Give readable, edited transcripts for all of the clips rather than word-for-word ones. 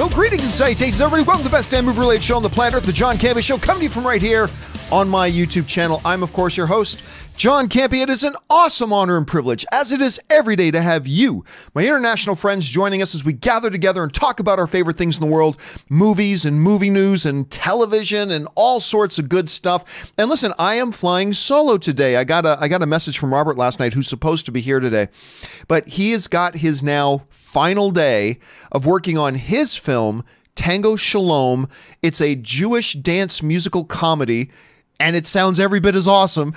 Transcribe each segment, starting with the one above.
Well, greetings and salutations, everybody. Welcome to the best damn movie-related show on the planet Earth, the John Campea Show, coming to you from right here on my YouTube channel. I'm, of course, your host, John Campea. It is an awesome honor and privilege, as it is every day, to have you, my international friends, joining us as we gather together and talk about our favorite things in the world, movies and movie news and television and all sorts of good stuff. And listen, I am flying solo today. I got a message from Robert last night, who's supposed to be here today, but he has got his now final day of working on his film, Tango Shalom. It's a Jewish dance musical comedy, and it sounds every bit as awesome.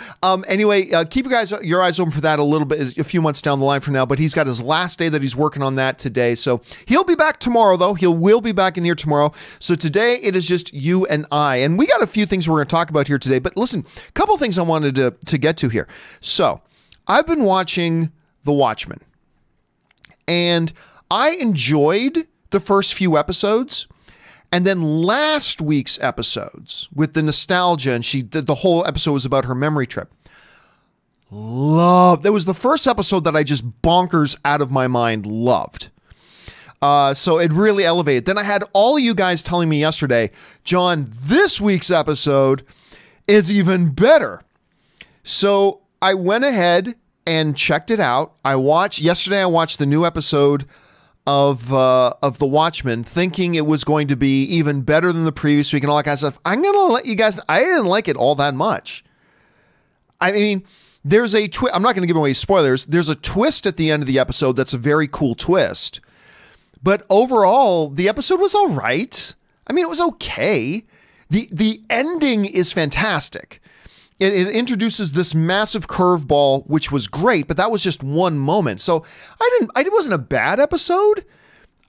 Anyway, keep your eyes open for that a few months down the line from now, but he's got his last day that he's working on that today. So he'll be back tomorrow, though. Will be back in here tomorrow. So today it is just you and I, and we got a few things we're going to talk about here today, but listen, a couple things I wanted to get to here. So I've been watching The Watchmen, and I enjoyed the first few episodes. And then last week's episodes with the nostalgia, and the whole episode was about her memory trip. That was the first episode that I just bonkers out of my mind loved. So it really elevated. Then I had all of you guys telling me yesterday, John, this week's episode is even better. So I went ahead and checked it out. Yesterday I watched the new episode of The Watchmen, thinking it was going to be even better than the previous week and all that kind of stuff. I'm going to let you guys, I didn't like it all that much. I mean, there's a twist. I'm not going to give away spoilers. There's a twist at the end of the episode that's a very cool twist. But overall, the episode was all right. I mean, it was okay. The ending is fantastic. It introduces this massive curveball, which was great, but that was just one moment. So it wasn't a bad episode.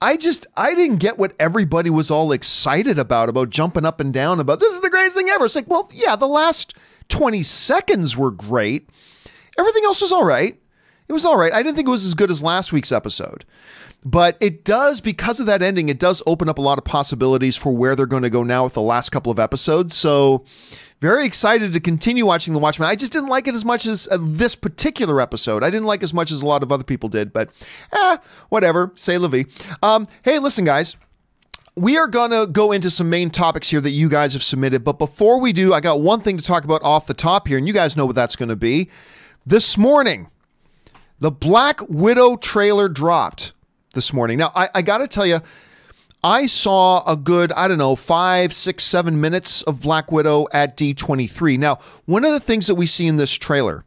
I didn't get what everybody was all excited about jumping up and down about, this is the greatest thing ever. It's like, well, yeah, the last 20 seconds were great. Everything else was all right. It was all right. I didn't think it was as good as last week's episode. But it does, because of that ending, it does open up a lot of possibilities for where they're going to go now with the last couple of episodes. So very excited to continue watching The Watchmen. I just didn't like it as much as this particular episode. I didn't like as much as a lot of other people did, but whatever. C'est la vie. Hey, listen, guys. We are going to go into some main topics here that you guys have submitted. But before we do, I got one thing to talk about off the top here, and you guys know what that's going to be. This morning, the Black Widow trailer dropped this morning. Now, I got to tell you, I saw a good, 5, 6, 7 minutes of Black Widow at D23. Now, one of the things that we see in this trailer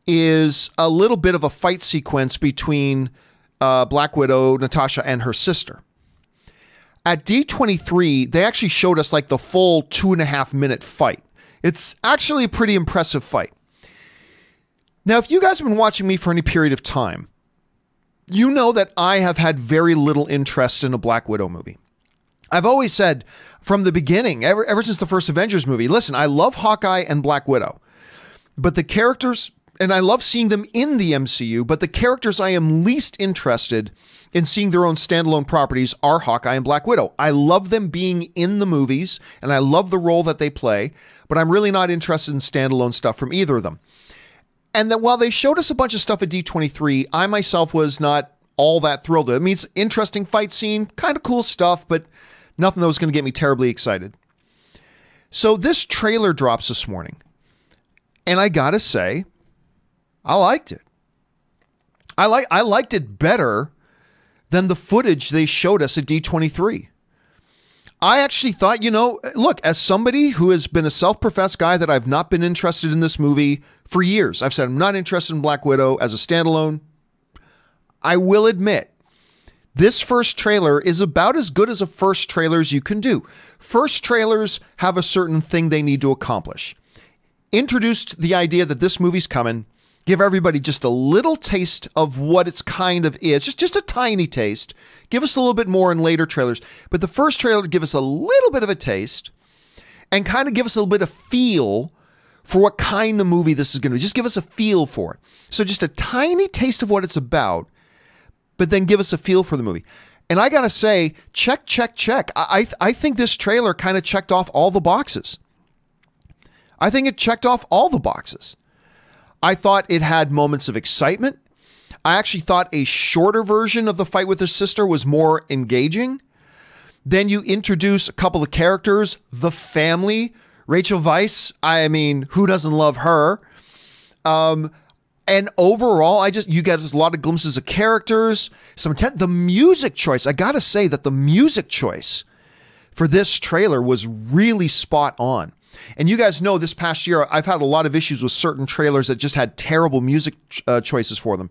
is a little bit of a fight sequence between Black Widow, Natasha, and her sister. At D23, they actually showed us like the full 2.5-minute fight. It's actually a pretty impressive fight. Now, if you guys have been watching me for any period of time, you know that I have had very little interest in a Black Widow movie. I've always said from the beginning, ever since the first Avengers movie, listen, I love Hawkeye and Black Widow, but the characters, and I love seeing them in the MCU, but the characters I am least interested in seeing their own standalone properties are Hawkeye and Black Widow. I love them being in the movies, and I love the role that they play, but I'm really not interested in standalone stuff from either of them. And then while they showed us a bunch of stuff at D23, I myself was not all that thrilled with it. I mean, it's an interesting fight scene, kind of cool stuff, but nothing that was going to get me terribly excited. So this trailer drops this morning, and I gotta say, I liked it. I liked it better than the footage they showed us at D23. I actually thought, look, as somebody who has been a self-professed guy that I've not been interested in this movie for years, I've said I'm not interested in Black Widow as a standalone. I will admit, this first trailer is about as good as a first trailer as you can do. First trailers have a certain thing they need to accomplish. Introduced the idea that this movie's coming, give everybody just a little taste of what it's kind of is, just a tiny taste. Give us a little bit more in later trailers. But the first trailer give us a little bit of a taste and kind of give us a little bit of feel for what kind of movie this is going to be. Just give us a feel for it. So just a tiny taste of what it's about, but then give us a feel for the movie. And I got to say, check. I think this trailer kind of checked off all the boxes. I think it checked off all the boxes. I thought it had moments of excitement. I actually thought a shorter version of the fight with his sister was more engaging. Then you introduce a couple of characters, the family, Rachel Weisz. I mean, who doesn't love her? And overall, you get a lot of glimpses of characters. The music choice. I gotta say that the music choice for this trailer was really spot on. And you guys know this past year, I've had a lot of issues with certain trailers that just had terrible music choices for them.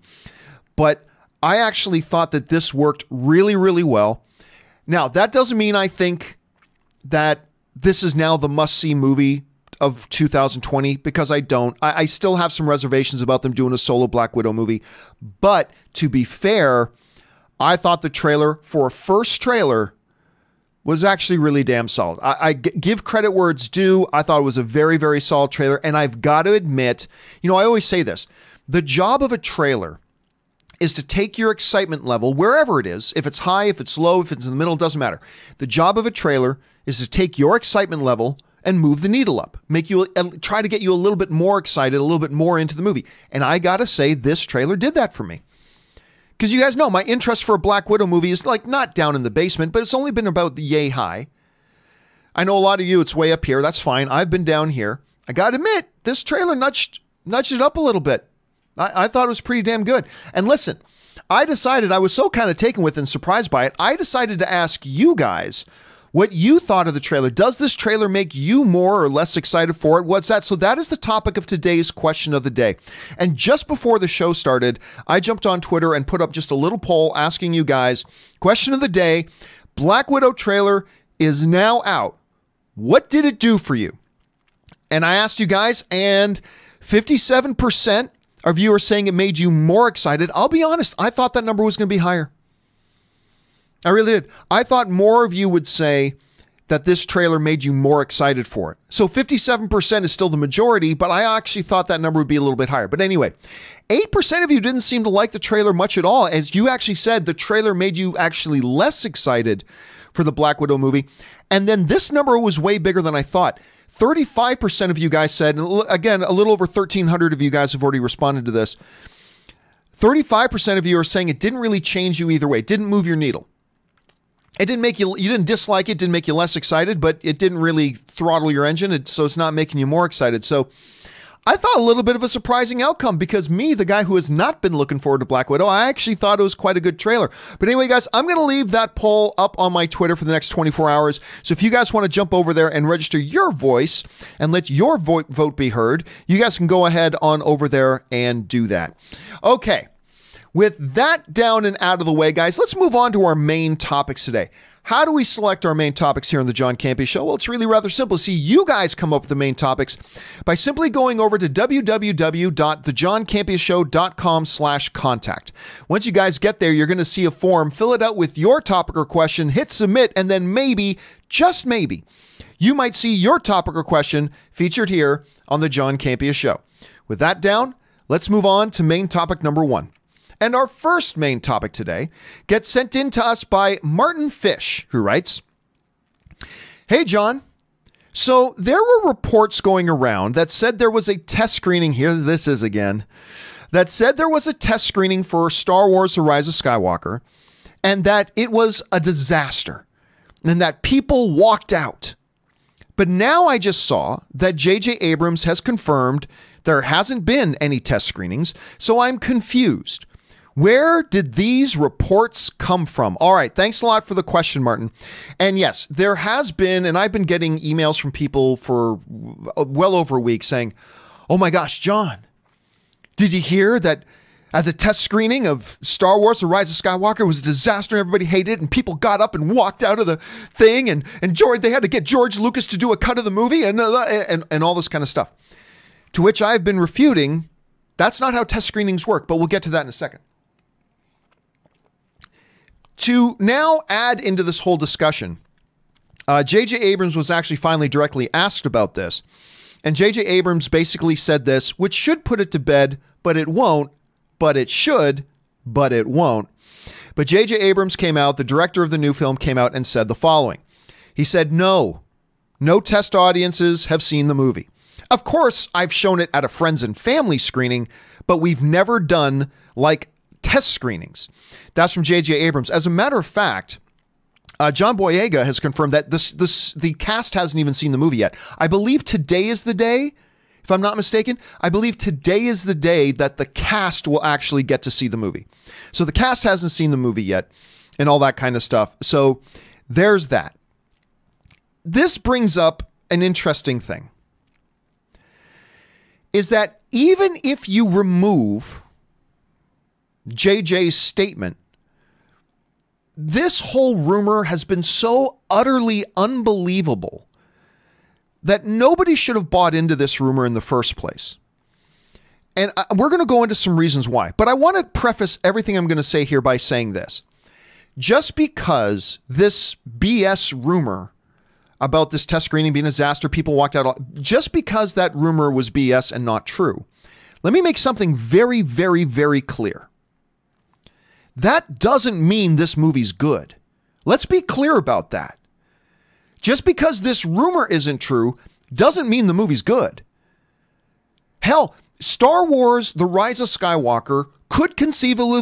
But I actually thought that this worked really, really well. Now, that doesn't mean I think that this is now the must-see movie of 2020, because I don't. I still have some reservations about them doing a solo Black Widow movie. But to be fair, I thought the trailer, for a first trailer, was actually really damn solid. I give credit where it's due. I thought it was a very, very solid trailer. And I've got to admit, I always say this, the job of a trailer is to take your excitement level, wherever it is, if it's high, if it's low, if it's in the middle, it doesn't matter. The job of a trailer is to take your excitement level and move the needle up, try to get you a little bit more excited, a little bit more into the movie. And I got to say, this trailer did that for me. Because you guys know my interest for a Black Widow movie is like not down in the basement, but it's only been about the yay high. I know a lot of you, it's way up here. That's fine. I've been down here. I got to admit, this trailer nudged it up a little bit. I thought it was pretty damn good. And listen, I decided, I was so kind of taken with and surprised by it, I decided to ask you guys what you thought of the trailer. Does this trailer make you more or less excited for it? What's that? So that is the topic of today's question of the day. And just before the show started, I jumped on Twitter and put up just a little poll asking you guys, question of the day, Black Widow trailer is now out. What did it do for you? And I asked you guys, and 57% of you are saying it made you more excited. I'll be honest, I thought that number was going to be higher. I really did. I thought more of you would say that this trailer made you more excited for it. So 57% is still the majority, but I actually thought that number would be a little bit higher. But anyway, 8% of you didn't seem to like the trailer much at all. As you actually said, the trailer made you actually less excited for the Black Widow movie. And then this number was way bigger than I thought. 35% of you guys said, again, a little over 1,300 of you guys have already responded to this. 35% of you are saying it didn't really change you either way. It didn't move your needle. It didn't make you didn't dislike it, didn't make you less excited, but it didn't really throttle your engine, so it's not making you more excited. So I thought a little bit of a surprising outcome, because me, the guy who has not been looking forward to Black Widow, I actually thought it was quite a good trailer. But anyway, guys, I'm going to leave that poll up on my Twitter for the next 24 hours. So if you guys want to jump over there and register your voice and let your vote be heard, you guys can go ahead on over there and do that. Okay. With that down and out of the way, guys, let's move on to our main topics today. How do we select our main topics here on the John Campea Show? Well, it's really rather simple. See, you guys come up with the main topics by simply going over to www.thejohncampeashow.com/contact. Once you guys get there, you're going to see a form. Fill it out with your topic or question, hit submit, and then maybe, just maybe, you might see your topic or question featured here on the John Campea Show. With that down, let's move on to main topic number 1. And our first main topic today gets sent in to us by Martin Fish, who writes, "Hey, John. So there were reports going around that said there was a test screening here. This is again. That said there was a test screening for Star Wars: The Rise of Skywalker, and that it was a disaster, and that people walked out. But now I just saw that J.J. Abrams has confirmed there hasn't been any test screenings, so I'm confused. Where did these reports come from?" All right, thanks a lot for the question, Martin. And yes, there has been, and I've been getting emails from people for well over a week saying, "Oh my gosh, John, did you hear that at the test screening of Star Wars: The Rise of Skywalker was a disaster, and everybody hated it, and people got up and walked out of the thing, and George, they had to get George Lucas to do a cut of the movie, and all this kind of stuff." To which I've been refuting, that's not how test screenings work, but we'll get to that in a second. To now add into this whole discussion, J.J. Abrams was actually finally directly asked about this. And J.J. Abrams basically said this, which should put it to bed, but it won't, but it should, but it won't. But J.J. Abrams came out, the director of the new film came out and said the following. He said, no test audiences have seen the movie. Of course, I've shown it at a friends and family screening, but we've never done like test screenings. That's from J.J. Abrams. As a matter of fact, John Boyega has confirmed that the cast hasn't even seen the movie yet. I believe today is the day, if I'm not mistaken. I believe today is the day that the cast will actually get to see the movie. So the cast hasn't seen the movie yet and all that kind of stuff. So there's that. This brings up an interesting thing. Is that even if you remove JJ's statement, this whole rumor has been so utterly unbelievable that nobody should have bought into this rumor in the first place. And we're going to go into some reasons why. But I want to preface everything I'm going to say here by saying this. Just because this BS rumor about this test screening being a disaster, people walked out, just because that rumor was BS and not true, let me make something very, very, very clear. That doesn't mean this movie's good. Let's be clear about that. Just because this rumor isn't true doesn't mean the movie's good. Hell, Star Wars: The Rise of Skywalker could conceivably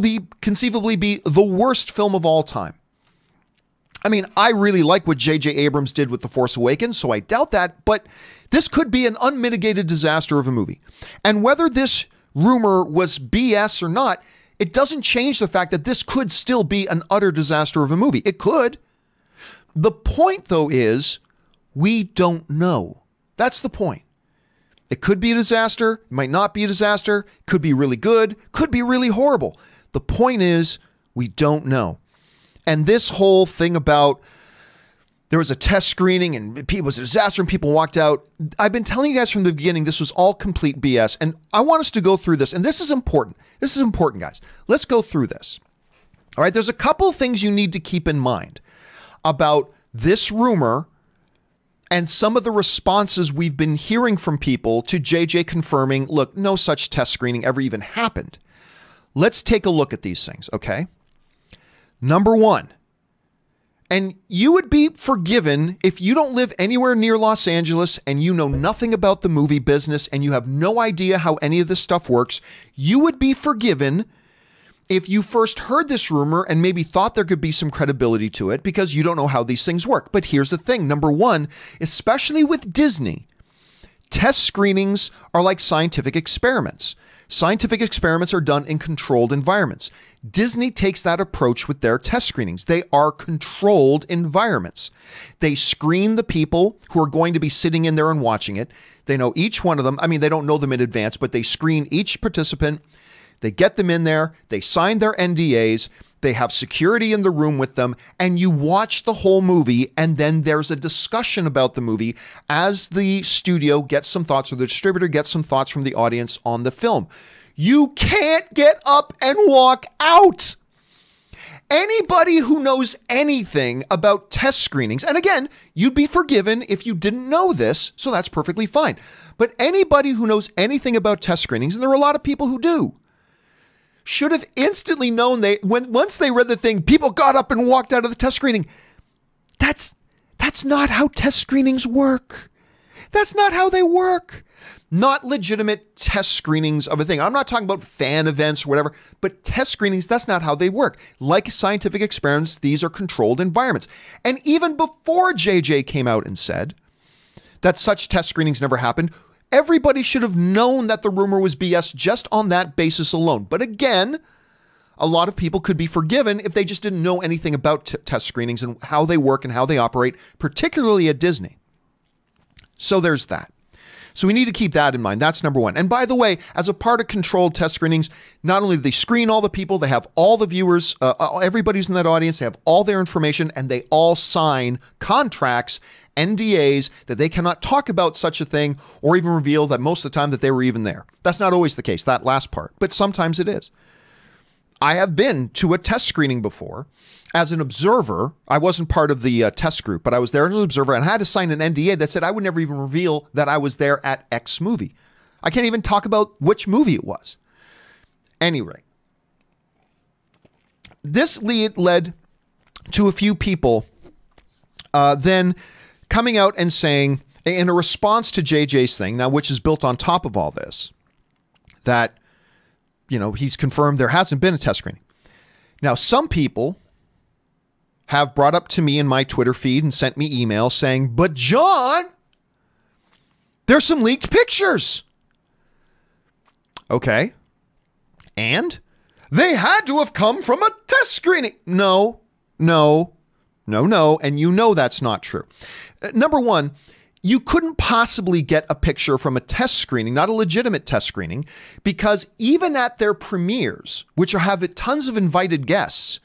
be the worst film of all time. I mean, I really like what J.J. Abrams did with The Force Awakens, so I doubt that, but this could be an unmitigated disaster of a movie. And whether this rumor was BS or not, it doesn't change the fact that this could still be an utter disaster of a movie. It could. The point, though, is we don't know. That's the point. It could be a disaster. It might not be a disaster. Could be really good. Could be really horrible. The point is we don't know. And this whole thing about there was a test screening and it was a disaster and people walked out. I've been telling you guys from the beginning, this was all complete BS. And I want us to go through this. And this is important. This is important, guys. Let's go through this. All right. There's a couple of things you need to keep in mind about this rumor and some of the responses we've been hearing from people to JJ confirming, look, no such test screening ever even happened. Let's take a look at these things. Okay. Number one, and you would be forgiven if you don't live anywhere near Los Angeles and you know nothing about the movie business and you have no idea how any of this stuff works. You would be forgiven if you first heard this rumor and maybe thought there could be some credibility to it because you don't know how these things work. But here's the thing. Number one, especially with Disney, test screenings are like scientific experiments. Scientific experiments are done in controlled environments. Disney takes that approach with their test screenings. They are controlled environments. They screen the people who are going to be sitting in there and watching it. They know each one of them. I mean, they don't know them in advance, but they screen each participant. They get them in there. They sign their NDAs. They have security in the room with them, and you watch the whole movie, and then there's a discussion about the movie as the studio gets some thoughts or the distributor gets some thoughts from the audience on the film. You can't get up and walk out. Anybody who knows anything about test screenings, and again, you'd be forgiven if you didn't know this, so that's perfectly fine. But anybody who knows anything about test screenings, and there are a lot of people who do, should have instantly known once they read the thing, people got up and walked out of the test screening. That's not how test screenings work. That's not how they work. Not legitimate test screenings of a thing. I'm not talking about fan events or whatever, but test screenings, that's not how they work. Like scientific experiments, these are controlled environments. And even before JJ came out and said that such test screenings never happened, everybody should have known that the rumor was BS just on that basis alone. But again, a lot of people could be forgiven if they just didn't know anything about test screenings and how they work and how they operate, particularly at Disney. So there's that. So we need to keep that in mind. That's number one. And by the way, as a part of controlled test screenings, not only do they screen all the people, they have all the viewers, everybody who's in that audience, they have all their information, and they all sign contracts, NDAs, that they cannot talk about such a thing or even reveal that most of the time that they were even there. That's not always the case, that last part, but sometimes it is. I have been to a test screening before as an observer. I wasn't part of the test group, but I was there as an observer and I had to sign an NDA that said I would never even reveal that I was there at X movie. I can't even talk about which movie it was. Anyway, this led to a few people then coming out and saying, in a response to JJ's thing, now which is built on top of all this, that, you know, he's confirmed there hasn't been a test screening. Now, some people have brought up to me in my Twitter feed and sent me emails saying, but John, there's some leaked pictures. Okay. And they had to have come from a test screening. No. And you know that's not true. Number one, you couldn't possibly get a picture from a test screening, not a legitimate test screening, because even at their premieres, which have tons of invited guests,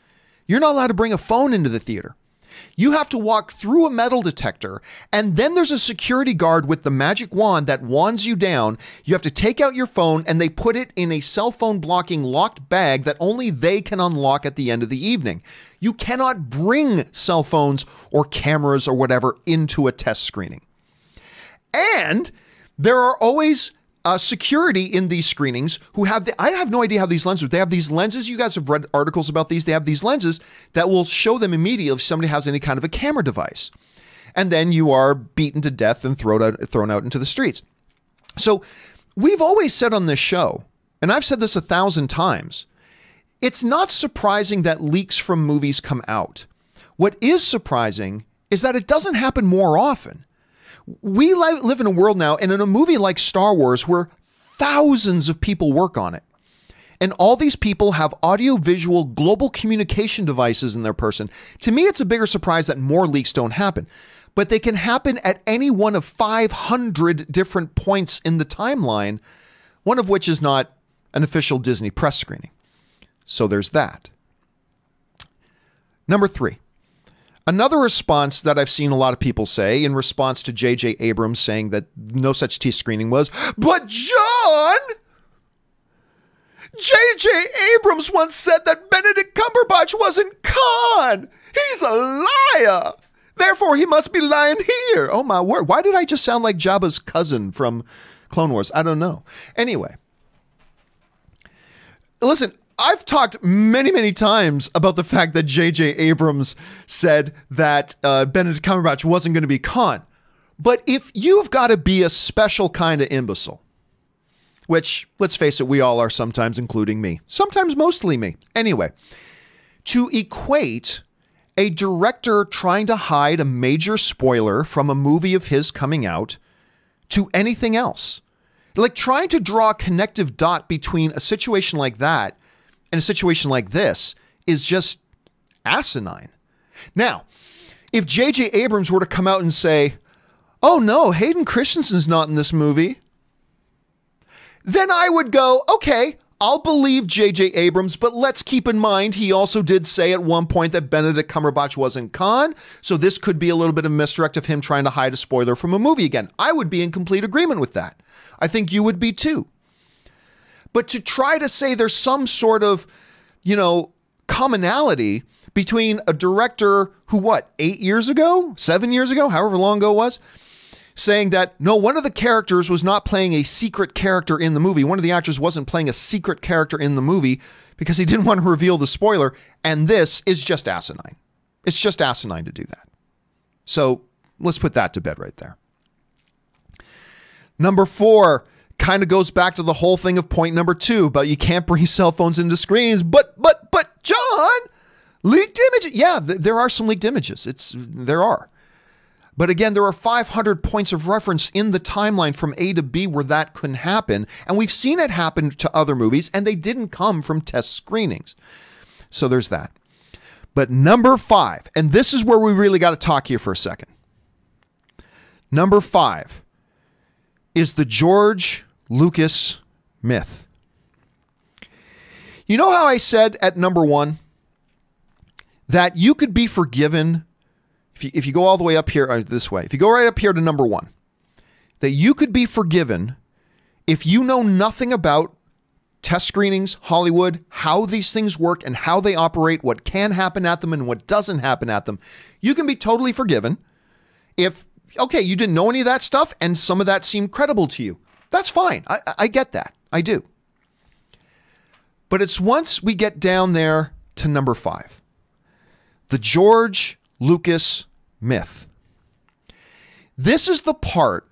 you're not allowed to bring a phone into the theater. You have to walk through a metal detector, and then there's a security guard with the magic wand that wands you down. You have to take out your phone, and they put it in a cell phone blocking locked bag that only they can unlock at the end of the evening. You cannot bring cell phones or cameras or whatever into a test screening. And there are always security in these screenings who have I have no idea how these lenses work. They have these lenses. You guys have read articles about these. They have these lenses that will show them immediately if somebody has any kind of a camera device. And then you are beaten to death and thrown out into the streets. So we've always said on this show, and I've said this 1,000 times, it's not surprising that leaks from movies come out. What is surprising is that it doesn't happen more often. We live in a world now, and in a movie like Star Wars, where thousands of people work on it, and all these people have audio-visual global communication devices in their person. To me, it's a bigger surprise that more leaks don't happen, but they can happen at any one of 500 different points in the timeline, one of which is not an official Disney press screening. So there's that. Number 3. Another response that I've seen a lot of people say in response to J.J. Abrams saying that no such test screening was, but John, J.J. Abrams once said that Benedict Cumberbatch wasn't Khan. He's a liar. Therefore, he must be lying here. Oh, my word. Why did I just sound like Jabba's cousin from Clone Wars? I don't know. Anyway, listen, I've talked many, many times about the fact that J.J. Abrams said that Benedict Cumberbatch wasn't going to be Khan. But if you've got to be a special kind of imbecile, which, let's face it, we all are sometimes, including me. Sometimes mostly me. Anyway, to equate a director trying to hide a major spoiler from a movie of his coming out to anything else, like trying to draw a connective dot between a situation like that and a situation like this is just asinine. Now, if J.J. Abrams were to come out and say, oh no, Hayden Christensen's not in this movie, then I would go, okay, I'll believe J.J. Abrams, but let's keep in mind he also did say at one point that Benedict Cumberbatch wasn't Khan, so this could be a little bit of misdirect of him trying to hide a spoiler from a movie again. I would be in complete agreement with that. I think you would be too. But to try to say there's some sort of, commonality between a director who, 8 years ago, 7 years ago, however long ago it was, saying that, no, one of the characters was not playing a secret character in the movie. One of the actors wasn't playing a secret character in the movie because he didn't want to reveal the spoiler. And this is just asinine. It's just asinine to do that. So let's put that to bed right there. Number 4 kind of goes back to the whole thing of point number 2 about you can't bring cell phones into screens. But John, leaked images. Yeah, there are some leaked images. There are. But again, there are 500 points of reference in the timeline from A to B where that couldn't happen. And we've seen it happen to other movies, and they didn't come from test screenings. So there's that. But number 5, and this is where we really got to talk here for a second. Number 5 is the George Lucas myth. You know how I said at number 1 that you could be forgiven if you go all the way up here this way, if you go right up here to number 1, that you could be forgiven if you know nothing about test screenings, Hollywood, how these things work and how they operate, what can happen at them and what doesn't happen at them. You can be totally forgiven if, okay, you didn't know any of that stuff and some of that seemed credible to you. That's fine. I get that. I do. But it's once we get down there to number 5, the George Lucas myth. This is the part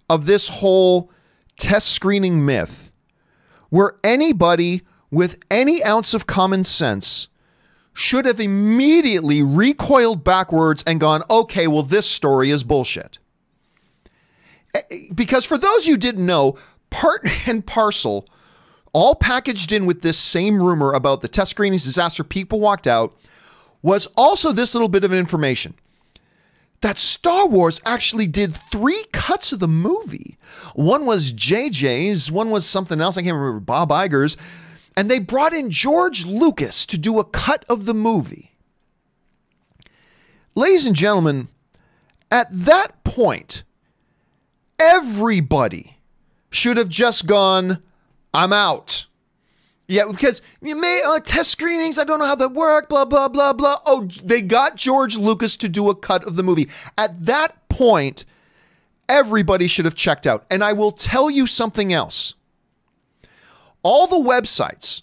of this whole test screening myth where anybody with any ounce of common sense should have immediately recoiled backwards and gone, okay, well, this story is bullshit. Because for those you didn't know, part and parcel, all packaged in with this same rumor about the test screenings disaster, people walked out, was also this little bit of information. That Star Wars actually did 3 cuts of the movie. One was JJ's, one was something else, I can't remember, Bob Iger's, and they brought in George Lucas to do a cut of the movie. Ladies and gentlemen, at that point, everybody should have just gone, I'm out. Yeah, because you may test screenings, I don't know how that work, blah, blah, blah, blah. Oh, they got George Lucas to do a cut of the movie. At that point, everybody should have checked out. And I will tell you something else. All the websites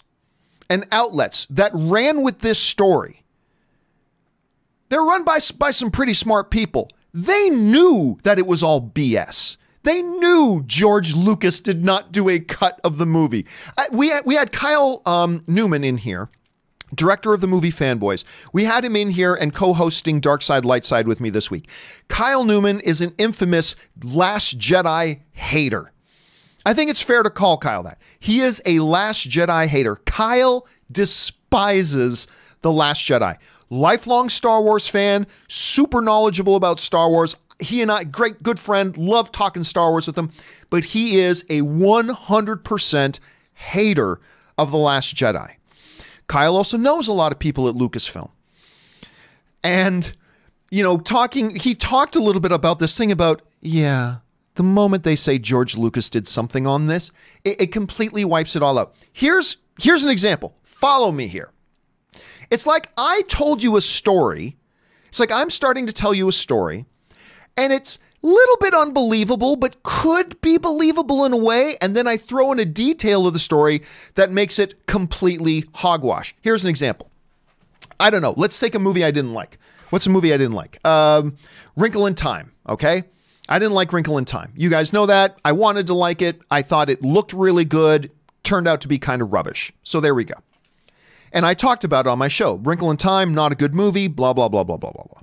and outlets that ran with this story, they're run by some pretty smart people. They knew that it was all BS. They knew George Lucas did not do a cut of the movie. We had Kyle Newman in here, director of the movie Fanboys. We had him in here and co-hosting Dark Side, Light Side with me this week. Kyle Newman is an infamous Last Jedi hater. I think it's fair to call Kyle that. He is a Last Jedi hater. Kyle despises The Last Jedi. Lifelong Star Wars fan, super knowledgeable about Star Wars. He and I, great, good friend, love talking Star Wars with him, but he is a 100% hater of The Last Jedi. Kyle also knows a lot of people at Lucasfilm. And, you know, he talked a little bit about this thing about, yeah, the moment they say George Lucas did something on this, it completely wipes it all out. Here's an example. Follow me here. It's like I told you a story. It's like I'm starting to tell you a story. And it's a little bit unbelievable, but could be believable in a way. And then I throw in a detail of the story that makes it completely hogwash. Here's an example. I don't know. Let's take a movie I didn't like. What's a movie I didn't like? Wrinkle in Time. Okay. I didn't like Wrinkle in Time. You guys know that. I wanted to like it. I thought it looked really good. Turned out to be kind of rubbish. So there we go. And I talked about it on my show. Wrinkle in Time, not a good movie. Blah, blah, blah, blah, blah, blah, blah.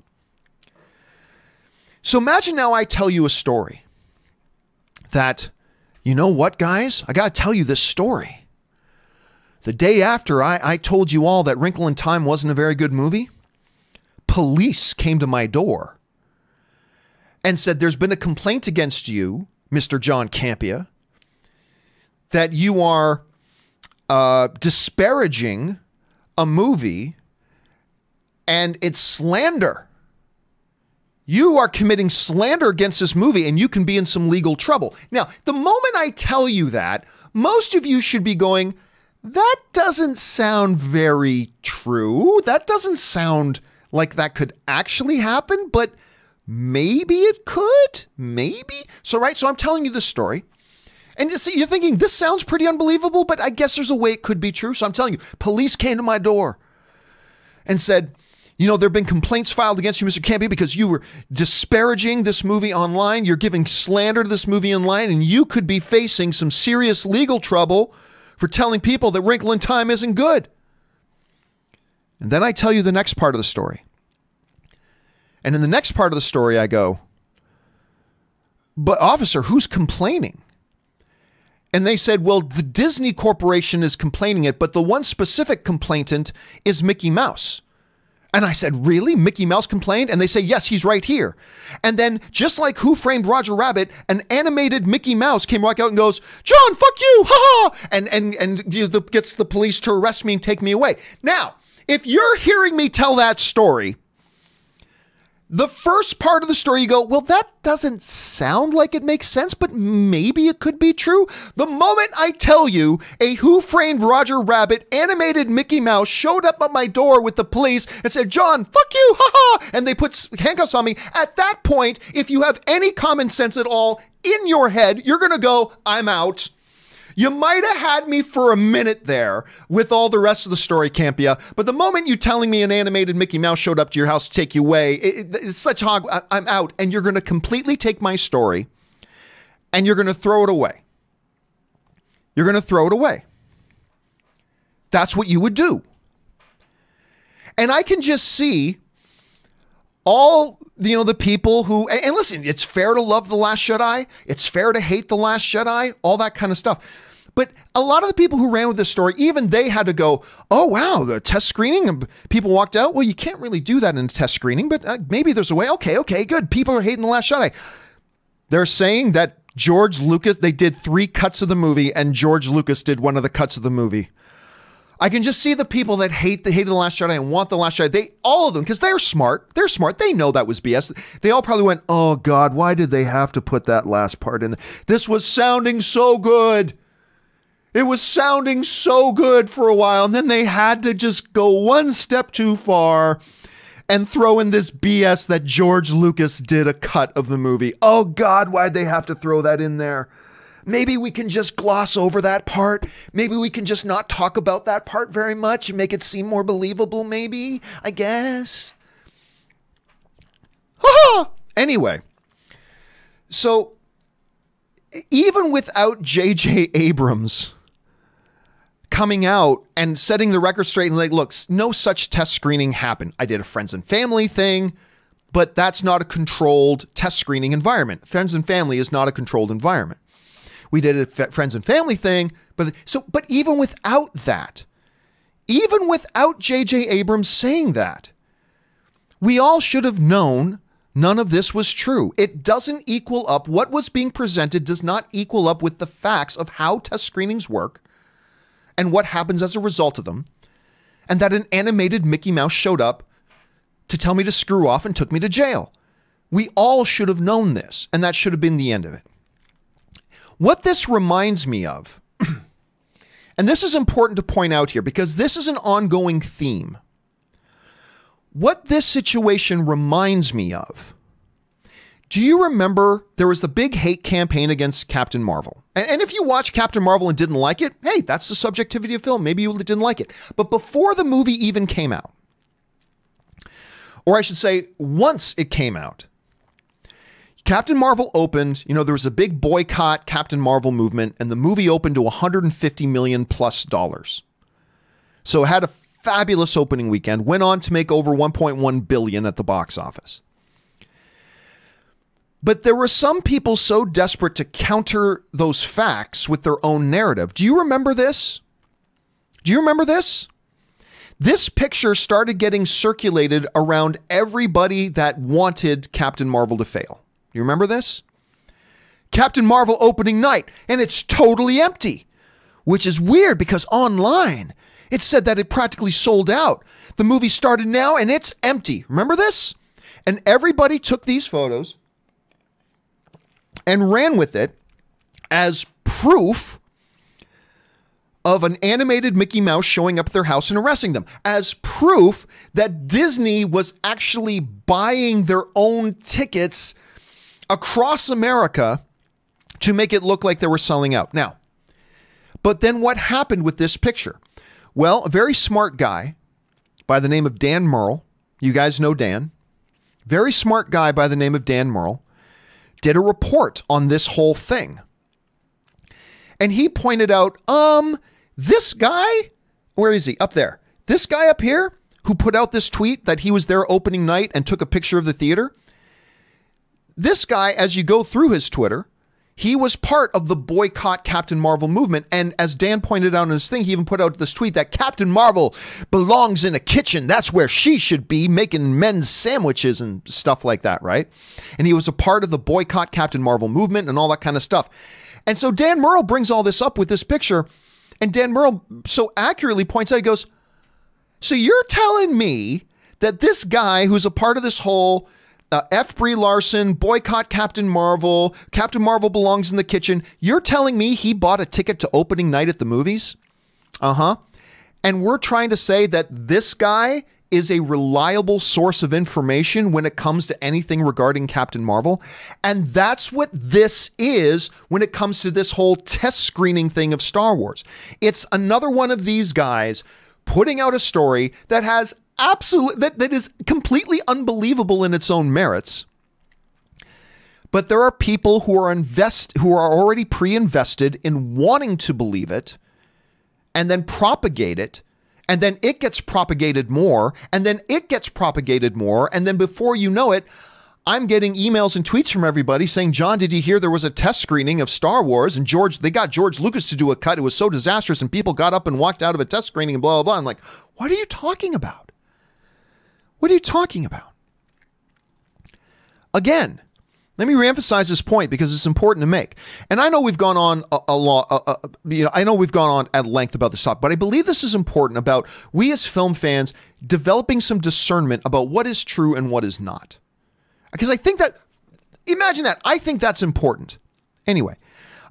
So imagine now I tell you a story that, you know what, guys? I got to tell you this story. The day after I told you all that Wrinkle in Time wasn't a very good movie, police came to my door and said, there's been a complaint against you, Mr. John Campea, that you are disparaging a movie and it's slander. You are committing slander against this movie and you can be in some legal trouble. Now, the moment I tell you that, most of you should be going, that doesn't sound very true. That doesn't sound like that could actually happen, but maybe it could. Maybe. So I'm telling you this story. And you're thinking, this sounds pretty unbelievable, but I guess there's a way it could be true. So I'm telling you, police came to my door and said, you know, there have been complaints filed against you, Mr. Campea, because you were disparaging this movie online. You're giving slander to this movie online, and you could be facing some serious legal trouble for telling people that Wrinkle in Time isn't good. And then I tell you the next part of the story. And in the next part of the story, I go, but officer, who's complaining? And they said, well, the Disney Corporation is complaining it, but the one specific complainant is Mickey Mouse. And I said, really? Mickey Mouse complained? And they say, yes, he's right here. And then, just like Who Framed Roger Rabbit, an animated Mickey Mouse came right out and goes, John, fuck you, ha ha! And gets the police to arrest me and take me away. Now, if you're hearing me tell that story, the first part of the story, you go, well, that doesn't sound like it makes sense, but maybe it could be true. The moment I tell you a Who Framed Roger Rabbit animated Mickey Mouse showed up at my door with the police and said, John, fuck you, ha-ha, and they put handcuffs on me, at that point, if you have any common sense at all in your head, you're going to go, I'm out. You might have had me for a minute there with all the rest of the story, Campea, but the moment you telling me an animated Mickey Mouse showed up to your house to take you away, it's such hog, I'm out. And you're going to completely take my story and you're going to throw it away. You're going to throw it away. That's what you would do. And I can just see all, the people who, and listen, it's fair to love The Last Jedi. It's fair to hate The Last Jedi, all that kind of stuff. But a lot of the people who ran with this story, even they had to go, oh, wow, the test screening, and people walked out. Well, you can't really do that in a test screening, but maybe there's a way. Okay, good. People are hating The Last Jedi. They're saying that George Lucas, they did 3 cuts of the movie and George Lucas did one of the cuts of the movie. I can just see the people that hated The Last Jedi and want The Last Jedi. All of them, because they're smart. They're smart. They know that was BS. They all probably went, oh God, why did they have to put that last part in? This was sounding so good. It was sounding so good for a while, and then they had to just go one step too far and throw in this BS that George Lucas did a cut of the movie. Oh God, why'd they have to throw that in there? Maybe we can just gloss over that part. Maybe we can just not talk about that part very much and make it seem more believable, maybe, I guess. Anyway, so even without J.J. Abrams coming out and setting the record straight and like, look, no such test screening happened. I did a friends and family thing, but that's not a controlled test screening environment. Friends and family is not a controlled environment. We did a friends and family thing, but even without that, even without J.J. Abrams saying that, we all should have known none of this was true. It doesn't equal up. What was being presented does not equal up with the facts of how test screenings work and what happens as a result of them, and that an animated Mickey Mouse showed up to tell me to screw off and took me to jail. We all should have known this, and that should have been the end of it. What this reminds me of, and this is important to point out here because this is an ongoing theme. What this situation reminds me of, do you remember there was the big hate campaign against Captain Marvel? And if you watched Captain Marvel and didn't like it, hey, that's the subjectivity of film. Maybe you didn't like it. But before the movie even came out, or I should say once it came out, Captain Marvel opened, there was a big boycott Captain Marvel movement, and the movie opened to $150 million plus. So it had a fabulous opening weekend, went on to make over $1.1 billion at the box office. But there were some people so desperate to counter those facts with their own narrative. Do you remember this? This picture started getting circulated around everybody that wanted Captain Marvel to fail. You remember this? Captain Marvel opening night, and it's totally empty, which is weird because online it said that it practically sold out. The movie started now and it's empty. Remember this? And everybody took these photos and ran with it as proof of an animated Mickey Mouse showing up at their house and arresting them, as proof that Disney was actually buying their own tickets across America to make it look like they were selling out. Now, but then what happened with this picture? Well, a very smart guy by the name of Dan Murrell, you guys know Dan, very smart guy by the name of Dan Murrell, did a report on this whole thing. And he pointed out, this guy, where is he? Up there. This guy up here who put out this tweet that he was there opening night and took a picture of the theater. This guy, as you go through his Twitter, he was part of the boycott Captain Marvel movement. And as Dan pointed out in his thing, he even put out this tweet that Captain Marvel belongs in a kitchen. That's where she should be, making men's sandwiches and stuff like that, right? And he was a part of the boycott Captain Marvel movement and all that kind of stuff. And so Dan Murrell brings all this up with this picture. And Dan Murrell so accurately points out, he goes, so you're telling me that this guy who's a part of this whole F. Brie Larson, boycott Captain Marvel belongs in the kitchen. You're telling me he bought a ticket to opening night at the movies? Uh-huh. And we're trying to say that this guy is a reliable source of information when it comes to anything regarding Captain Marvel. And that's what this is when it comes to this whole test screening thing of Star Wars. It's another one of these guys putting out a story that has that is completely unbelievable in its own merits. But there are people who are already pre-invested in wanting to believe it and then propagate it And then it gets propagated more, and then it gets propagated more, and then before you know it, I'm getting emails and tweets from everybody saying, John, did you hear there was a test screening of Star Wars, and they got George Lucas to do a cut. It was so disastrous, and people got up and walked out of a test screening and blah, blah, blah. I'm like, what are you talking about? What are you talking about? Again, let me reemphasize this point because it's important to make. And I know we've gone on I know we've gone on at length about this topic, but I believe this is important about we as film fans developing some discernment about what is true and what is not. Because I think that, imagine that, I think that's important. Anyway,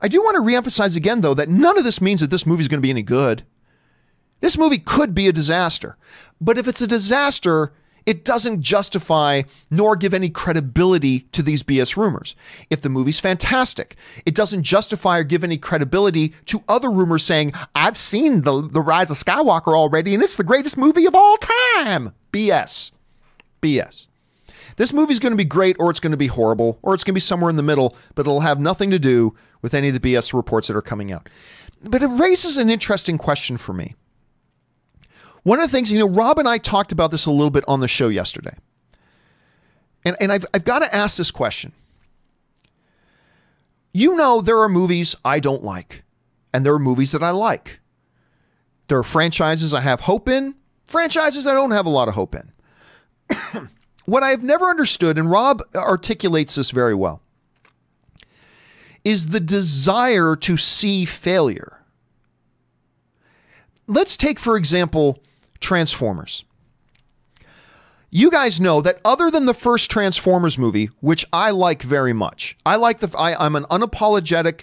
I do want to reemphasize again, though, that none of this means that this movie is going to be any good. This movie could be a disaster. But if it's a disaster, it doesn't justify nor give any credibility to these BS rumors. If the movie's fantastic, it doesn't justify or give any credibility to other rumors saying, I've seen the Rise of Skywalker already, and it's the greatest movie of all time. BS. BS. This movie's going to be great, or it's going to be horrible, or it's going to be somewhere in the middle, but it'll have nothing to do with any of the BS reports that are coming out. But it raises an interesting question for me. One of the things, Rob and I talked about this a little bit on the show yesterday. And I've got to ask this question. There are movies I don't like, and there are movies that I like. There are franchises I have hope in, franchises I don't have a lot of hope in. What I've never understood, and Rob articulates this very well, is the desire to see failure. Let's take, for example, Transformers. You guys know that other than the first Transformers movie, which I like very much, I'm an unapologetic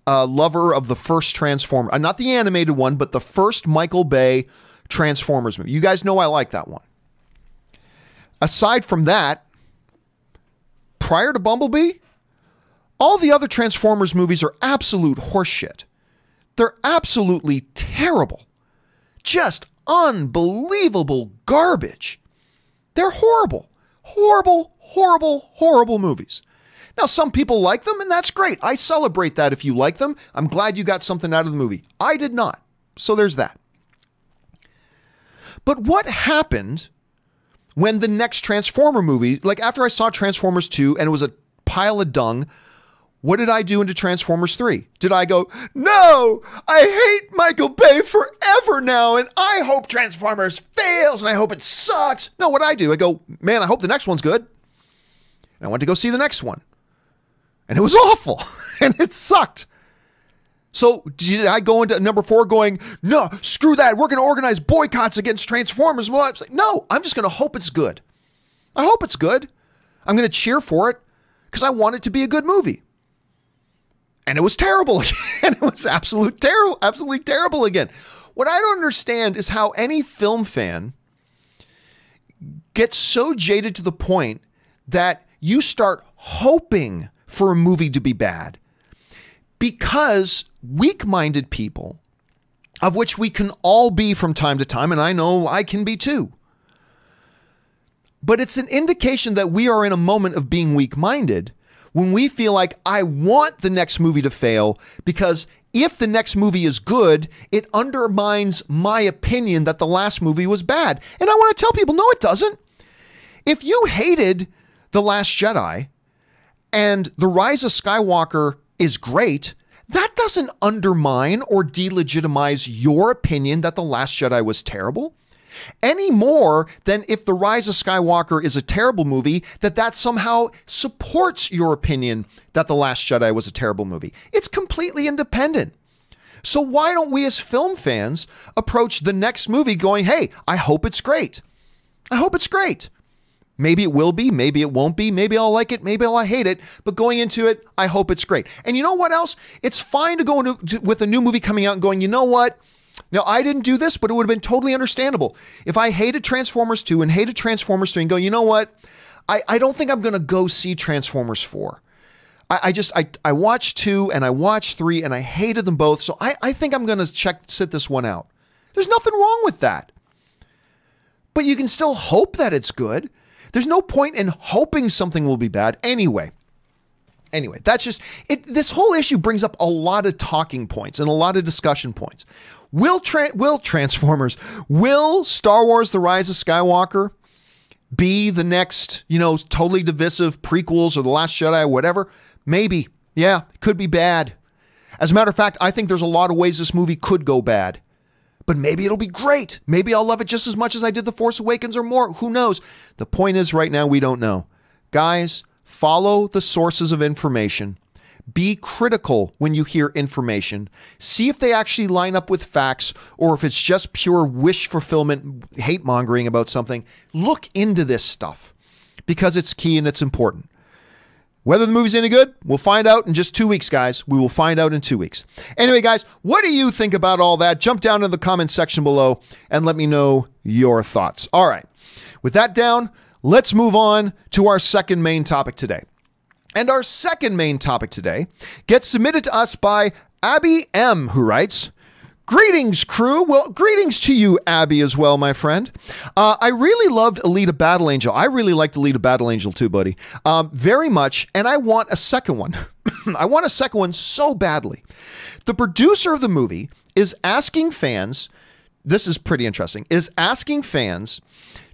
lover of the first Transformer, not the animated one, but the first Michael Bay Transformers movie. You guys know I like that one. Aside from that, prior to Bumblebee, all the other Transformers movies are absolute horseshit. They're absolutely terrible. Just unbelievable garbage. They're horrible, horrible, horrible, horrible movies. Now, some people like them, and that's great. I celebrate that if you like them. I'm glad you got something out of the movie. I did not. So there's that. But what happened when the next Transformer movie, like after I saw Transformers 2 and it was a pile of dung, what did I do into Transformers 3? Did I go, no, I hate Michael Bay forever now, and I hope Transformers fails, and I hope it sucks? No, what I do, I go, man, I hope the next one's good. And I went to go see the next one. And it was awful, and it sucked. So did I go into number 4 going, no, screw that, we're going to organize boycotts against Transformers? Well, I was like, no, I'm just going to hope it's good. I hope it's good. I'm going to cheer for it because I want it to be a good movie. And it was terrible again. It was absolutely terrible again. What I don't understand is how any film fan gets so jaded to the point that you start hoping for a movie to be bad. Because weak-minded people, of which we can all be from time to time, and I know I can be too, but it's an indication that we are in a moment of being weak-minded when we feel like I want the next movie to fail because if the next movie is good, it undermines my opinion that the last movie was bad. And I want to tell people, no, it doesn't. If you hated The Last Jedi and The Rise of Skywalker is great, that doesn't undermine or delegitimize your opinion that The Last Jedi was terrible. Any more than if The Rise of Skywalker is a terrible movie, that somehow supports your opinion that The Last Jedi was a terrible movie. It's completely independent. So why don't we as film fans approach the next movie going, hey, I hope it's great. I hope it's great. Maybe it will be, maybe it won't be, maybe I'll like it, maybe I'll hate it, but going into it, I hope it's great. And you know what else? It's fine to go with a new movie coming out and going, you know what? Now, I didn't do this, but it would have been totally understandable. If I hated Transformers 2 and hated Transformers 3 and go, you know what? I don't think I'm going to go see Transformers 4. I watched 2 and I watched 3 and I hated them both, so I think I'm going to sit this one out. There's nothing wrong with that. But you can still hope that it's good. There's no point in hoping something will be bad. Anyway, that's just it. This whole issue brings up a lot of talking points and a lot of discussion points. Will Transformers, will Star Wars The Rise of Skywalker be the next, totally divisive prequels or The Last Jedi or whatever? Maybe. Yeah, it could be bad. As a matter of fact, I think there's a lot of ways this movie could go bad. But maybe it'll be great. Maybe I'll love it just as much as I did The Force Awakens or more. Who knows? The point is, right now, we don't know. Guys, follow the sources of information. Be critical when you hear information. See if they actually line up with facts or if it's just pure wish fulfillment, hate mongering about something. Look into this stuff because it's key and it's important. Whether the movie's any good, we'll find out in just 2 weeks, guys. We will find out in 2 weeks. Anyway, guys, what do you think about all that? Jump down in the comments section below and let me know your thoughts. All right. With that down, let's move on to our second main topic today. And our second main topic today gets submitted to us by Abby M., who writes, "Greetings, crew." Well, greetings to you, Abby, as well, my friend. I really loved Alita Battle Angel. I really liked Alita Battle Angel too, buddy. Very much, and I want a second one. I want a second one so badly. The producer of the movie is asking fans, this is pretty interesting, is asking fans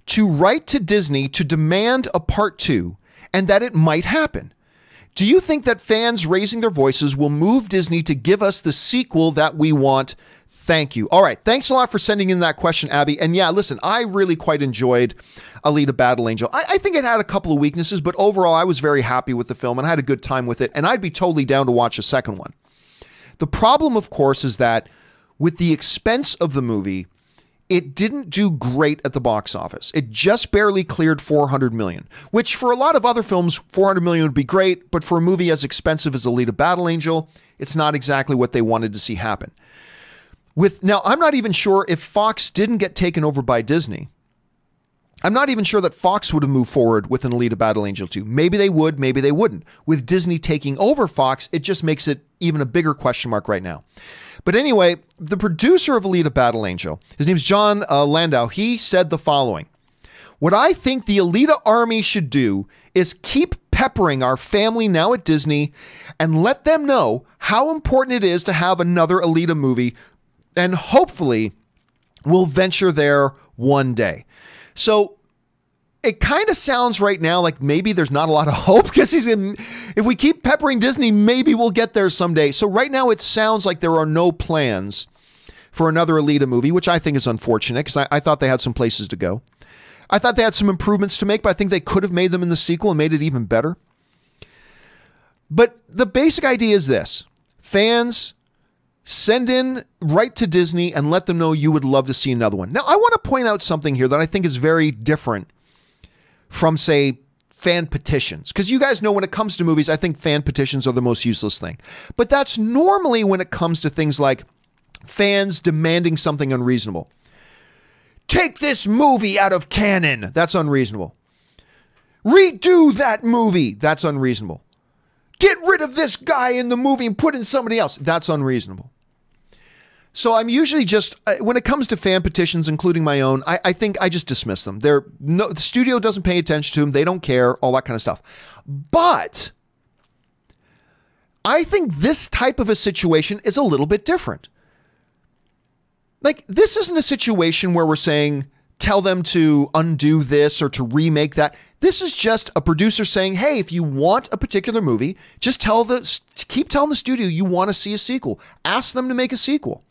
to write to Disney to demand a part 2 and that it might happen. Do you think that fans raising their voices will move Disney to give us the sequel that we want? Thank you. All right. Thanks a lot for sending in that question, Abby. And yeah, listen, I really quite enjoyed Alita Battle Angel. I think it had a couple of weaknesses, but overall I was very happy with the film and I had a good time with it. And I'd be totally down to watch a second one. The problem, of course, is that with the expense of the movie, it didn't do great at the box office. It just barely cleared $400 million, which for a lot of other films, $400 million would be great. But for a movie as expensive as Alita Battle Angel, it's not exactly what they wanted to see happen. Now, I'm not even sure if Fox didn't get taken over by Disney. I'm not even sure that Fox would have moved forward with an Alita Battle Angel 2. Maybe they would, maybe they wouldn't. With Disney taking over Fox, it just makes it even a bigger question mark right now. But anyway, the producer of Alita Battle Angel, his name's John Landau, he said the following: "What I think the Alita army should do is keep peppering our family now at Disney and let them know how important it is to have another Alita movie, and hopefully we'll venture there one day." So it kind of sounds right now like maybe there's not a lot of hope because if we keep peppering Disney, maybe we'll get there someday. So right now it sounds like there are no plans for another Alita movie, which I think is unfortunate because I thought they had some places to go. I thought they had some improvements to make, but I think they could have made them in the sequel and made it even better. But the basic idea is this: fans, send in right to Disney and let them know you would love to see another one. Now, I want to point out something here that I think is very different from, say, fan petitions. Because you guys know when it comes to movies, I think fan petitions are the most useless thing. But that's normally when it comes to things like fans demanding something unreasonable. Take this movie out of canon. That's unreasonable. Redo that movie. That's unreasonable. Get rid of this guy in the movie and put in somebody else. That's unreasonable. So I'm usually just, when it comes to fan petitions, including my own, I think I just dismiss them. The studio doesn't pay attention to them. They don't care, all that kind of stuff. But I think this type of a situation is a little bit different. Like, this isn't a situation where we're saying, tell them to undo this or to remake that. This is just a producer saying, hey, if you want a particular movie, just keep telling the studio you want to see a sequel. Ask them to make a sequel.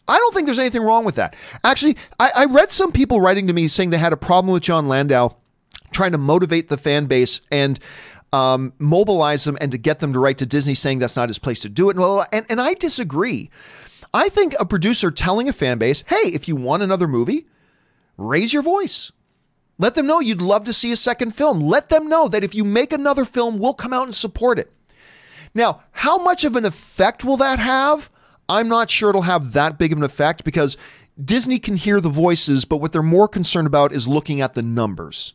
I don't think there's anything wrong with that. Actually, I read some people writing to me saying they had a problem with John Landau trying to motivate the fan base and mobilize them and to get them to write to Disney saying that's not his place to do it. And I disagree. I think a producer telling a fan base, hey, if you want another movie, raise your voice. Let them know you'd love to see a second film. Let them know that if you make another film, we'll come out and support it. Now, how much of an effect will that have? I'm not sure it'll have that big of an effect because Disney can hear the voices, but what they're more concerned about is looking at the numbers.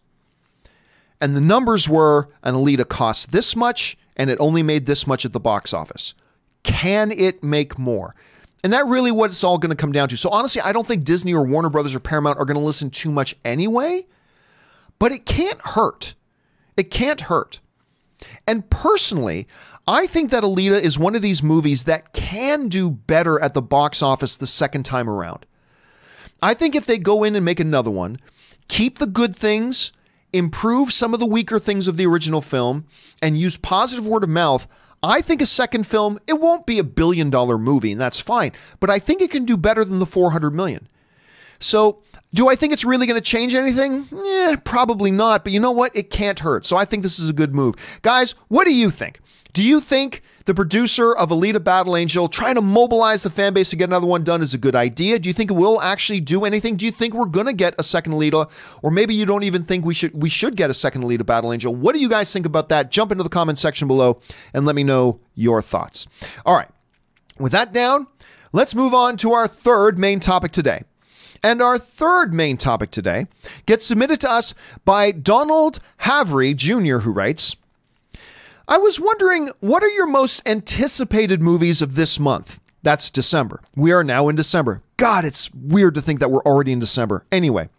And the numbers were an Alita cost this much and it only made this much at the box office. Can it make more? And that really what it's all going to come down to. So honestly, I don't think Disney or Warner Brothers or Paramount are going to listen too much anyway, but it can't hurt. It can't hurt. And personally, I think that Alita is one of these movies that can do better at the box office the second time around. I think if they go in and make another one, keep the good things, improve some of the weaker things of the original film, and use positive word of mouth, I think a second film, it won't be $1 billion movie, and that's fine, but I think it can do better than the $400 million. So, do I think it's really going to change anything? Probably not, but you know what? It can't hurt. So I think this is a good move. Guys, what do you think? Do you think the producer of Alita Battle Angel trying to mobilize the fan base to get another one done is a good idea? Do you think it will actually do anything? Do you think we're going to get a second Alita? Or maybe you don't even think we should get a second Alita Battle Angel. What do you guys think about that? Jump into the comment section below and let me know your thoughts. All right. With that down, let's move on to our third main topic today. And our third main topic today gets submitted to us by Donald Havry Jr., who writes, I was wondering, what are your most anticipated movies of this month? That's December. We are now in December. God, it's weird to think that we're already in December. Anyway,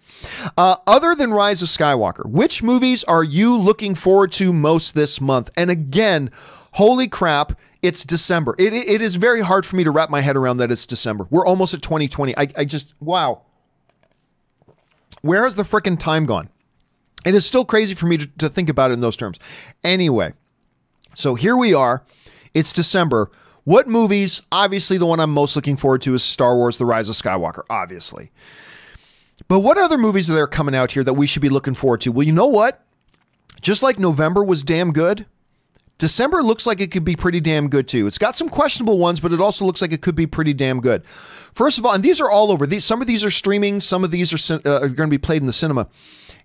other than Rise of Skywalker, which movies are you looking forward to most this month? And again, holy crap, it's December. It is very hard for me to wrap my head around that it's December. We're almost at 2020. I just, wow. Where has the frickin' time gone? It is still crazy for me to think about it in those terms. Anyway, so here we are. It's December. What movies? Obviously, the one I'm most looking forward to is Star Wars: The Rise of Skywalker, obviously. But what other movies are there coming out here that we should be looking forward to? Well, you know what? Just like November was damn good, December looks like it could be pretty damn good too. It's got some questionable ones, but it also looks like it could be pretty damn good. First of all, and these are all over. Some of these are streaming. Some of these are going to be played in the cinema.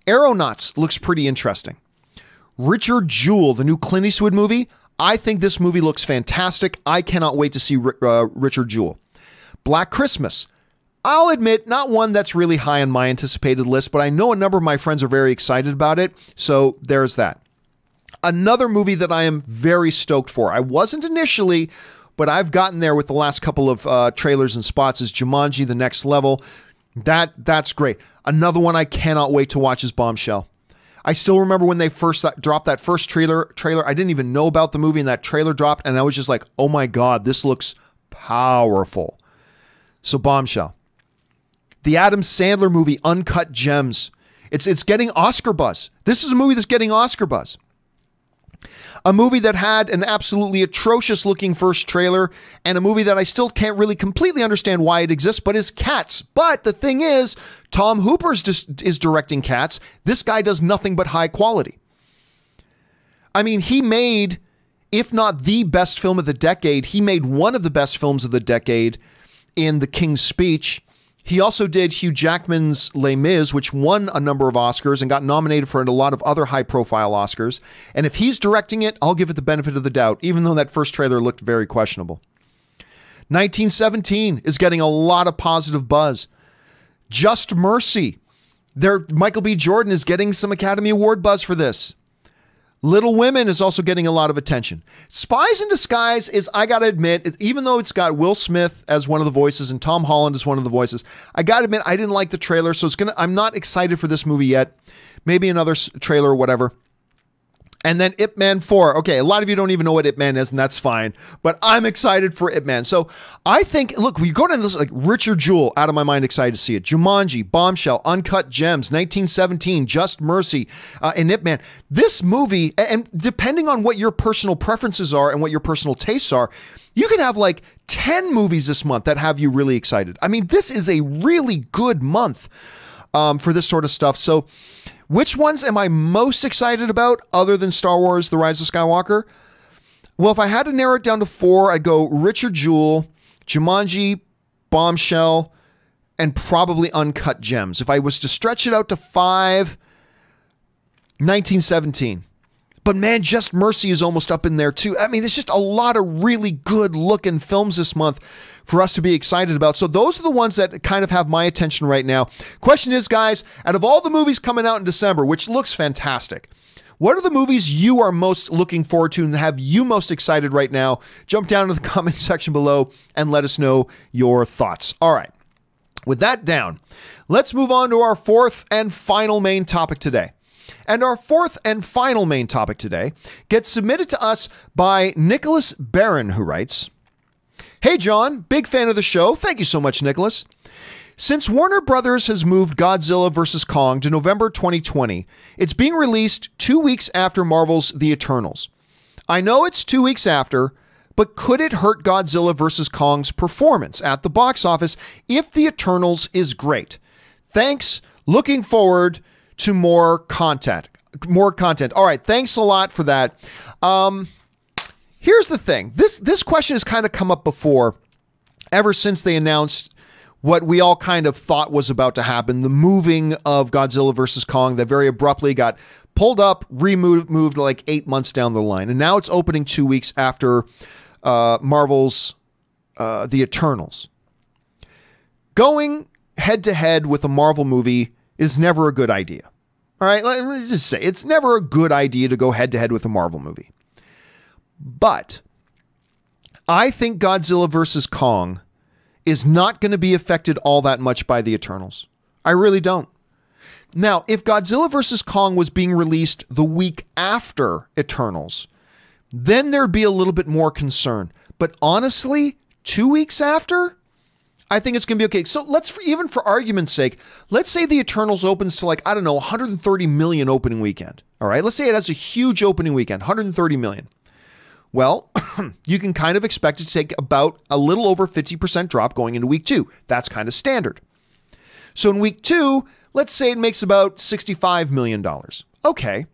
Aeronauts looks pretty interesting. Richard Jewell, the new Clint Eastwood movie. I think this movie looks fantastic. I cannot wait to see Richard Jewell. Black Christmas. I'll admit, not one that's really high on my anticipated list, but I know a number of my friends are very excited about it. So there's that. Another movie that I am very stoked for. I wasn't initially, but I've gotten there with the last couple of trailers and spots is Jumanji: The Next Level. That's great. Another one I cannot wait to watch is Bombshell. I still remember when they first dropped that first trailer. I didn't even know about the movie, and that trailer dropped, and I was just like, oh my God, this looks powerful. So Bombshell. The Adam Sandler movie, Uncut Gems. It's getting Oscar buzz. This is a movie that's getting Oscar buzz. A movie that had an absolutely atrocious looking first trailer, and a movie that I still can't really completely understand why it exists, but is Cats. But the thing is, Tom Hooper is directing Cats. This guy does nothing but high quality. I mean, he made, if not the best film of the decade, he made one of the best films of the decade in The King's Speech. He also did Hugh Jackman's Les Mis, which won a number of Oscars and got nominated for a lot of other high-profile Oscars. And if he's directing it, I'll give it the benefit of the doubt, even though that first trailer looked very questionable. 1917 is getting a lot of positive buzz. Just Mercy. Michael B. Jordan is getting some Academy Award buzz for this. Little Women is also getting a lot of attention. Spies in Disguise is, I gotta admit, even though it's got Will Smith as one of the voices and Tom Holland as one of the voices, I gotta admit I didn't like the trailer, so I'm not excited for this movie yet. Maybe another trailer or whatever. And then Ip Man 4. Okay, a lot of you don't even know what Ip Man is, and that's fine. But I'm excited for Ip Man. So I think, look, we go to this, like Richard Jewell, out of my mind, excited to see it. Jumanji, Bombshell, Uncut Gems, 1917, Just Mercy, and Ip Man. This movie, and depending on what your personal preferences are and what your personal tastes are, you can have like 10 movies this month that have you really excited. I mean, this is a really good month for this sort of stuff. So which ones am I most excited about other than Star Wars: The Rise of Skywalker? Well, if I had to narrow it down to 4, I'd go Richard Jewell, Jumanji, Bombshell, and probably Uncut Gems. If I was to stretch it out to 5, 1917. But man, Just Mercy is almost up in there too. I mean, there's just a lot of really good looking films this month for us to be excited about. So those are the ones that kind of have my attention right now. Question is, guys, out of all the movies coming out in December, which looks fantastic, what are the movies you are most looking forward to and have you most excited right now? Jump down to the comment section below and let us know your thoughts. All right. With that down, let's move on to our fourth and final main topic today. And our fourth and final main topic today gets submitted to us by Nicholas Barron, who writes, "Hey John, big fan of the show. Thank you so much, Nicholas. Since Warner Brothers has moved Godzilla vs. Kong to November 2020, it's being released 2 weeks after Marvel's The Eternals. I know it's 2 weeks after, but could it hurt Godzilla vs. Kong's performance at the box office if The Eternals is great? Thanks. Looking forward to more content. All right. Thanks a lot for that. Here's the thing. This question has kind of come up before, ever since they announced what we all kind of thought was about to happen, the moving of Godzilla vs. Kong that very abruptly got pulled up, moved like 8 months down the line. And now it's opening 2 weeks after Marvel's The Eternals. Going head to head with a Marvel movie is never a good idea. All right, let's just say it's never a good idea to go head to head with a Marvel movie. But I think Godzilla vs. Kong is not going to be affected all that much by The Eternals. I really don't. Now, if Godzilla vs. Kong was being released the week after Eternals, then there'd be a little bit more concern. But honestly, 2 weeks after, I think it's going to be okay. So let's, even for argument's sake, let's say The Eternals opens to like, I don't know, 130 million opening weekend. All right, let's say it has a huge opening weekend, 130 million. Well, you can kind of expect it to take about a little over 50% drop going into week 2. That's kind of standard. So in week 2, let's say it makes about $65 million. Okay.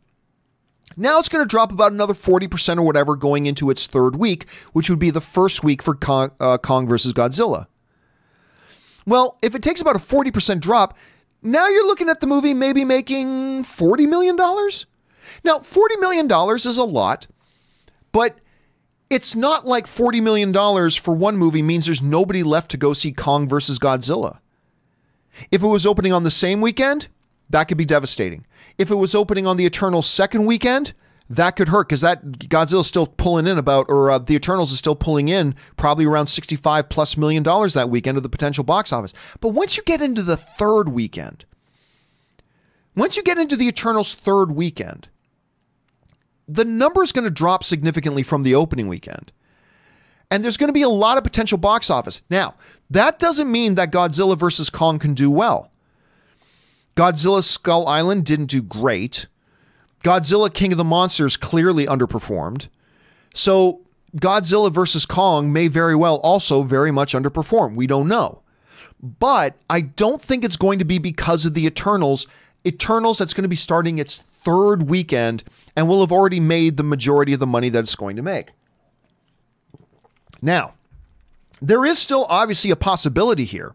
Now it's going to drop about another 40% or whatever going into its third week, which would be the first week for Kong versus Godzilla. Well, if it takes about a 40% drop, now you're looking at the movie maybe making $40 million. Now, $40 million is a lot, but it's not like $40 million for one movie means there's nobody left to go see Kong versus Godzilla. If it was opening on the same weekend, that could be devastating. If it was opening on the Eternals' second weekend, that could hurt because that Godzilla's still pulling in about, or The Eternals is still pulling in probably around $65+ million that weekend of the potential box office. But once you get into the third weekend, once you get into the Eternals' third weekend, the number is going to drop significantly from the opening weekend. And there's going to be a lot of potential box office. Now, that doesn't mean that Godzilla vs. Kong can do well. Godzilla Skull Island didn't do great. Godzilla King of the Monsters clearly underperformed. So Godzilla vs. Kong may very well also very much underperform. We don't know. But I don't think it's going to be because of the Eternals. Eternals, that's going to be starting its third weekend and will have already made the majority of the money that it's going to make. Now, there is still obviously a possibility here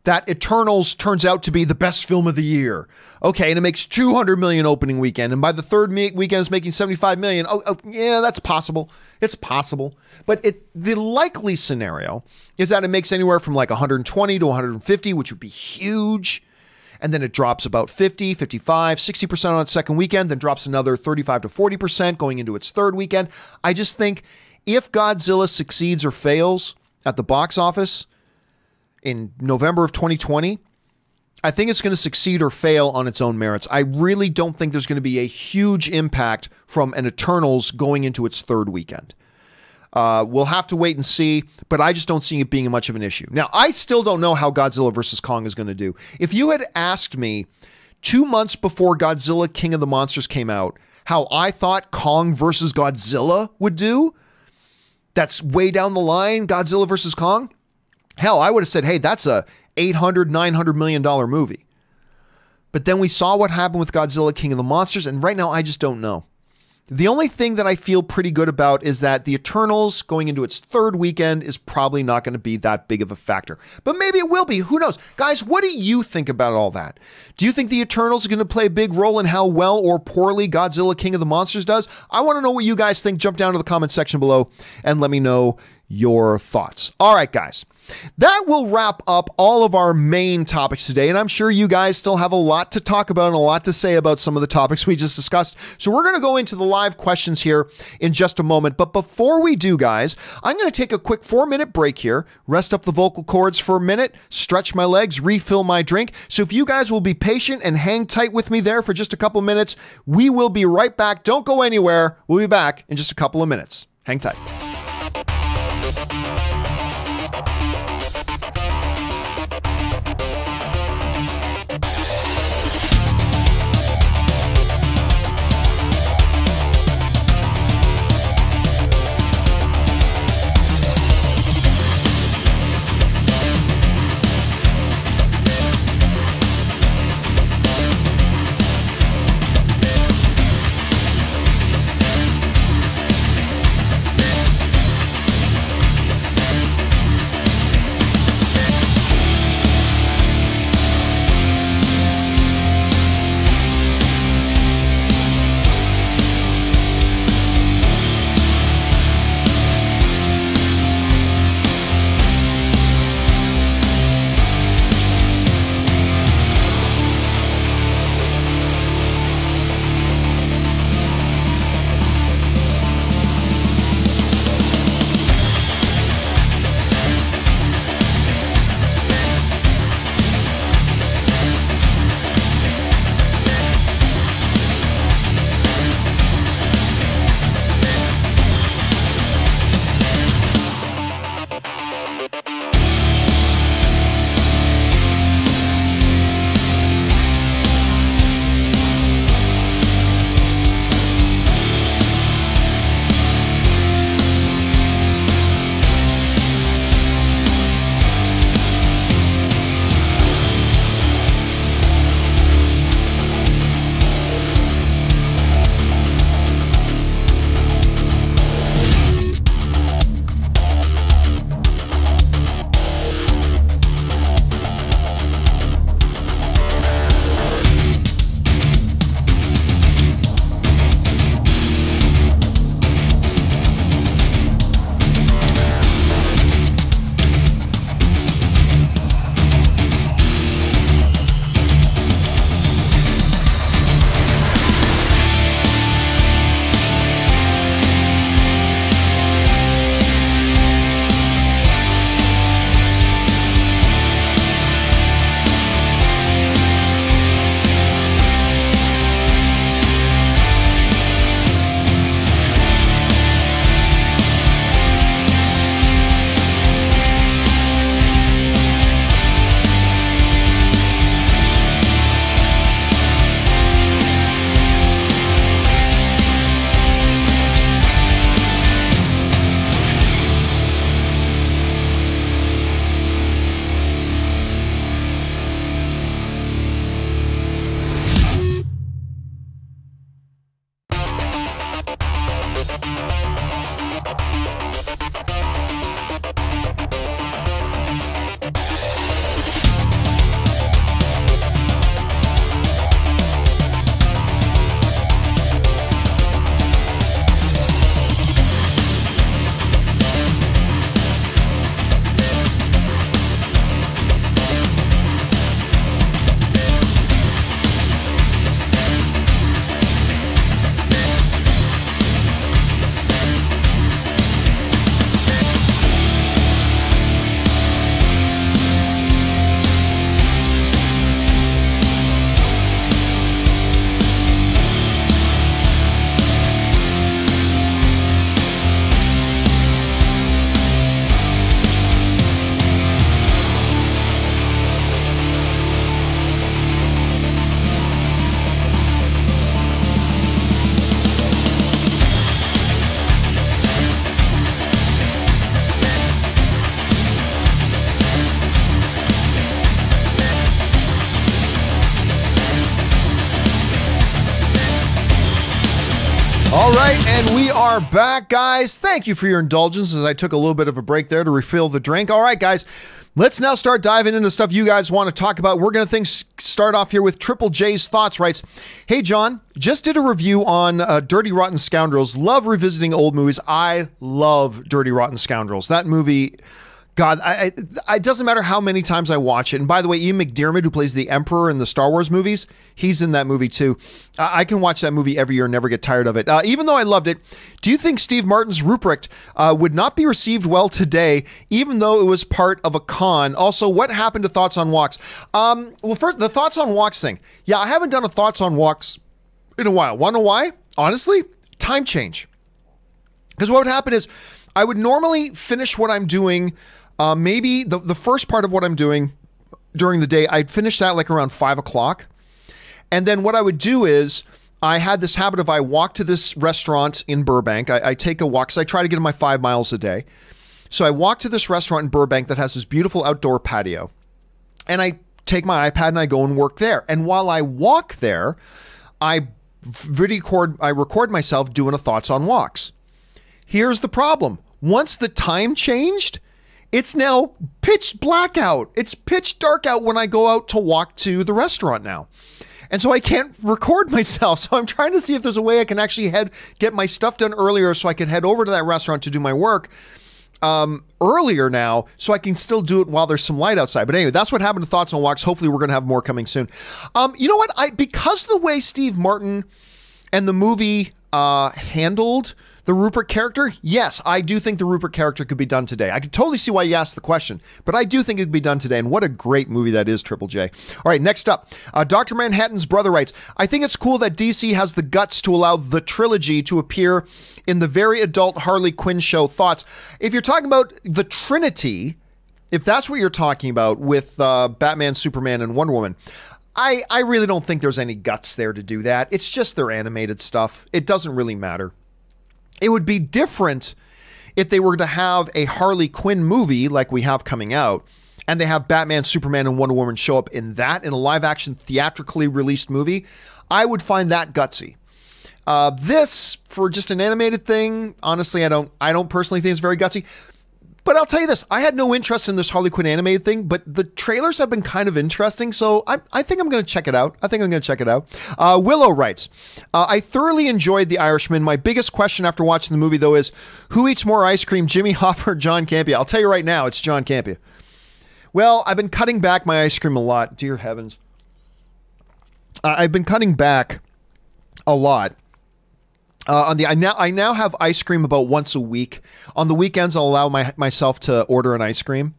that Eternals turns out to be the best film of the year. Okay, and it makes 200 million opening weekend, and by the third weekend it's making 75 million. Oh, yeah, that's possible. It's possible. But the likely scenario is that it makes anywhere from like 120 to 150, which would be huge. And then it drops about 50, 55, 60% on its second weekend, then drops another 35 to 40% going into its third weekend. I just think if Godzilla succeeds or fails at the box office in November of 2020, I think it's going to succeed or fail on its own merits. I really don't think there's going to be a huge impact from an Eternals going into its third weekend. We'll have to wait and see, but I just don't see it being much of an issue. Now, I still don't know how Godzilla vs. Kong is going to do. If you had asked me 2 months before Godzilla King of the Monsters came out how I thought Kong versus Godzilla would do, that's way down the line, Godzilla vs. Kong, hell, I would have said, hey, that's a $800, $900 million movie. But then we saw what happened with Godzilla King of the Monsters, and right now I just don't know. The only thing that I feel pretty good about is that the Eternals going into its third weekend is probably not going to be that big of a factor. But maybe it will be. Who knows? Guys, what do you think about all that? Do you think the Eternals are going to play a big role in how well or poorly Godzilla King of the Monsters does? I want to know what you guys think. Jump down to the comment section below and let me know your thoughts. All right, guys. That will wrap up all of our main topics today, and I'm sure you guys still have a lot to talk about and a lot to say about some of the topics we just discussed. So we're going to go into the live questions here in just a moment. But before we do, guys, I'm going to take a quick 4-minute break here, rest up the vocal cords for a minute, stretch my legs, refill my drink. So if you guys will be patient and hang tight with me there for just a couple minutes, we will be right back. Don't go anywhere. We'll be back in just a couple of minutes. Hang tight. All right, and we are back, guys. Thank you for your indulgence as I took a little bit of a break there to refill the drink. All right, guys, let's now start diving into stuff you guys want to talk about. We're going to start off here with Triple J's Thoughts. Writes, hey, John, just did a review on Dirty Rotten Scoundrels. Love revisiting old movies. I love Dirty Rotten Scoundrels. That movie God, it doesn't matter how many times I watch it. And by the way, Ian McDiarmid, who plays the Emperor in the Star Wars movies, he's in that movie too. I can watch that movie every year and never get tired of it. Even though I loved it, do you think Steve Martin's Ruprecht would not be received well today, even though it was part of a con? Also, what happened to Thoughts on Walks? Well, first, the Thoughts on Walks thing. Yeah, I haven't done a Thoughts on Walks in a while. Want to know why? Honestly, time change. Because what would happen is I would normally finish what I'm doing. Maybe the first part of what I'm doing during the day, I'd finish that like around 5 o'clock. And then what I would do is I had this habit of I walk to this restaurant in Burbank. I take a walk because I try to get in my 5 miles a day. So I walk to this restaurant in Burbank that has this beautiful outdoor patio. And I take my iPad and I go and work there. And while I walk there, I record myself doing a Thoughts on Walks. Here's the problem. Once the time changed, it's now pitch black out. It's pitch dark out when I go out to walk to the restaurant now. And so I can't record myself. So I'm trying to see if there's a way I can actually get my stuff done earlier so I can head over to that restaurant to do my work earlier now so I can still do it while there's some light outside. But anyway, that's what happened to Thoughts on Walks. Hopefully we're going to have more coming soon. You know what? Because of the way Steve Martin and the movie handled the Rupert character, yes, I do think the Rupert character could be done today. I could totally see why you asked the question, but I do think it could be done today, and what a great movie that is, Triple J. All right, next up, Dr. Manhattan's brother writes, I think it's cool that DC has the guts to allow the trilogy to appear in the very adult Harley Quinn show. Thoughts? If you're talking about the Trinity, if that's what you're talking about with Batman, Superman, and Wonder Woman, I really don't think there's any guts there to do that. It's just their animated stuff. It doesn't really matter. It would be different if they were to have a Harley Quinn movie like we have coming out, and they have Batman, Superman, and Wonder Woman show up in a live action theatrically released movie. I would find that gutsy. This, for just an animated thing, honestly, I don't personally think it's very gutsy. But I'll tell you this, I had no interest in this Harley Quinn animated thing, but the trailers have been kind of interesting, so I think I'm going to check it out. Willow writes, I thoroughly enjoyed The Irishman. My biggest question after watching the movie, though, is who eats more ice cream, Jimmy Hoffa or John Campea? I'll tell you right now, it's John Campea. Well, I've been cutting back my ice cream a lot. Dear heavens. I've been cutting back a lot. I now have ice cream about once a week. On the weekends, I'll allow myself to order an ice cream.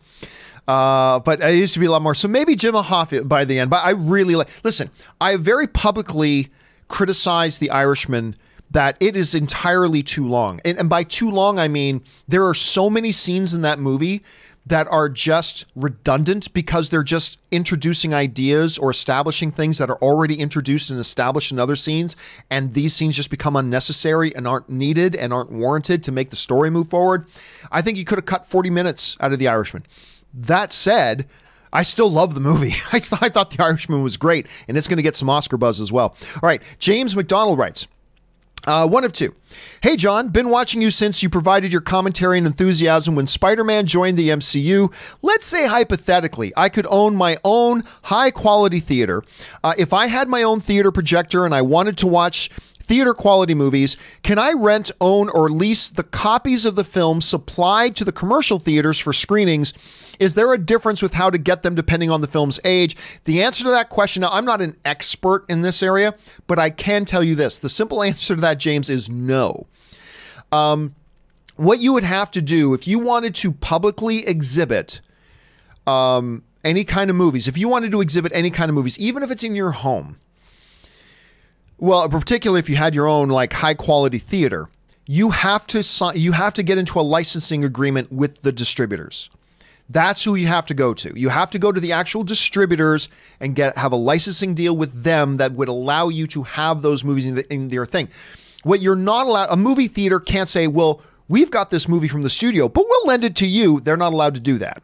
But it used to be a lot more. So maybe Jim Hoffa by the end. But I really listen, I very publicly criticized The Irishman that it is entirely too long. And by too long, I mean there are so many scenes in that movie that are just redundant because they're just introducing ideas or establishing things that are already introduced and established in other scenes. And these scenes just become unnecessary and aren't needed and aren't warranted to make the story move forward. I think you could have cut 40 minutes out of The Irishman. That said, I still love the movie. I thought The Irishman was great, and it's going to get some Oscar buzz as well. All right, James McDonald writes, one of two. Hey, John, been watching you since you provided your commentary and enthusiasm when Spider-Man joined the MCU. Let's say hypothetically, I could own my own high-quality theater. If I had my own theater projector and I wanted to watch theater quality movies, can I rent, own, or lease the copies of the film supplied to the commercial theaters for screenings? Is there a difference with how to get them depending on the film's age? The answer to that question, now I'm not an expert in this area, but I can tell you this. The simple answer to that, James, is no. What you would have to do if you wanted to publicly exhibit any kind of movies, even if it's in your home, well, particularly if you had your own like high quality theater, you have to get into a licensing agreement with the distributors. That's who you have to go to. You have to go to the actual distributors and have a licensing deal with them that would allow you to have those movies in their thing. What you're not allowed, a movie theater can't say, well, we've got this movie from the studio, but we'll lend it to you. They're not allowed to do that.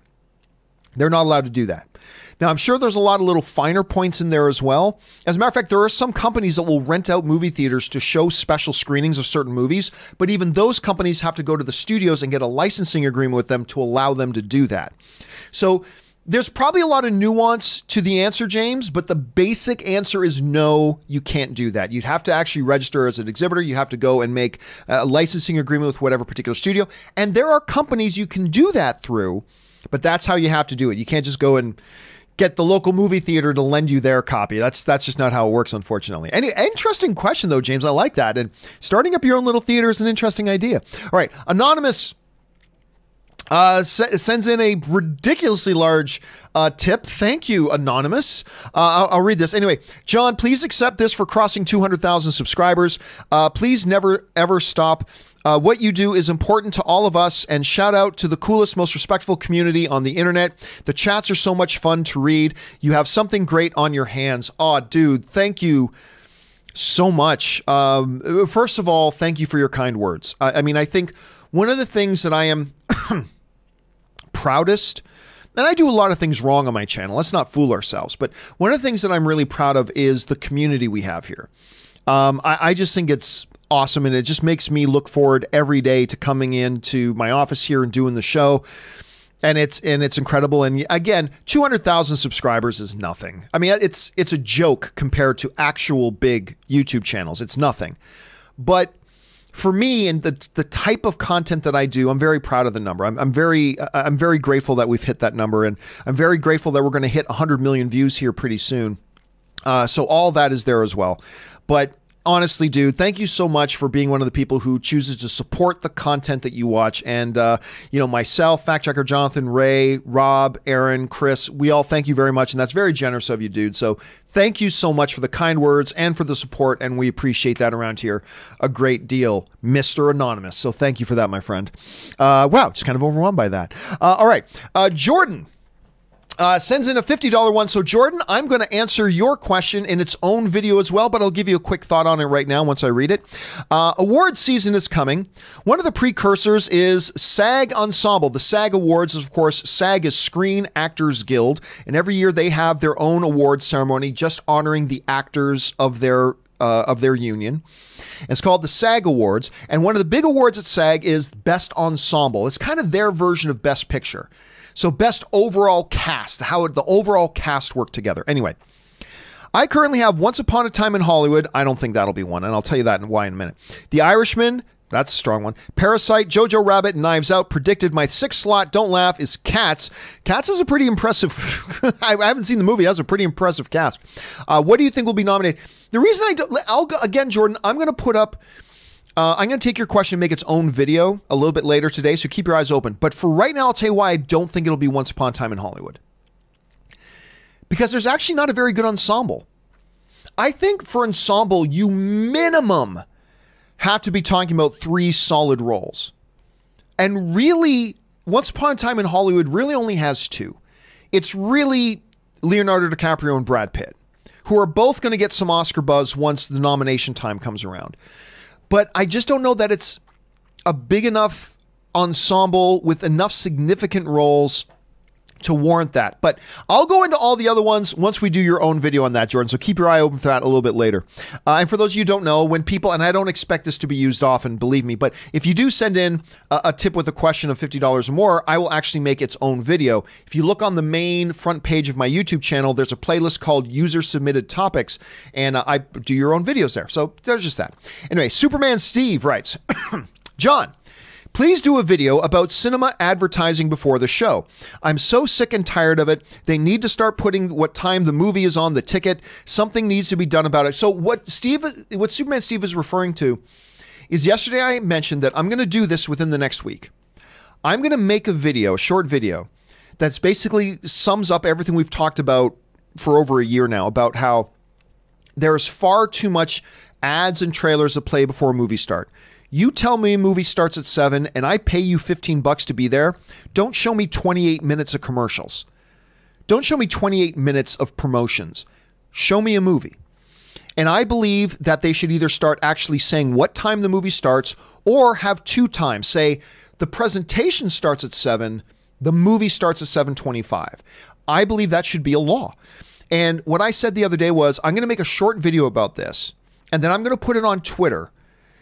Now, I'm sure there's a lot of little finer points in there as well. As a matter of fact, there are some companies that will rent out movie theaters to show special screenings of certain movies, but even those companies have to go to the studios and get a licensing agreement with them to allow them to do that. So there's probably a lot of nuance to the answer, James, but the basic answer is no, you can't do that. You'd have to actually register as an exhibitor. You have to go and make a licensing agreement with whatever particular studio. And there are companies you can do that through But that's how you have to do it. You can't just go and get the local movie theater to lend you their copy. That's just not how it works, unfortunately. Any interesting question, though, James. I like that. And starting up your own little theater is an interesting idea. All right. Anonymous sends in a ridiculously large tip. Thank you, Anonymous. I'll read this. Anyway, John, please accept this for crossing 200,000 subscribers. Please never, ever stop. What you do is important to all of us, and shout out to the coolest, most respectful community on the internet. The chats are so much fun to read. You have something great on your hands. Aw, dude, thank you so much. First of all, thank you for your kind words. I mean, I think one of the things that I am proudest, and I do a lot of things wrong on my channel, let's not fool ourselves, but one of the things that I'm really proud of is the community we have here. I just think it's awesome, and it just makes me look forward every day to coming into my office here and doing the show. And it's incredible. And again, 200,000 subscribers is nothing. I mean, it's a joke compared to actual big YouTube channels. It's nothing. But for me and the type of content that I do, I'm very proud of the number. I'm very grateful that we've hit that number, and I'm very grateful that we're going to hit 100 million views here pretty soon. So all that is there as well. But honestly, dude, thank you so much for being one of the people who chooses to support the content that you watch. And, you know, myself, fact checker Jonathan, Ray, Rob, Aaron, Chris, we all thank you very much. And that's very generous of you, dude. So thank you so much for the kind words and for the support. And we appreciate that around here a great deal, Mr. Anonymous. So thank you for that, my friend. Wow, just kind of overwhelmed by that. All right. Jordan sends in a $50 one. So Jordan, I'm going to answer your question in its own video as well, but I'll give you a quick thought on it right now once I read it. Award season is coming. One of the precursors is SAG Ensemble. The SAG Awards, of course, SAG is Screen Actors Guild, and every year they have their own award ceremony just honoring the actors of their union. It's called the SAG Awards, and one of the big awards at SAG is Best Ensemble. It's kind of their version of Best Picture. So best overall cast, how the overall cast worked together. Anyway, I currently have Once Upon a Time in Hollywood. I don't think that'll be one, and I'll tell you that and why in a minute. The Irishman, that's a strong one. Parasite, Jojo Rabbit, and Knives Out. Predicted. My sixth slot, don't laugh, is Cats. Cats is a pretty impressive, I haven't seen the movie, that's a pretty impressive cast. What do you think will be nominated? The reason again, Jordan, I'm going to put up, I'm going to take your question and make its own video a little bit later today, so keep your eyes open. But for right now, I'll tell you why I don't think it'll be Once Upon a Time in Hollywood. Because there's actually not a very good ensemble. I think for ensemble, you minimum have to be talking about 3 solid roles. And really, Once Upon a Time in Hollywood really only has 2. It's really Leonardo DiCaprio and Brad Pitt, who are both going to get some Oscar buzz once the nomination time comes around. But I just don't know that it's a big enough ensemble with enough significant roles to warrant that. But I'll go into all the other ones once we do your own video on that, Jordan. So keep your eye open for that a little bit later. And for those of you who don't know, when people, and I don't expect this to be used often, believe me, but if you do send in a tip with a question of $50 or more, I will actually make its own video. If you look on the main front page of my YouTube channel, there's a playlist called User Submitted Topics, and I do your own videos there. So there's just that. Anyway, Superman Steve writes, John, please do a video about cinema advertising before the show. I'm so sick and tired of it. They need to start putting what time the movie is on the ticket. Something needs to be done about it. So what Superman Steve is referring to is yesterday I mentioned that I'm going to do this within the next week. I'm going to make a video, a short video, that's basically sums up everything we've talked about for over a year now about how there's far too much ads and trailers that play before a movie start. You tell me a movie starts at 7 and I pay you $15 to be there. Don't show me 28 minutes of commercials. Don't show me 28 minutes of promotions. Show me a movie. And I believe that they should either start actually saying what time the movie starts or have 2 times. Say the presentation starts at 7, the movie starts at 7:25. I believe that should be a law. And what I said the other day was I'm going to make a short video about this and then I'm going to put it on Twitter.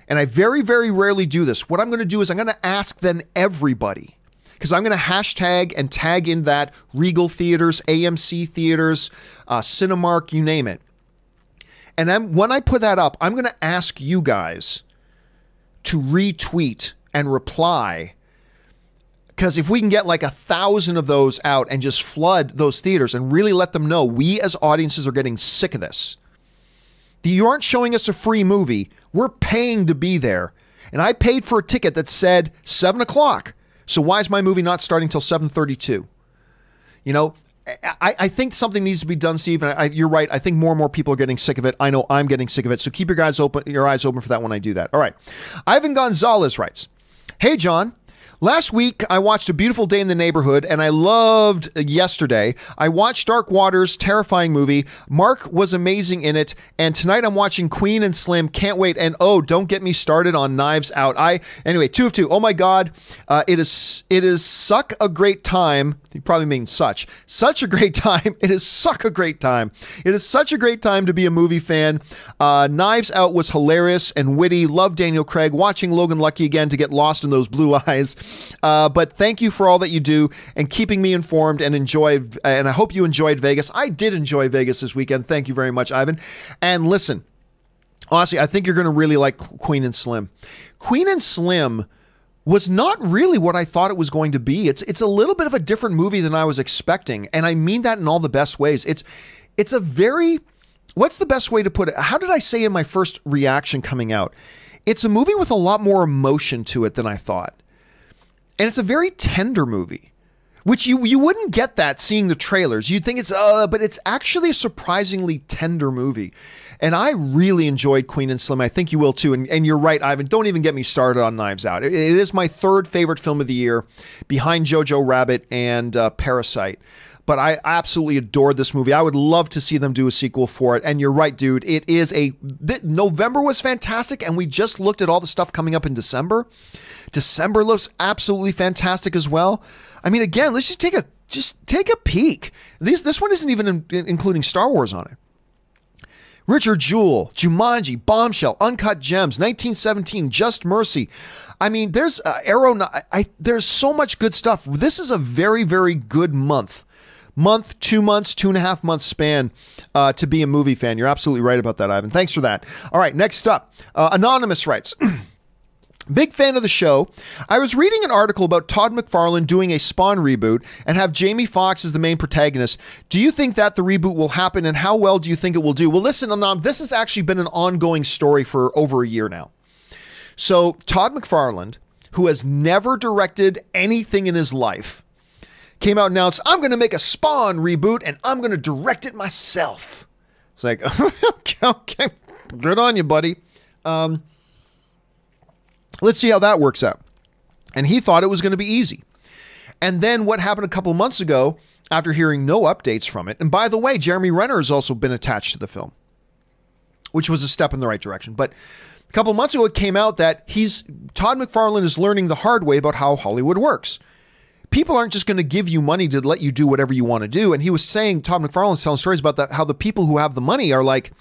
And I very, very rarely do this. What I'm going to do is I'm going to ask then everybody, because I'm going to hashtag and tag in that Regal Theaters, AMC Theaters, Cinemark, you name it. And then when I put that up, I'm going to ask you guys to retweet and reply, Because if we can get like 1,000 of those out and just flood those theaters and really let them know we as audiences are getting sick of this. You aren't showing us a free movie. We're paying to be there. And I paid for a ticket that said 7 o'clock. So why is my movie not starting till 7:32? You know, I think something needs to be done, Steve. And you're right. I think more and more people are getting sick of it. I know I'm getting sick of it. So keep your eyes open for that when I do that. All right. Ivan Gonzalez writes, "Hey, John. Last week, I watched A Beautiful Day in the Neighborhood, and I loved Yesterday. I watched Dark Waters, terrifying movie. Mark was amazing in it, and tonight I'm watching Queen and Slim. Can't wait. And oh, don't get me started on Knives Out. Anyway, 2 of 2. Oh my God, it is suck a great time. He probably means such a great time. It is suck a great time. It is such a great time to be a movie fan. Knives Out was hilarious and witty. Love Daniel Craig. Watching Logan Lucky again to get lost in those blue eyes. But thank you for all that you do and keeping me informed and I hope you enjoyed Vegas. I did enjoy Vegas this weekend. Thank you very much, Ivan. And listen, honestly, I think you're going to really like Queen and Slim. Queen and Slim was not really what I thought it was going to be. It's a little bit of a different movie than I was expecting. And I mean that in all the best ways. It's a very, what's the best way to put it? How did I say in my first reaction coming out? It's a movie with a lot more emotion to it than I thought. And it's a very tender movie, which you wouldn't get that seeing the trailers. You'd think but it's actually a surprisingly tender movie. And I really enjoyed Queen and Slim. I think you will too. And you're right, Ivan, don't even get me started on Knives Out. It is my third favorite film of the year, behind Jojo Rabbit and Parasite. But I absolutely adored this movie. I would love to see them do a sequel for it. And you're right, dude. It is November was fantastic, and we just looked at all the stuff coming up in December. December looks absolutely fantastic as well. I mean, again, let's just take a peek. This one isn't even including Star Wars on it. Richard Jewell, Jumanji, Bombshell, Uncut Gems, 1917, Just Mercy. I mean, there's there's so much good stuff. This is a very, very good month, 2 months, 2.5 months span to be a movie fan. You're absolutely right about that, Ivan. Thanks for that. All right, next up, Anonymous writes, big fan of the show. I was reading an article about Todd McFarlane doing a Spawn reboot and have Jamie Foxx as the main protagonist. Do you think that the reboot will happen, and how well do you think it will do? Well, listen, Anon, this has actually been an ongoing story for over a year now. So Todd McFarlane, who has never directed anything in his life, came out and announced, I'm going to make a Spawn reboot and I'm going to direct it myself. It's like, okay, good on you, buddy. Let's see how that works out. And he thought it was going to be easy. And then what happened a couple months ago, after hearing no updates from it, and by the way, Jeremy Renner has also been attached to the film, which was a step in the right direction. But a couple months ago, it came out that Todd McFarlane is learning the hard way about how Hollywood works. People aren't just going to give you money to let you do whatever you want to do. And he was saying, Todd McFarlane's telling stories about that, how the people who have the money are like,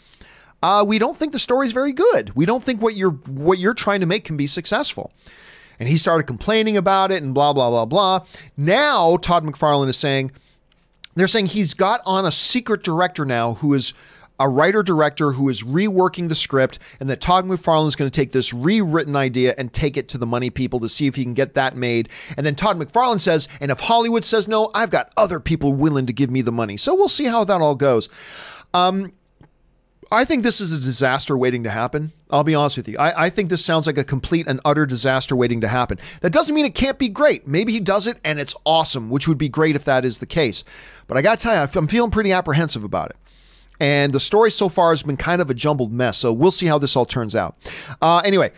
we don't think the story's very good. We don't think what you're trying to make can be successful. And he started complaining about it and blah, blah, blah, blah. Now, Todd McFarlane is saying, they're saying he's got on a secret director now who is a writer-director who is reworking the script, and that Todd McFarlane is going to take this rewritten idea and take it to the money people to see if he can get that made. And then Todd McFarlane says, and if Hollywood says no, I've got other people willing to give me the money. So we'll see how that all goes. I think this is a disaster waiting to happen. I'll be honest with you. I think this sounds like a complete and utter disaster waiting to happen. That doesn't mean it can't be great. Maybe he does it and it's awesome, which would be great if that is the case. But I got to tell you, I'm feeling pretty apprehensive about it. And the story so far has been kind of a jumbled mess. So we'll see how this all turns out. Anyway,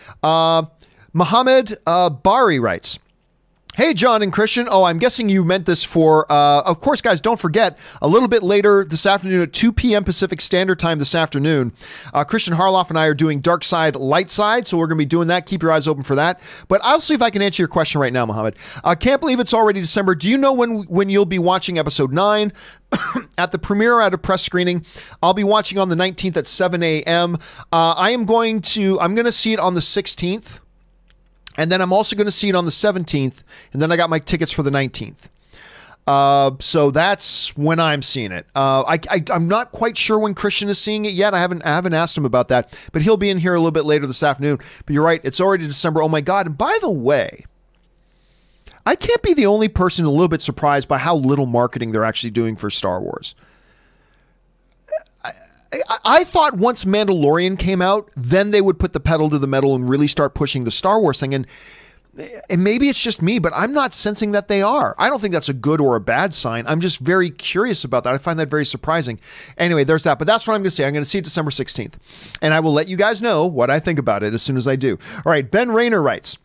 Mohammed Bari writes, hey, John and Christian. Oh, I'm guessing you meant this for, of course, guys, don't forget, a little bit later this afternoon at 2 p.m. Pacific Standard Time this afternoon, Christian Harloff and I are doing Dark Side, Light Side, so we're going to be doing that. Keep your eyes open for that. But I'll see if I can answer your question right now, Mohammed. Can't believe it's already December. Do you know when you'll be watching episode 9? At the premiere at a press screening, I'll be watching on the 19th at 7 a.m. I'm going to see it on the 16th. And then I'm also going to see it on the 17th. And then I got my tickets for the 19th. So that's when I'm seeing it. I'm not quite sure when Christian is seeing it yet. I haven't asked him about that. But he'll be in here a little bit later this afternoon. But you're right. It's already December. Oh, my God. And by the way, I can't be the only person a little bit surprised by how little marketing they're actually doing for Star Wars. I thought once Mandalorian came out, then they would put the pedal to the metal and really start pushing the Star Wars thing. And maybe it's just me, but I'm not sensing that they are. I don't think that's a good or a bad sign. I'm just very curious about that. I find that very surprising. Anyway, there's that. But that's what I'm going to say. I'm going to see it December 16th. And I will let you guys know what I think about it as soon as I do. All right, Ben Rayner writes,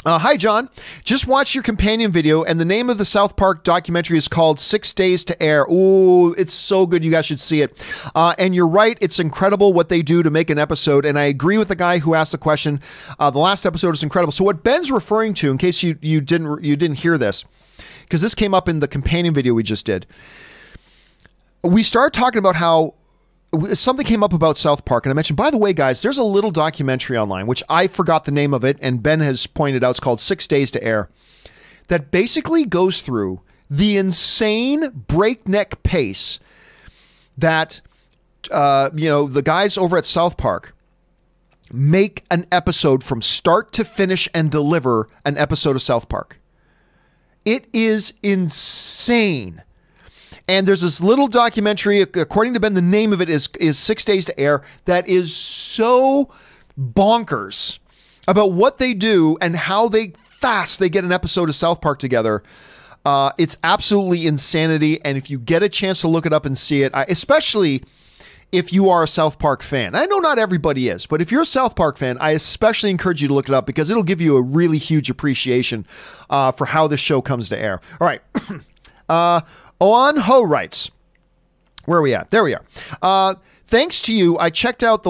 hi, John. Just watched your companion video, and the name of the South Park documentary is called 6 Days to Air. Ooh, it's so good. You guys should see it. And you're right. It's incredible what they do to make an episode. And I agree with the guy who asked the question. The last episode is incredible. So what Ben's referring to, in case you didn't hear this, because this came up in the companion video we just did, we started talking about how something came up about South Park, and I mentioned, by the way, guys, there's a little documentary online, which I forgot the name of it, and Ben has pointed out. It's called 6 Days to Air, that basically goes through the insane breakneck pace that, the guys over at South Park make an episode from start to finish and deliver an episode of South Park. It is insane. And there's this little documentary, according to Ben, the name of it is 6 Days to Air, that is so bonkers about what they do and how fast they get an episode of South Park together. It's absolutely insanity. And if you get a chance to look it up and see it, especially if you are a South Park fan, I know not everybody is, but if you're a South Park fan, I especially encourage you to look it up because it'll give you a really huge appreciation for how this show comes to air. All right. Oan Ho writes, where are we at? There we are. Thanks to you, I checked out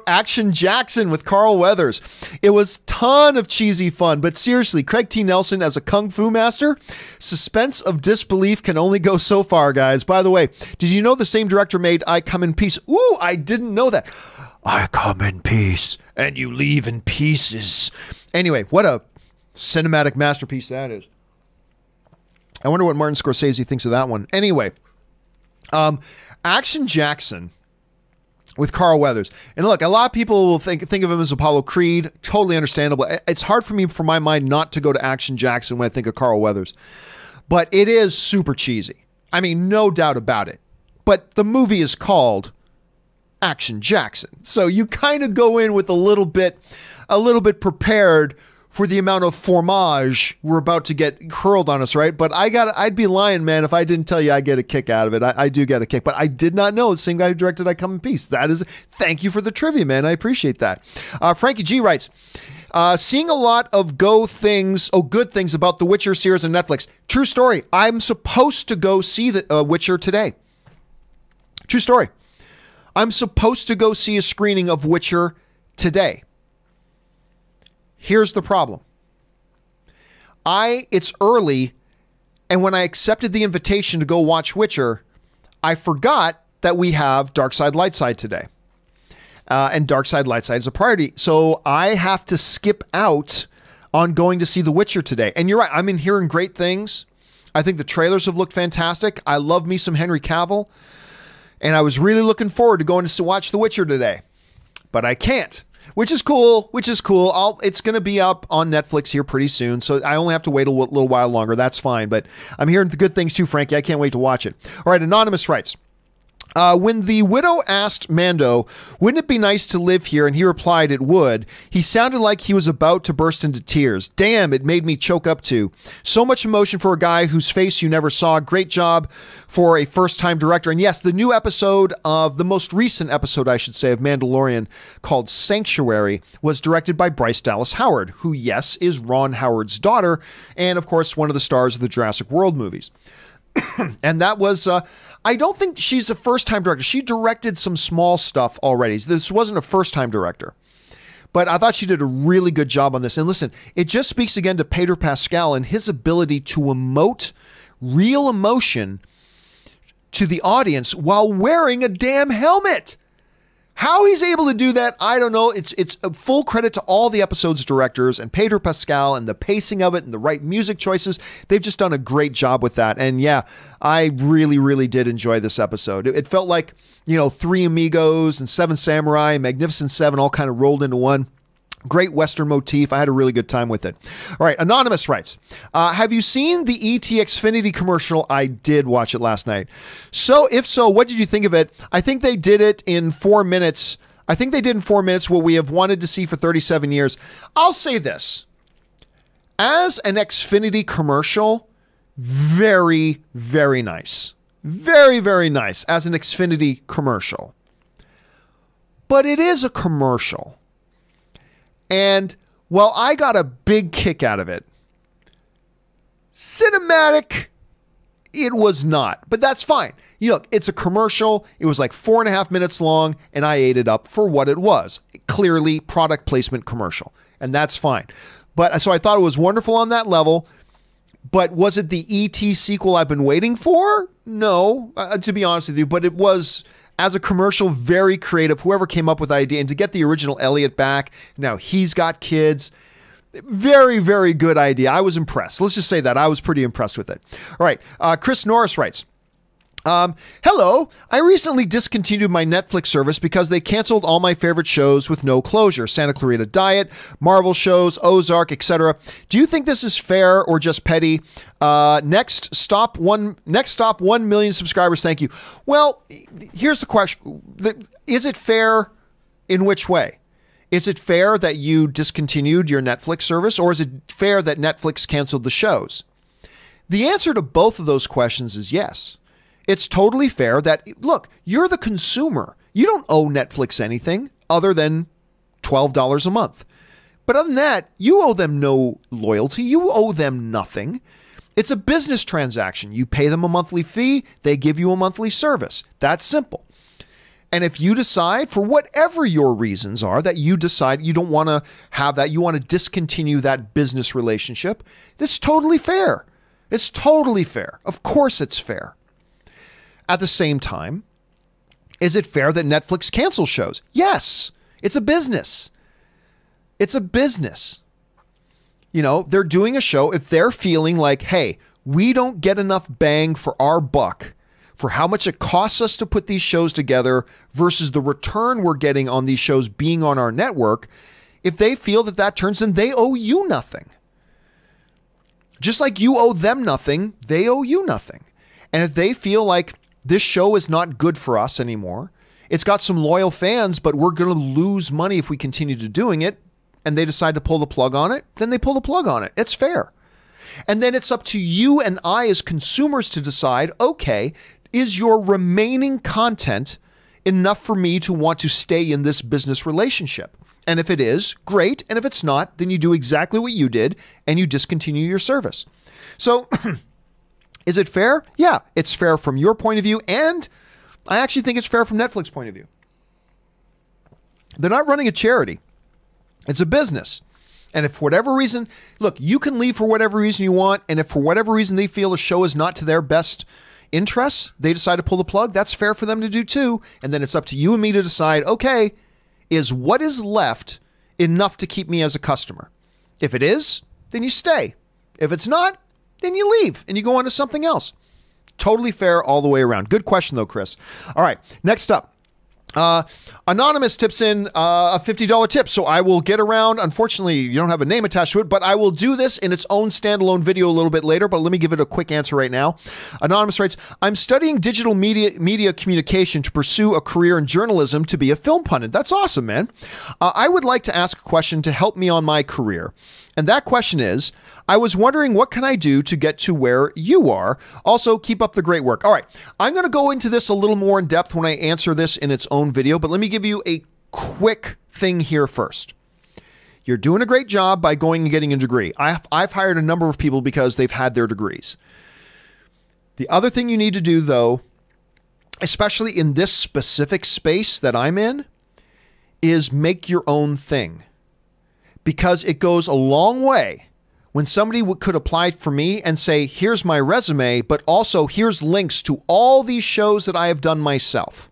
Action Jackson with Carl Weathers. It was a ton of cheesy fun, but seriously, Craig T. Nelson as a kung fu master, suspense of disbelief can only go so far, guys. By the way, did you know the same director made I Come in Peace? Ooh, I didn't know that. I come in peace and you leave in pieces. Anyway, what a cinematic masterpiece that is. I wonder what Martin Scorsese thinks of that one. Anyway, Action Jackson with Carl Weathers. And look, a lot of people will think of him as Apollo Creed. Totally understandable. It's hard for me, for my mind, not to go to Action Jackson when I think of Carl Weathers. But it is super cheesy. I mean, no doubt about it. But the movie is called Action Jackson. So you kind of go in with a little bit prepared for the amount of fromage we're about to get hurled on us, right? But I'd be lying, man, if I didn't tell you I get a kick out of it. I do get a kick, but I did not know the same guy who directed I Come in Peace. Thank you for the trivia, man. I appreciate that. Frankie G writes, seeing a lot of good things about the Witcher series on Netflix. True story. I'm supposed to go see the Witcher today. True story. I'm supposed to go see a screening of Witcher today. Here's the problem. It's early, and when I accepted the invitation to go watch Witcher, I forgot that we have Dark Side Light Side today. And Dark Side Light Side is a priority. So I have to skip out on going to see The Witcher today. And you're right, I've been hearing great things. I think the trailers have looked fantastic. I love me some Henry Cavill. And I was really looking forward to going to watch The Witcher today. But I can't. Which is cool. It's going to be up on Netflix here pretty soon, so I only have to wait a little while longer. That's fine, but I'm hearing the good things too, Frankie. I can't wait to watch it. All right, Anonymous writes, when the widow asked Mando, wouldn't it be nice to live here? And he replied it would. He sounded like he was about to burst into tears. Damn, it made me choke up too. So much emotion for a guy whose face you never saw. Great job for a first-time director. And yes, the new episode of the most recent episode, I should say, of Mandalorian called Sanctuary was directed by Bryce Dallas Howard, who, yes, is Ron Howard's daughter and, of course, one of the stars of the Jurassic World movies. And that was... I don't think she's a first-time director. She directed some small stuff already. This wasn't a first-time director. But I thought she did a really good job on this. And listen, it just speaks again to Pedro Pascal and his ability to emote real emotion to the audience while wearing a damn helmet. How he's able to do that, I don't know. It's a full credit to all the episode's directors and Pedro Pascal and the pacing of it and the right music choices. They've just done a great job with that. And yeah, I really, really did enjoy this episode. It felt like, Three Amigos and Seven Samurai, Magnificent Seven all kind of rolled into one. Great Western motif. I had a really good time with it. All right. Anonymous writes, have you seen the ET Xfinity commercial? I did watch it last night. So if so, what did you think of it? I think they did it in 4 minutes. I think they did in 4 minutes what we have wanted to see for 37 years. I'll say this. As an Xfinity commercial, very, very nice. Very, very nice as an Xfinity commercial. But it is a commercial. And while I got a big kick out of it, cinematic, it was not. But that's fine. You know, it's a commercial. It was like 4.5 minutes long, and I ate it up for what it was. Clearly, product placement commercial. And that's fine. But so I thought it was wonderful on that level. But was it the E.T. sequel I've been waiting for? No, to be honest with you. But it was, as a commercial, very creative. Whoever came up with the idea, and to get the original Elliot back, now he's got kids. Very, very good idea. I was impressed. Let's just say that. I was pretty impressed with it. All right. Chris Norris writes, hello, I recently discontinued my Netflix service because they canceled all my favorite shows with no closure. Santa Clarita Diet, Marvel shows, Ozark, etc. Do you think this is fair or just petty? Next stop 1 million subscribers. Thank you. Well, here's the question. Is it fair in which way? Is it fair that you discontinued your Netflix service, or is it fair that Netflix canceled the shows? The answer to both of those questions is yes. It's totally fair that, look, you're the consumer. You don't owe Netflix anything other than $12 a month. But other than that, you owe them no loyalty. You owe them nothing. It's a business transaction. You pay them a monthly fee. They give you a monthly service. That's simple. And if you decide, for whatever your reasons are, that you decide you don't want to have that, you want to discontinue that business relationship, it's totally fair. It's totally fair. Of course it's fair. At the same time, is it fair that Netflix cancels shows? Yes. It's a business. It's a business. You know, they're doing a show. If they're feeling like, hey, we don't get enough bang for our buck for how much it costs us to put these shows together versus the return we're getting on these shows being on our network, if they feel that that turns, then they owe you nothing. Just like you owe them nothing, they owe you nothing. And if they feel like this show is not good for us anymore, it's got some loyal fans, but we're going to lose money if we continue to doing it, and they decide to pull the plug on it, then they pull the plug on it. It's fair. And then it's up to you and I as consumers to decide, okay, is your remaining content enough for me to want to stay in this business relationship? And if it is, great. And if it's not, then you do exactly what you did and you discontinue your service. So is it fair? Yeah, it's fair from your point of view. And I actually think it's fair from Netflix's point of view. They're not running a charity. It's a business. And if for whatever reason, look, you can leave for whatever reason you want. And if for whatever reason they feel a show is not to their best interests, they decide to pull the plug, that's fair for them to do too. And then it's up to you and me to decide, okay, is what is left enough to keep me as a customer? If it is, then you stay. If it's not, then you leave and you go on to something else. Totally fair all the way around. Good question though, Chris. All right, next up. Anonymous tips in a $50 tip. So I will get around. Unfortunately, you don't have a name attached to it, but I will do this in its own standalone video a little bit later, but let me give it a quick answer right now. Anonymous writes, I'm studying digital media communication to pursue a career in journalism to be a film pundit. That's awesome, man. I would like to ask a question to help me on my career. And that question is, I was wondering, what can I do to get to where you are? Also, keep up the great work. All right, I'm going to go into this a little more in depth when I answer this in its own video, but let me give you a quick thing here first. You're doing a great job by going and getting a degree. I've hired a number of people because they've had their degrees. The other thing you need to do, though, especially in this specific space that I'm in, is make your own thing. Because it goes a long way when somebody could apply for me and say, here's my resume, but also here's links to all these shows that I have done myself.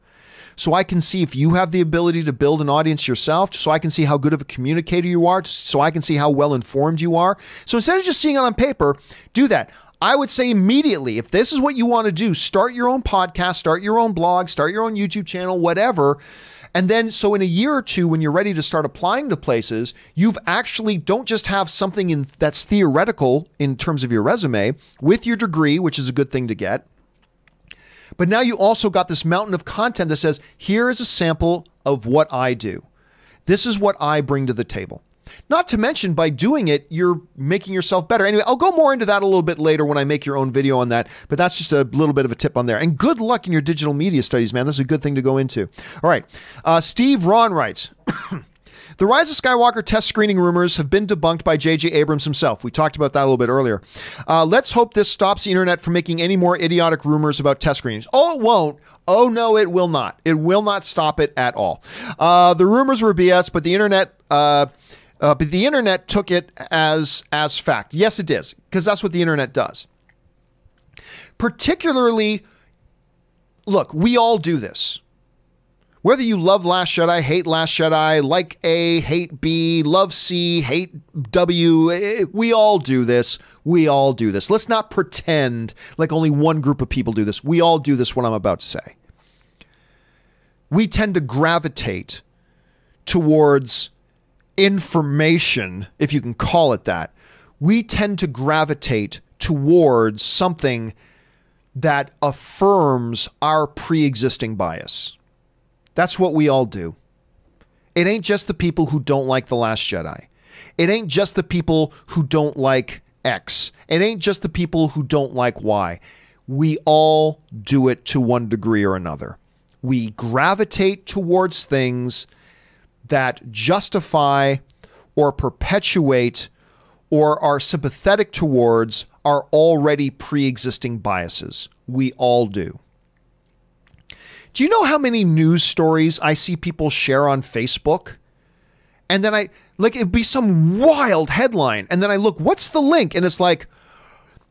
So I can see if you have the ability to build an audience yourself, so I can see how good of a communicator you are, so I can see how well informed you are. So instead of just seeing it on paper, do that. I would say immediately, if this is what you want to do, start your own podcast, start your own blog, start your own YouTube channel, whatever. And then, so in a year or two, when you're ready to start applying to places, you've actually don't just have something that's theoretical in terms of your resume with your degree, which is a good thing to get. But now you also got this mountain of content that says, here is a sample of what I do. This is what I bring to the table. Not to mention, by doing it, you're making yourself better. Anyway, I'll go more into that a little bit later when I make your own video on that, but that's just a little bit of a tip on there. And good luck in your digital media studies, man. This is a good thing to go into. All right. Steve Ron writes, the Rise of Skywalker test screening rumors have been debunked by J.J. Abrams himself. We talked about that a little bit earlier. Let's hope this stops the internet from making any more idiotic rumors about test screenings. Oh, it won't. Oh, no, it will not. It will not stop it at all. The rumors were BS, but the internet took it as fact. Yes, it is, because that's what the internet does. Particularly, look, we all do this. Whether you love Last Jedi, hate Last Jedi, like A, hate B, love C, hate W, we all do this. We all do this. Let's not pretend like only one group of people do this. We all do this, what I'm about to say. We tend to gravitate towards information, if you can call it that. We tend to gravitate towards something that affirms our pre-existing bias. That's what we all do. It ain't just the people who don't like The Last Jedi. It ain't just the people who don't like X. It ain't just the people who don't like Y. We all do it to one degree or another. We gravitate towards things that justify or perpetuate or are sympathetic towards our already pre-existing biases. We all do. Do you know how many news stories I see people share on Facebook? And then it'd be some wild headline. And then I look, what's the link? And it's like,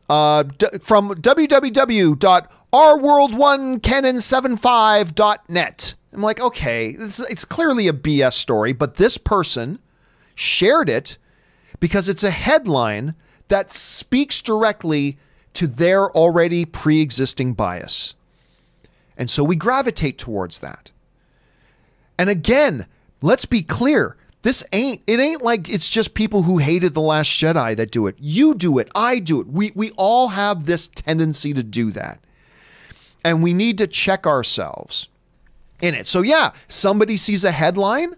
from www.ourworld1canon75.net. I'm like, okay, it's clearly a BS story, but this person shared it because it's a headline that speaks directly to their already pre-existing bias. And so we gravitate towards that. And again, let's be clear. It ain't like it's just people who hated The Last Jedi that do it. You do it. I do it. We all have this tendency to do that. And we need to check ourselves in it. So yeah, somebody sees a headline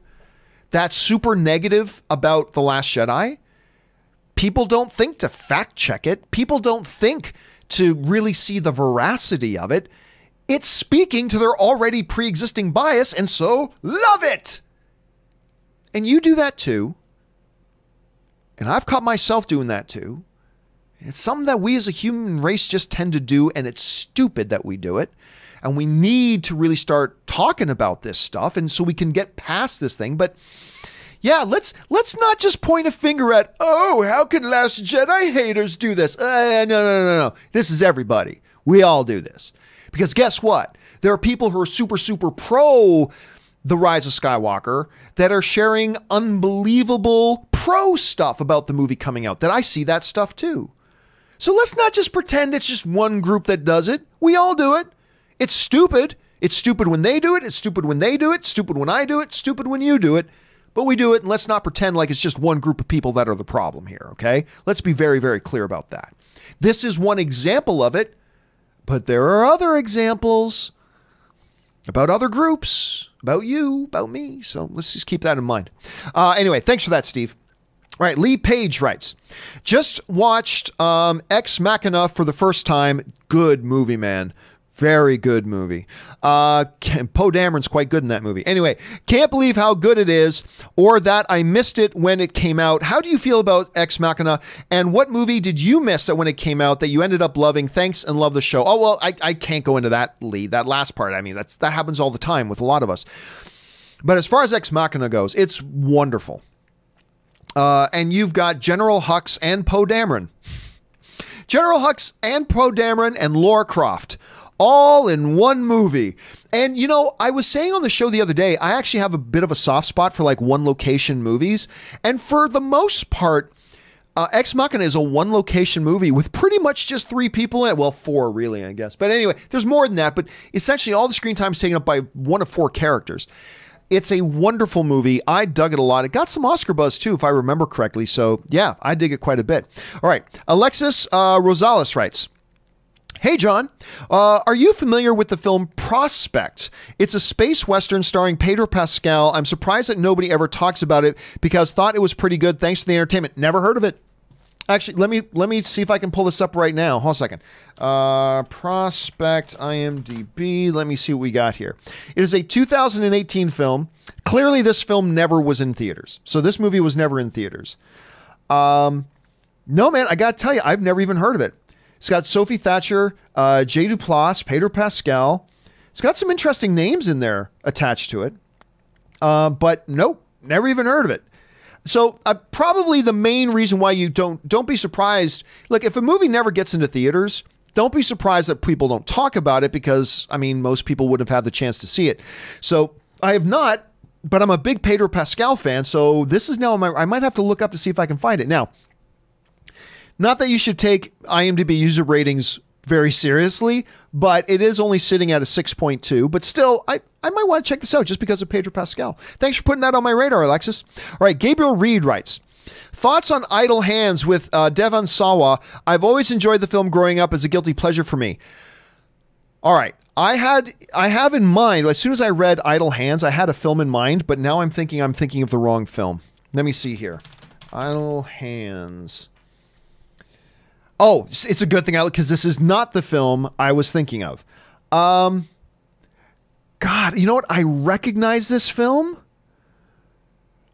that's super negative about The Last Jedi. People don't think to fact check it. People don't think to really see the veracity of it. It's speaking to their already pre-existing bias, and so love it. And you do that too. And I've caught myself doing that too. It's something that we as a human race just tend to do, and it's stupid that we do it. And we need to really start talking about this stuff, and so we can get past this thing. But yeah, let's not just point a finger at, oh, how can Last Jedi haters do this? No. This is everybody. We all do this. Because guess what? There are people who are super, super pro The Rise of Skywalker that are sharing unbelievable pro stuff about the movie coming out, that I see that stuff too. So let's not just pretend it's just one group that does it. We all do it. It's stupid. It's stupid when they do it. It's stupid when they do it. It's stupid when I do it. It's stupid when you do it. But we do it, and let's not pretend like it's just one group of people that are the problem here, okay? Let's be very, very clear about that. This is one example of it, but there are other examples about other groups, about you, about me. So let's just keep that in mind. Anyway, thanks for that, Steve. All right, Lee Page writes, just watched Ex Machina for the first time. Good movie, man. Very good movie. Poe Dameron's quite good in that movie. Anyway, can't believe how good it is, or that I missed it when it came out. How do you feel about Ex Machina? And what movie did you miss that when it came out that you ended up loving? Thanks and love the show. Oh, well, I can't go into that, Lee. That last part, I mean, that happens all the time with a lot of us. But as far as Ex Machina goes, it's wonderful. And you've got General Hux and Poe Dameron. General Hux and Poe Dameron and Lara Croft, all in one movie. And, you know, I was saying on the show the other day, I actually have a bit of a soft spot for like one location movies. And for the most part, Ex Machina is a one location movie with pretty much just 3 people in it. Well, 4 really, I guess. But anyway, there's more than that. But essentially all the screen time is taken up by one of 4 characters. It's a wonderful movie. I dug it a lot. It got some Oscar buzz too, if I remember correctly. So yeah, I dig it quite a bit. All right. Alexis Rosales writes, "Hey, John, are you familiar with the film Prospect? It's a space western starring Pedro Pascal. I'm surprised that nobody ever talks about it because thought it was pretty good. Thanks to the entertainment. Never heard of it." Actually, let me see if I can pull this up right now. Hold on a second. Prospect, IMDb. Let me see what we got here. It is a 2018 film. Clearly, this film never was in theaters. So this movie was never in theaters. No, man, I got to tell you, I've never even heard of it. It's got Sophie Thatcher, Jay Duplass, Pedro Pascal. It's got some interesting names in there attached to it. But nope, never even heard of it. So probably the main reason why you don't be surprised. Look, if a movie never gets into theaters, don't be surprised that people don't talk about it because, I mean, most people wouldn't have had the chance to see it. So I have not, but I'm a big Pedro Pascal fan. So this is now I might have to look up to see if I can find it. Now, not that you should take IMDb user ratings very seriously, but it is only sitting at a 6.2. But still, I might want to check this out just because of Pedro Pascal. Thanks for putting that on my radar, Alexis. All right, Gabriel Reed writes, "Thoughts on Idle Hands with Devon Sawa. I've always enjoyed the film growing up as a guilty pleasure for me." All right, I have in mind, as soon as I read Idle Hands, I had a film in mind, but now I'm thinking of the wrong film. Let me see here. Idle Hands. Oh, it's a good thing because this is not the film I was thinking of. God, you know what? I recognize this film,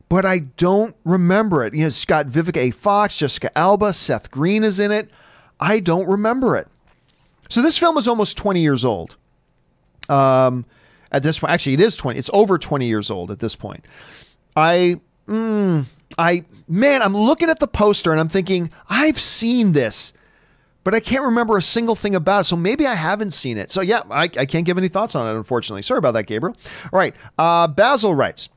but I don't remember it. You know, it's got Vivica A. Fox, Jessica Alba, Seth Green is in it. I don't remember it. So this film is almost 20 years old. At this point, actually, it is 20. It's over 20 years old at this point. Man, I'm looking at the poster and I'm thinking, I've seen this, but I can't remember a single thing about it. So maybe I haven't seen it. So yeah, I can't give any thoughts on it, unfortunately. Sorry about that, Gabriel. All right. Basil writes,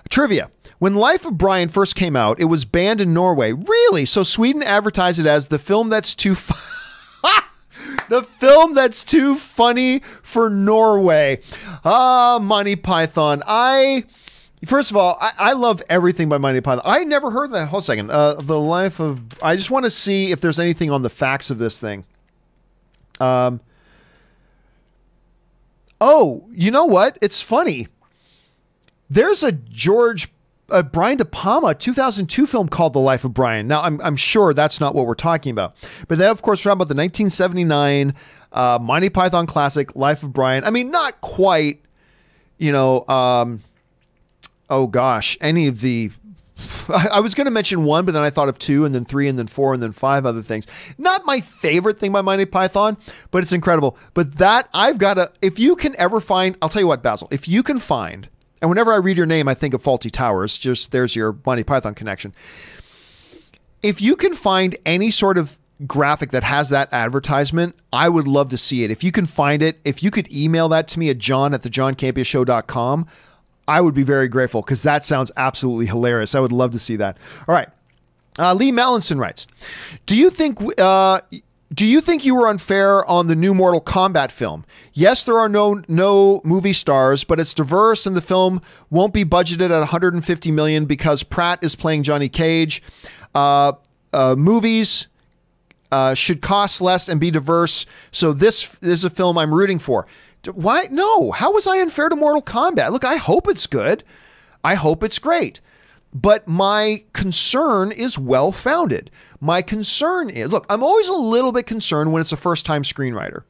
trivia. When Life of Brian first came out, it was banned in Norway. Really? So Sweden advertised it as the film that's too the film that's too funny for Norway. Monty Python. First of all, I love everything by Monty Python. I never heard that. Hold a second. The Life of... I just want to see if there's anything on the facts of this thing. Oh, you know what? It's funny. There's a Brian De Palma 2002 film called The Life of Brian. Now, I'm sure that's not what we're talking about. But then, of course, we're talking about the 1979 Monty Python classic, Life of Brian. I mean, not quite, you know... oh gosh, any of the, I was going to mention one, but then I thought of two and then three and then four and then five other things. Not my favorite thing by Monty Python, but it's incredible. But that if you can ever find, I'll tell you what, Basil, if you can find, and whenever I read your name, I think of Faulty Towers, just there's your Monty Python connection. If you can find any sort of graphic that has that advertisement, I would love to see it. If you can find it, if you could email that to me at john@thejohncampeashow.com, I would be very grateful because that sounds absolutely hilarious. I would love to see that. All right. Lee Mallinson writes, do you think you were unfair on the new Mortal Kombat film? Yes, there are no movie stars, but it's diverse and the film won't be budgeted at $150 million because Pratt is playing Johnny Cage. Movies should cost less and be diverse. So this is a film I'm rooting for. Why? No. How was I unfair to Mortal Kombat? Look, I hope it's good. I hope it's great. But my concern is well-founded. My concern is, look, I'm always a little bit concerned when it's a first-time screenwriter.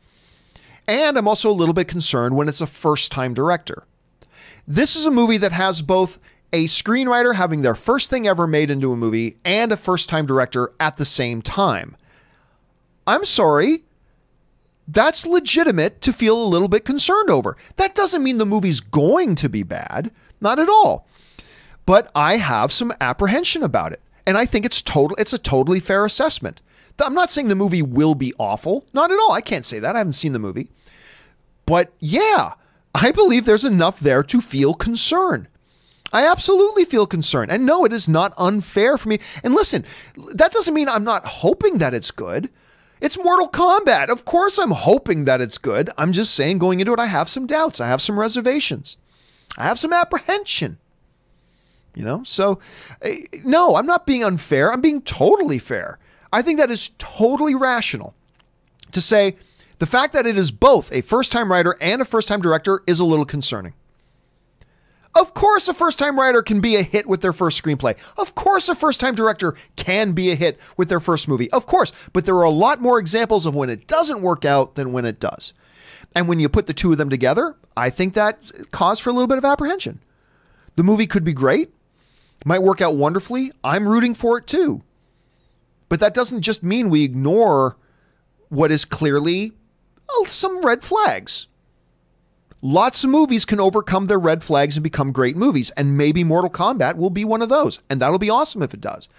And I'm also a little bit concerned when it's a first-time director. This is a movie that has both a screenwriter having their first thing ever made into a movie and a first-time director at the same time. I'm sorry. That's legitimate to feel a little bit concerned over. That doesn't mean the movie's going to be bad. Not at all. But I have some apprehension about it. And I think it's a totally fair assessment. I'm not saying the movie will be awful. Not at all. I can't say that. I haven't seen the movie. But yeah, I believe there's enough there to feel concern. I absolutely feel concerned. And no, it is not unfair for me. And listen, that doesn't mean I'm not hoping that it's good. It's Mortal Kombat. Of course I'm hoping that it's good. I'm just saying going into it, I have some doubts. I have some reservations. I have some apprehension. You know, so no, I'm not being unfair. I'm being totally fair. I think that is totally rational to say the fact that it is both a first-time writer and a first-time director is a little concerning. Of course, a first-time writer can be a hit with their first screenplay. Of course, a first-time director can be a hit with their first movie. Of course, but there are a lot more examples of when it doesn't work out than when it does. And when you put the two of them together, I think that's cause for a little bit of apprehension. The movie could be great. Might work out wonderfully. I'm rooting for it too. But that doesn't just mean we ignore what is clearly some red flags. Lots of movies can overcome their red flags and become great movies. And maybe Mortal Kombat will be one of those. And that'll be awesome if it does.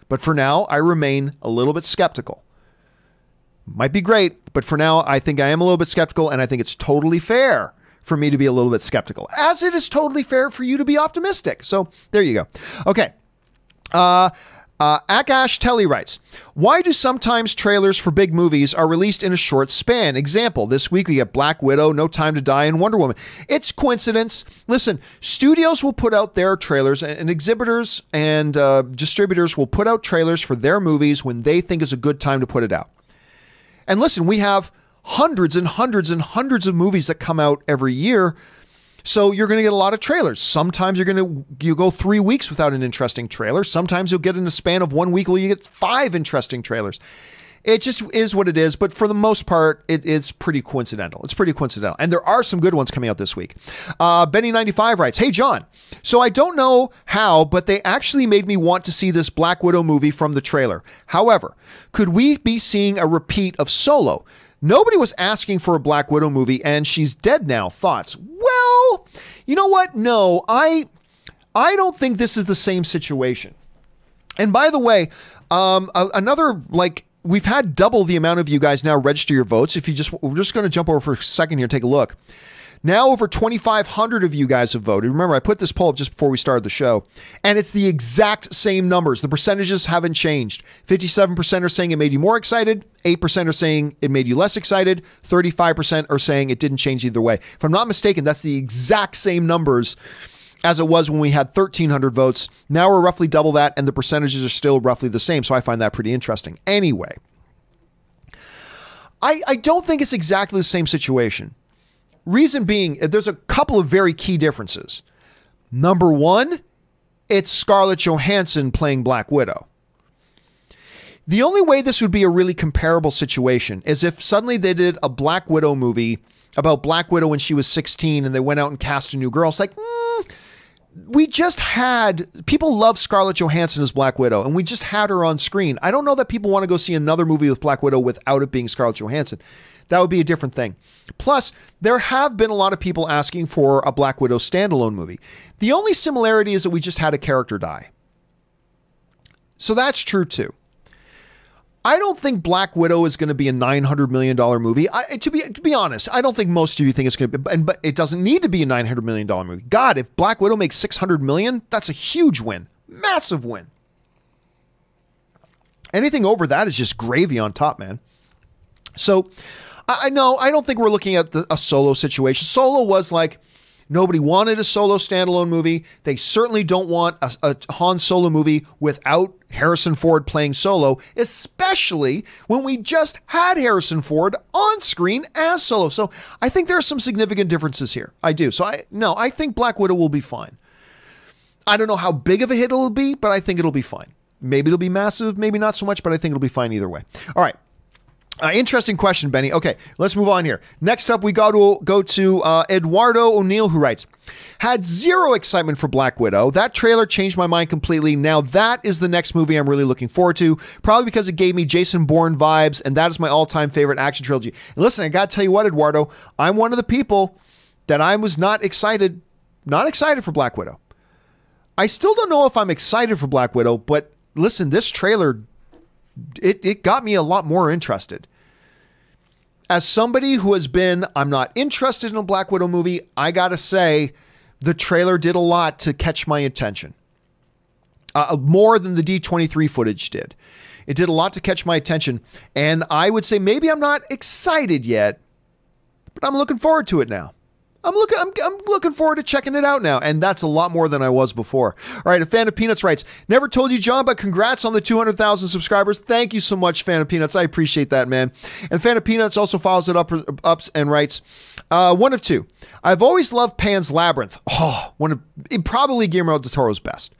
But for now, I remain a little bit skeptical. Might be great, but for now, I think I am a little bit skeptical, and I think it's totally fair for me to be a little bit skeptical, as it is totally fair for you to be optimistic. So there you go. Okay. Akash Telly writes, why do sometimes trailers for big movies are released in a short span? Example, this week we get Black Widow, No Time to Die, and Wonder Woman. It's coincidence. Listen, studios will put out their trailers, and exhibitors and distributors will put out trailers for their movies when they think is a good time to put it out. And listen, we have hundreds and hundreds and hundreds of movies that come out every year. So you're going to get a lot of trailers. Sometimes you go 3 weeks without an interesting trailer. Sometimes you'll get in the span of 1 week where you get 5 interesting trailers. It just is what it is. But for the most part, it is pretty coincidental. It's pretty coincidental. And there are some good ones coming out this week. Benny95 writes, hey, John, so I don't know how, but they actually made me want to see this Black Widow movie from the trailer. However, could we be seeing a repeat of Solo? Nobody was asking for a Black Widow movie, and she's dead now. Thoughts? Well, you know what? No, I don't think this is the same situation. And by the way, we've had double the amount of you guys now register your votes. We're just going to jump over for a second here and take a look. Now over 2,500 of you guys have voted. Remember, I put this poll up just before we started the show, and it's the exact same numbers. The percentages haven't changed. 57% are saying it made you more excited. 8% are saying it made you less excited. 35% are saying it didn't change either way. If I'm not mistaken, that's the exact same numbers as it was when we had 1,300 votes. Now we're roughly double that, and the percentages are still roughly the same, so I find that pretty interesting. Anyway, I don't think it's exactly the same situation. Reason being, there's a couple of very key differences. Number one, it's Scarlett Johansson playing Black Widow. The only way this would be a really comparable situation is if suddenly they did a Black Widow movie about Black Widow when she was 16 and they went out and cast a new girl. It's like, we just had, people love Scarlett Johansson as Black Widow, and we just had her on screen. I don't know that people want to go see another movie with Black Widow without it being Scarlett Johansson. That would be a different thing. Plus, there have been a lot of people asking for a Black Widow standalone movie. The only similarity is that we just had a character die. So that's true too. I don't think Black Widow is going to be a $900 million movie. To be honest, I don't think most of you think it's going to be, but it doesn't need to be a $900 million movie. God, if Black Widow makes $600 million, that's a huge win. Massive win. Anything over that is just gravy on top, man. So I don't think we're looking at a Solo situation. Solo was like, nobody wanted a Solo standalone movie. They certainly don't want a Han Solo movie without Harrison Ford playing Solo, especially when we just had Harrison Ford on screen as Solo. So I think there are some significant differences here. I do. So I think Black Widow will be fine. I don't know how big of a hit it'll be, but I think it'll be fine. Maybe it'll be massive, maybe not so much, but I think it'll be fine either way. All right. Interesting question, Benny. Okay, let's move on here. Next up, we go to Eduardo O'Neill, who writes, had zero excitement for Black Widow. That trailer changed my mind completely. Now that is the next movie I'm really looking forward to, probably because it gave me Jason Bourne vibes, and that is my all-time favorite action trilogy. And listen, I got to tell you what, Eduardo, I'm one of the people that I was not excited for Black Widow. I still don't know if I'm excited for Black Widow, but listen, this trailer, it got me a lot more interested. As somebody who has been, I'm not interested in a Black Widow movie, I gotta say, the trailer did a lot to catch my attention. More than the D23 footage did. It did a lot to catch my attention. And I would say maybe I'm not excited yet, but I'm looking forward to it now. I'm looking forward to checking it out now. And that's a lot more than I was before. All right. A fan of Peanuts writes, never told you, John, but congrats on the 200,000 subscribers. Thank you so much, fan of Peanuts. I appreciate that, man. And fan of Peanuts also follows it up and writes, one of two. I've always loved Pan's Labyrinth. Oh, probably Guillermo del Toro's best.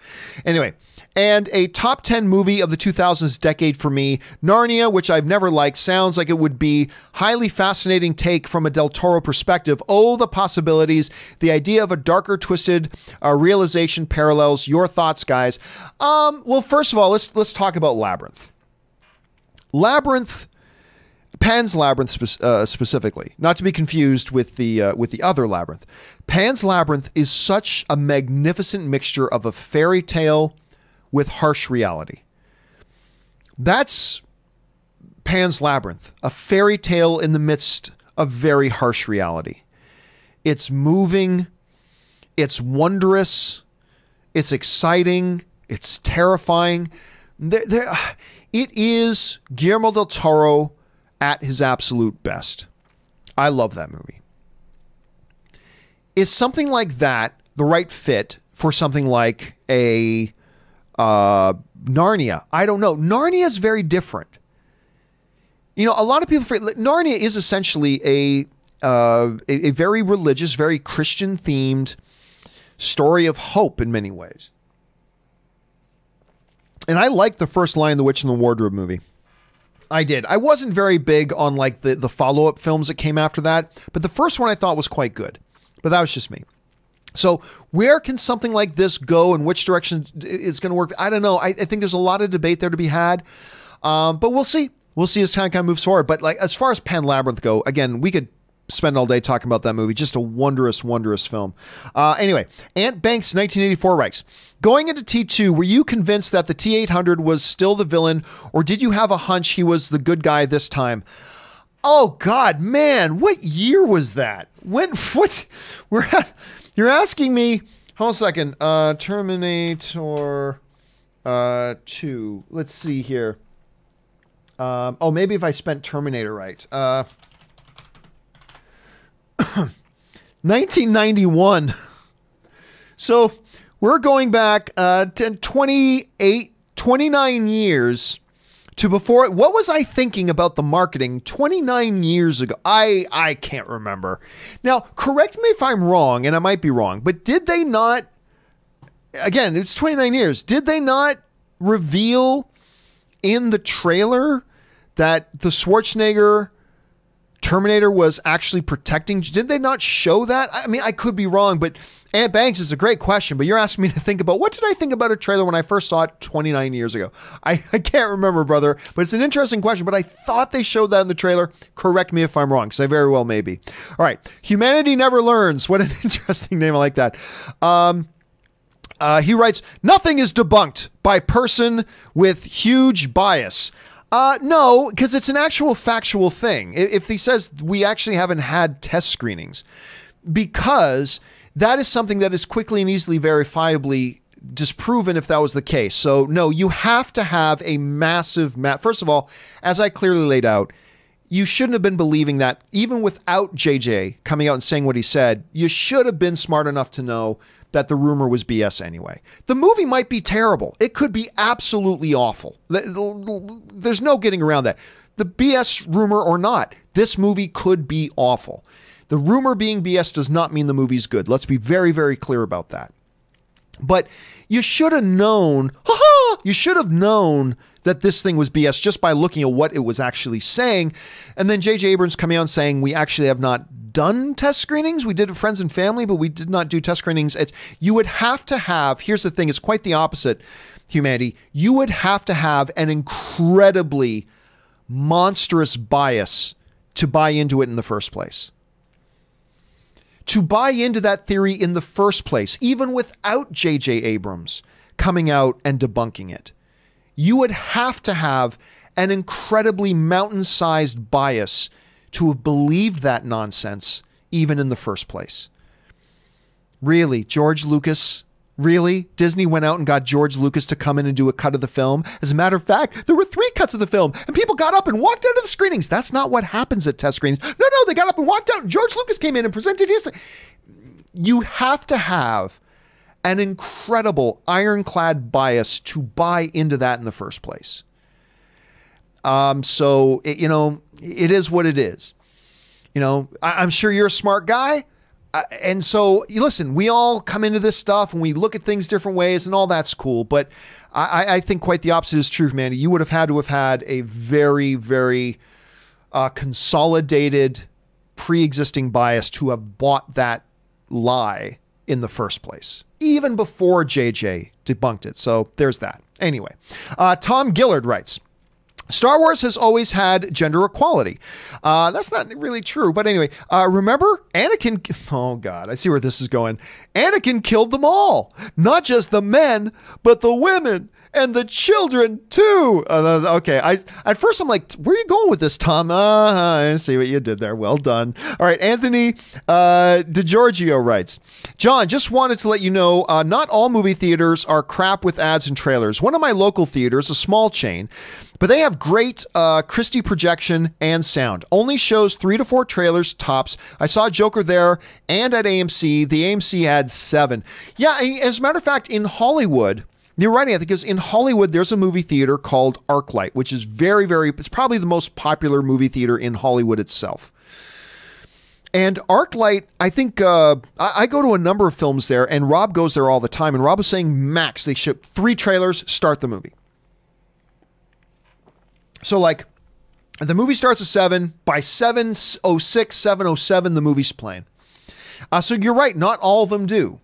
Anyway, and a top 10 movie of the 2000s decade for me, Narnia, which I've never liked, sounds like it would be highly fascinating take from a del Toro perspective. Oh, the possibilities. The idea of a darker, twisted realization parallels. Your thoughts, guys. Well, first of all, let's talk about Labyrinth. Pan's Labyrinth specifically, not to be confused with the other Labyrinth. Pan's Labyrinth is such a magnificent mixture of a fairy tale with harsh reality. That's Pan's Labyrinth, a fairy tale in the midst of very harsh reality. It's moving, it's wondrous, it's exciting, it's terrifying. It is Guillermo del Toro at his absolute best. I love that movie. Is something like that the right fit for something like a Narnia? I don't know. Narnia is very different. You know, a lot of people Narnia is essentially a very religious, very Christian themed story of hope in many ways. And I liked the first line, The Witch in the Wardrobe movie. I did. I wasn't very big on like the follow-up films that came after that, but the first one I thought was quite good. But that was just me. So where can something like this go and which direction is going to work? I don't know. I think there's a lot of debate there to be had, but we'll see. We'll see as time kind of moves forward. But like as far as Pan Labyrinth go, again, we could spend all day talking about that movie. Just a wondrous, wondrous film. Anyway, Ant Banks 1984 writes, going into T2, were you convinced that the T-800 was still the villain, or did you have a hunch he was the good guy this time? Oh God, man, what year was that? You're asking me, hold on a second, Terminator 2, let's see here. Maybe if I spent Terminator right. 1991. So we're going back 29 years to before. What was I thinking about the marketing 29 years ago? I can't remember. Now, correct me if I'm wrong, and I might be wrong, but did they not, again, it's 29 years, did they not reveal in the trailer that the Schwarzenegger Terminator was actually protecting? Did they not show that? I mean, I could be wrong, but Ant Banks is a great question, but you're asking me to think about, what did I think about a trailer when I first saw it 29 years ago? I can't remember, brother, but it's an interesting question, but I thought they showed that in the trailer. Correct me if I'm wrong, because I very well may be. All right. Humanity Never Learns. What an interesting name. I like that. He writes, nothing is debunked by person with huge bias. No, because it's an actual factual thing. If he says we actually haven't had test screenings, because that is something that is quickly and easily verifiably disproven if that was the case. So no, you have to have a massive first of all, as I clearly laid out, you shouldn't have been believing that even without JJ coming out and saying what he said. You should have been smart enough to know that the rumor was BS anyway. The movie might be terrible. It could be absolutely awful. There's no getting around that. The BS rumor or not, this movie could be awful. The rumor being BS does not mean the movie's good. Let's be very, very clear about that. But you should have known, you should have known that this thing was BS just by looking at what it was actually saying. And then J.J. Abrams coming out and saying, we actually have not done test screenings. We did it Friends and Family, but we did not do test screenings. You would have to have, here's the thing, it's quite the opposite, humanity. You would have to have an incredibly monstrous bias to buy into it in the first place. To buy into that theory in the first place, even without J.J. Abrams coming out and debunking it. You would have to have an incredibly mountain-sized bias to have believed that nonsense even in the first place. Really, George Lucas? Really? Disney went out and got George Lucas to come in and do a cut of the film? As a matter of fact, there were 3 cuts of the film, and people got up and walked out of the screenings. That's not what happens at test screenings. No, they got up and walked out, and George Lucas came in and presented his... you have to have an incredible ironclad bias to buy into that in the first place. So, it is what it is. I'm sure you're a smart guy. And so, listen, we all come into this stuff and we look at things different ways and all that's cool. But I think quite the opposite is true, Mandy. You would have had to have had a very, very consolidated pre-existing bias to have bought that lie in the first place, even before JJ debunked it. So there's that. Anyway, Tom Gillard writes, Star Wars has always had gender equality. That's not really true, but anyway, remember Anakin? Oh God, I see where this is going. Anakin killed them all, not just the men, but the women and the children too. Okay, at first I'm like, where are you going with this, Tom? I see what you did there. Well done. All right, Anthony DeGiorgio writes, John, just wanted to let you know, not all movie theaters are crap with ads and trailers. One of my local theaters, a small chain, but they have great Christie projection and sound. Only shows 3 to 4 trailers tops. I saw Joker there and at AMC. The AMC had 7. Yeah, as a matter of fact, in Hollywood, you're right, Anthony, because in Hollywood, there's a movie theater called ArcLight, which is it's probably the most popular movie theater in Hollywood itself. And ArcLight, I think, I go to a number of films there, and Rob goes there all the time, and Rob was saying max, they ship 3 trailers, start the movie. So, like, the movie starts at 7, by 7:06, 7:07, the movie's playing. So you're right, not all of them do,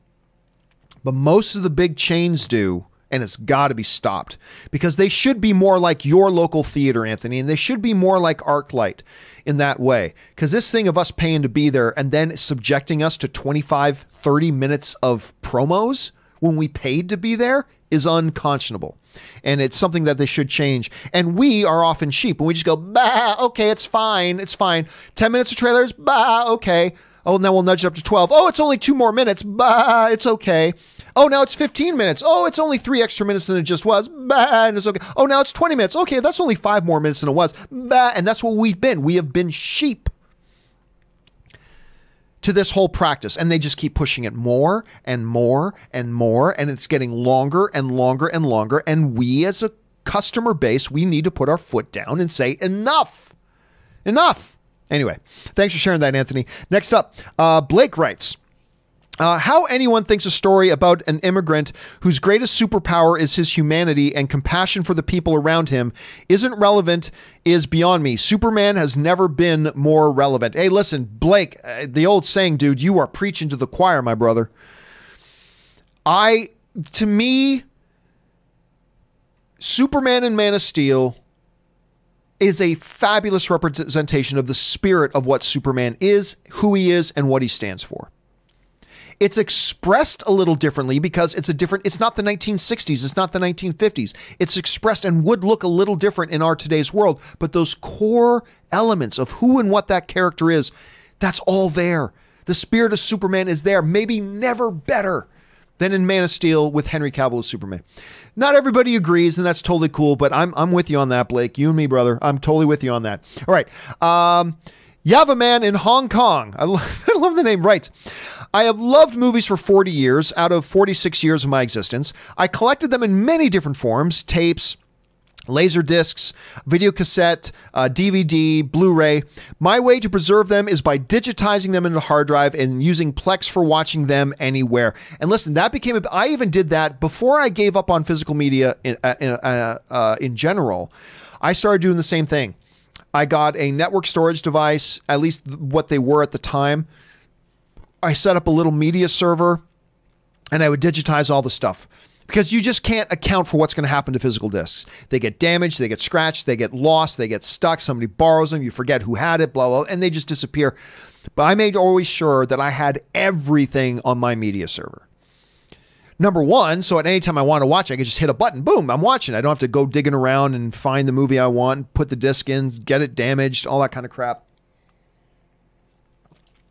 but most of the big chains do. And it's got to be stopped because they should be more like your local theater, Anthony, and they should be more like ArcLight in that way. Because this thing of us paying to be there and then subjecting us to 25, 30 minutes of promos when we paid to be there is unconscionable. And it's something that they should change. And we are often sheep and we just go, bah, okay, it's fine. It's fine. 10 minutes of trailers, bah, okay. Oh, now we'll nudge it up to 12. Oh, it's only 2 more minutes. Bah, it's okay. Oh, now it's 15 minutes. Oh, it's only 3 extra minutes than it just was. Bah, and it's okay. Oh, now it's 20 minutes. Okay, that's only 5 more minutes than it was. Bah, and that's what we've been. We have been sheep to this whole practice. And they just keep pushing it more and more and more. And it's getting longer and longer and longer. And we as a customer base, we need to put our foot down and say, enough. Enough. Anyway, thanks for sharing that, Anthony. Next up, Blake writes, how anyone thinks a story about an immigrant whose greatest superpower is his humanity and compassion for the people around him isn't relevant is beyond me. Superman has never been more relevant. Hey, listen, Blake, the old saying, dude, you are preaching to the choir, my brother. To me, Superman and Man of Steel is a fabulous representation of the spirit of what Superman is, who he is, and what he stands for. It's expressed a little differently because it's not the 1960s, it's not the 1950s. It's expressed and would look a little different in our today's world, but those core elements of who and what that character is, that's all there. The spirit of Superman is there, maybe never better than in Man of Steel with Henry Cavill as Superman. Not everybody agrees, and that's totally cool, but I'm with you on that, Blake. You and me, brother. I'm totally with you on that. All right. Yava Man in Hong Kong. I love the name. Writes, I have loved movies for 40 years out of 46 years of my existence. I collected them in many different forms, tapes, laser discs, video cassette, DVD, Blu-ray. My way to preserve them is by digitizing them into a hard drive and using Plex for watching them anywhere. And listen, that became I even did that before I gave up on physical media in general. I started doing the same thing. I got a network storage device, at least what they were at the time. I set up a little media server and I would digitize all the stuff. Because you just can't account for what's going to happen to physical discs. They get damaged, they get scratched, they get lost, they get stuck, somebody borrows them, you forget who had it, blah, blah, and they just disappear. But I made always sure that I had everything on my media server. Number one, so at any time I want to watch, I can just hit a button, boom, I'm watching. I don't have to go digging around and find the movie I want, put the disc in, get it damaged, all that kind of crap.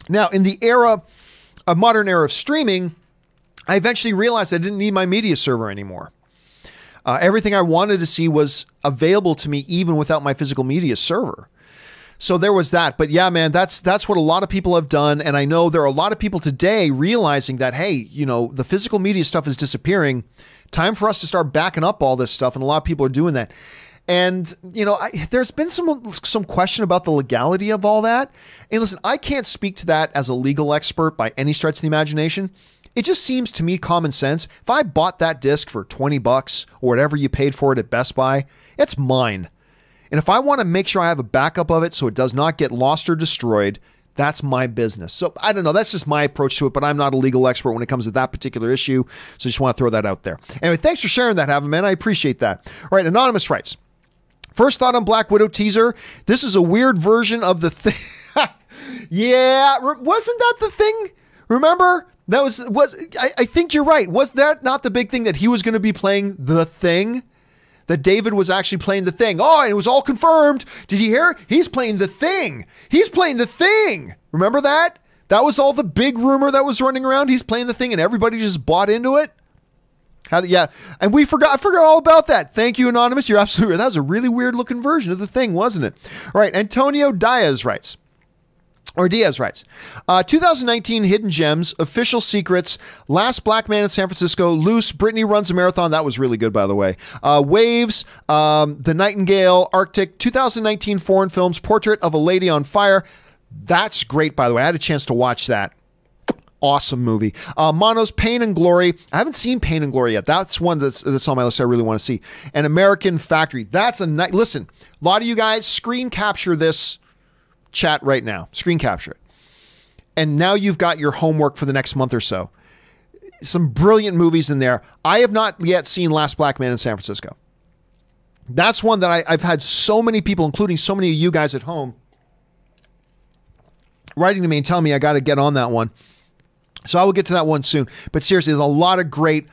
Now, in the modern era of streaming, I eventually realized I didn't need my media server anymore. Everything I wanted to see was available to me even without my physical media server. So there was that. But yeah, man, that's what a lot of people have done. And I know there are a lot of people today realizing that, hey, you know, the physical media stuff is disappearing. Time for us to start backing up all this stuff. And a lot of people are doing that. And, you know, there's been some question about the legality of all that. And listen, I can't speak to that as a legal expert by any stretch of the imagination. It just seems to me common sense. If I bought that disc for $20 or whatever you paid for it at Best Buy, it's mine. And if I want to make sure I have a backup of it so it does not get lost or destroyed, that's my business. So I don't know. That's just my approach to it, but I'm not a legal expert when it comes to that particular issue. So I just want to throw that out there. Anyway, thanks for sharing that, Havin, man. I appreciate that. All right, Anonymous writes, first thought on Black Widow teaser. This is a weird version of the thing. Yeah, wasn't that the thing? Remember? That was I think you're right. Was that not the big thing that he was going to be playing the Thing? That David was actually playing the Thing. Oh, and it was all confirmed. Did you hear? He's playing the Thing. He's playing the Thing. Remember that? That was all the big rumor that was running around. He's playing the Thing and everybody just bought into it. Yeah, and I forgot all about that. Thank you, Anonymous. You're absolutely right. That was a really weird looking version of the Thing, wasn't it? All right, Antonio Diaz writes, 2019 Hidden Gems, Official Secrets, Last Black Man in San Francisco, Loose, Brittany Runs a Marathon. That was really good, by the way. Waves, The Nightingale, Arctic, 2019 Foreign Films, Portrait of a Lady on Fire. That's great, by the way. I had a chance to watch that. Awesome movie. Mono's Pain and Glory. I haven't seen Pain and Glory yet. That's one that's on my list I really want to see. And American Factory. That's a nice... Listen, a lot of you guys screen capture this chat right now. Screen capture it. And now you've got your homework for the next month or so. Some brilliant movies in there. I have not yet seen Last Black Man in San Francisco. That's one that I've had so many people, including so many of you guys at home, writing to me and telling me I got to get on that one. So I will get to that one soon. But seriously, there's a lot of great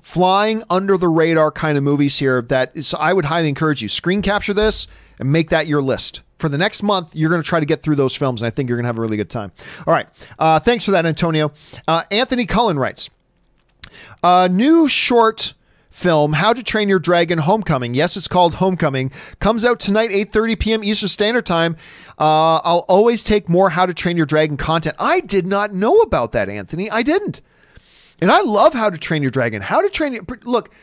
flying under the radar kind of movies here so I would highly encourage you. Screen capture this and make that your list. For the next month, you're going to try to get through those films, and I think you're going to have a really good time. All right. Thanks for that, Antonio. Anthony Cullen writes, new short film, How to Train Your Dragon Homecoming. Yes, it's called Homecoming. Comes out tonight, 8:30 p.m. Eastern Standard Time. I'll always take more How to Train Your Dragon content. I did not know about that, Anthony. I didn't. And I love How to Train Your Dragon. How to Train Your... Look,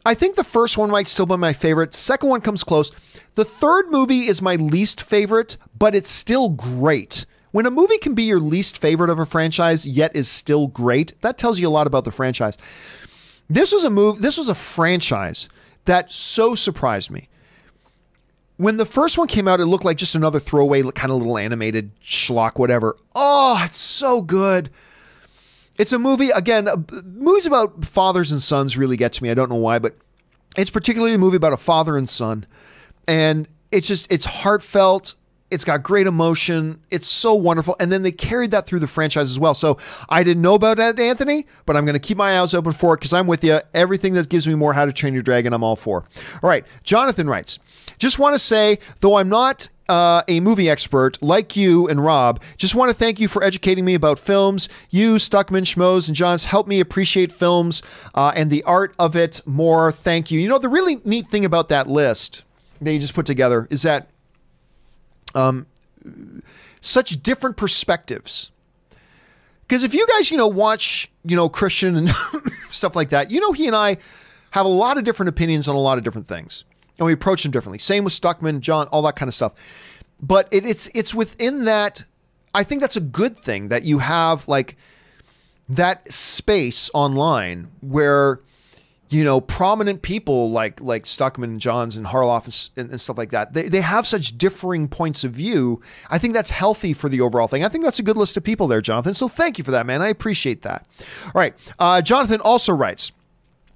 I think the first one might still be my favorite. Second one comes close. The third movie is my least favorite, but it's still great. When a movie can be your least favorite of a franchise, yet is still great, that tells you a lot about the franchise. This was a franchise that so surprised me. When the first one came out, it looked like just another throwaway, kind of little animated schlock, whatever. Oh, it's so good. It's a movie, again, movies about fathers and sons really get to me. I don't know why, but it's particularly a movie about a father and son. And it's heartfelt. It's got great emotion. It's so wonderful. And then they carried that through the franchise as well. So I didn't know about that, Anthony, but I'm going to keep my eyes open for it because I'm with you. Everything that gives me more How to Train Your Dragon, I'm all for. All right. Jonathan writes, just want to say, though I'm not a movie expert like you and Rob, just want to thank you for educating me about films. You, Stuckman, Schmoes, and Johns helped me appreciate films and the art of it more. Thank you. You know, the really neat thing about that list that you just put together is that such different perspectives. Because if you guys, watch, Christian and stuff like that, he and I have a lot of different opinions on a lot of different things. And we approach them differently. Same with Stuckman, John, all that kind of stuff. But it's within that, I think that's a good thing that you have like that space online where, prominent people like Stuckman, Johns, and Harloff and stuff like that, they have such differing points of view. I think that's healthy for the overall thing. I think that's a good list of people there, Jonathan. So thank you for that, man. I appreciate that. All right. Jonathan also writes,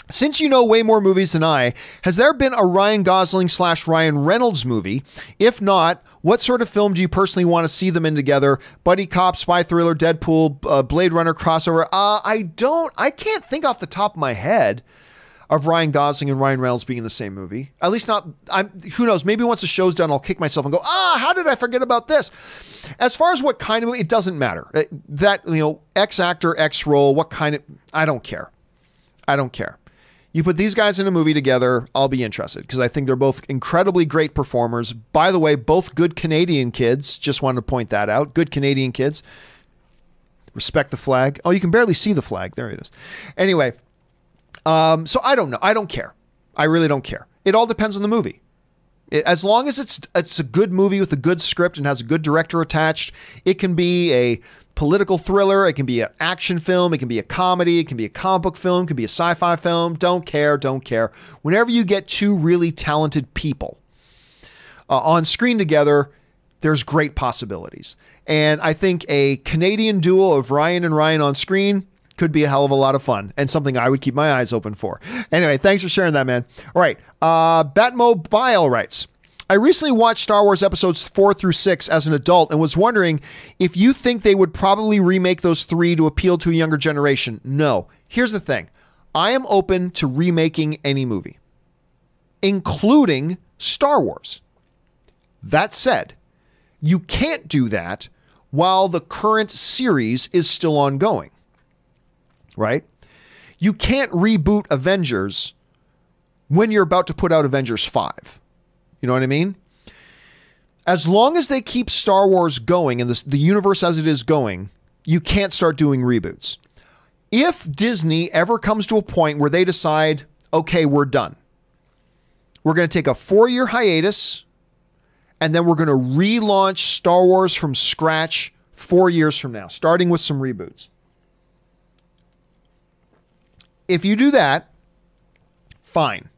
since you know way more movies than I, has there been a Ryan Gosling / Ryan Reynolds movie? If not, what sort of film do you personally want to see them in together? Buddy cop, spy thriller, Deadpool, Blade Runner crossover? I can't think off the top of my head of Ryan Gosling and Ryan Reynolds being in the same movie. At least not, who knows, maybe once the show's done, I'll kick myself and go, how did I forget about this? As far as what kind of movie, it doesn't matter. That, X actor, X role, what kind of, I don't care. You put these guys in a movie together, I'll be interested because I think they're both incredibly great performers. By the way, both good Canadian kids. Just wanted to point that out. Good Canadian kids. Respect the flag. Oh, you can barely see the flag. There it is. Anyway, so I don't know. I don't care. I really don't care. It all depends on the movie. As long as it's a good movie with a good script and has a good director attached, it can be a political thriller, it can be an action film, it can be a comedy, it can be a comic book film, it can be a sci-fi film. Don't care. Whenever you get two really talented people on screen together, there's great possibilities. And I think a Canadian duo of Ryan and Ryan on screen could be a hell of a lot of fun and something I would keep my eyes open for. Anyway, thanks for sharing that, man. All right. Batmobile writes, I recently watched Star Wars episodes 4 through 6 as an adult and was wondering if you think they would probably remake those 3 to appeal to a younger generation. No. Here's the thing. I am open to remaking any movie, including Star Wars. That said, you can't do that while the current series is still ongoing, right? You can't reboot Avengers when you're about to put out Avengers 5. You know what I mean? As long as they keep Star Wars going and the universe as it is going, you can't start doing reboots. If Disney ever comes to a point where they decide, okay, we're done. We're going to take a 4-year hiatus and then we're going to relaunch Star Wars from scratch 4 years from now, starting with some reboots. If you do that, fine.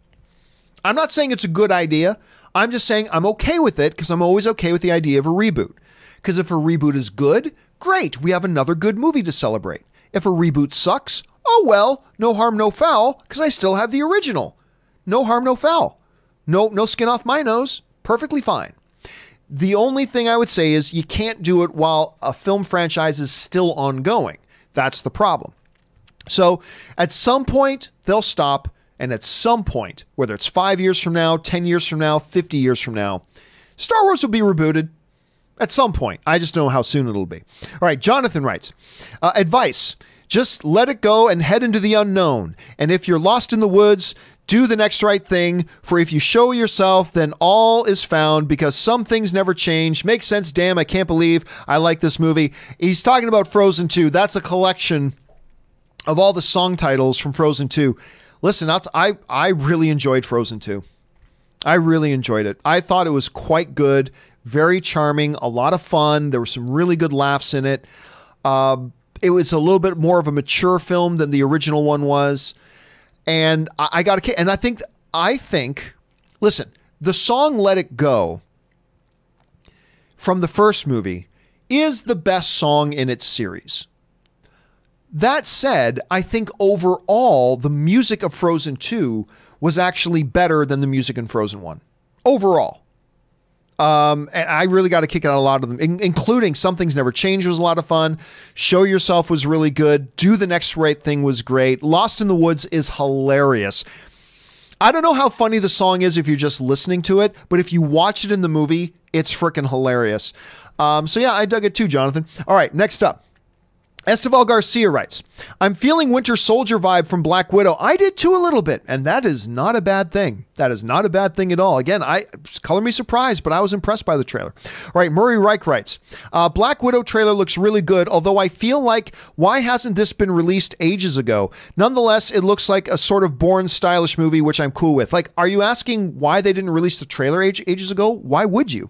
I'm not saying it's a good idea. I'm just saying I'm okay with it because I'm always okay with the idea of a reboot. Because if a reboot is good, great. We have another good movie to celebrate. If a reboot sucks, oh well, no harm, no foul, because I still have the original. No harm, no foul. No skin off my nose. Perfectly fine. The only thing I would say is you can't do it while a film franchise is still ongoing. That's the problem. So at some point, they'll stop. And at some point, whether it's 5 years from now, 10 years from now, 50 years from now, Star Wars will be rebooted at some point. I just don't know how soon it'll be. All right, Jonathan writes, advice, just let it go and head into the unknown. And if you're lost in the woods, do the next right thing. For if you show yourself, then all is found because some things never change. Makes sense. Damn, I can't believe I like this movie. He's talking about Frozen 2. That's a collection of all the song titles from Frozen 2. Listen, I really enjoyed Frozen 2. I really enjoyed it. I thought it was quite good, very charming, a lot of fun. There were some really good laughs in it. It was a little bit more of a mature film than the original one was. And I got a kick. And I think, listen, the song Let It Go from the first movie is the best song in its series. That said, I think overall, the music of Frozen 2 was actually better than the music in Frozen 1. Overall. And I really got a kick out of a lot of them, including Some Things Never Change was a lot of fun. Show Yourself was really good. Do the Next Right Thing was great. Lost in the Woods is hilarious. I don't know how funny the song is if you're just listening to it, but if you watch it in the movie, it's freaking hilarious. So yeah, I dug it too, Jonathan. All right, next up. Esteval Garcia writes, I'm feeling Winter Soldier vibe from Black Widow. I did too a little bit, and that is not a bad thing. That is not a bad thing at all. Again, color me surprised, but I was impressed by the trailer. All right, Murray Reich writes, Black Widow trailer looks really good, although I feel like, why hasn't this been released ages ago? Nonetheless, it looks like a sort of Bourne stylish movie, which I'm cool with. Like, are you asking why they didn't release the trailer ages ago? Why would you?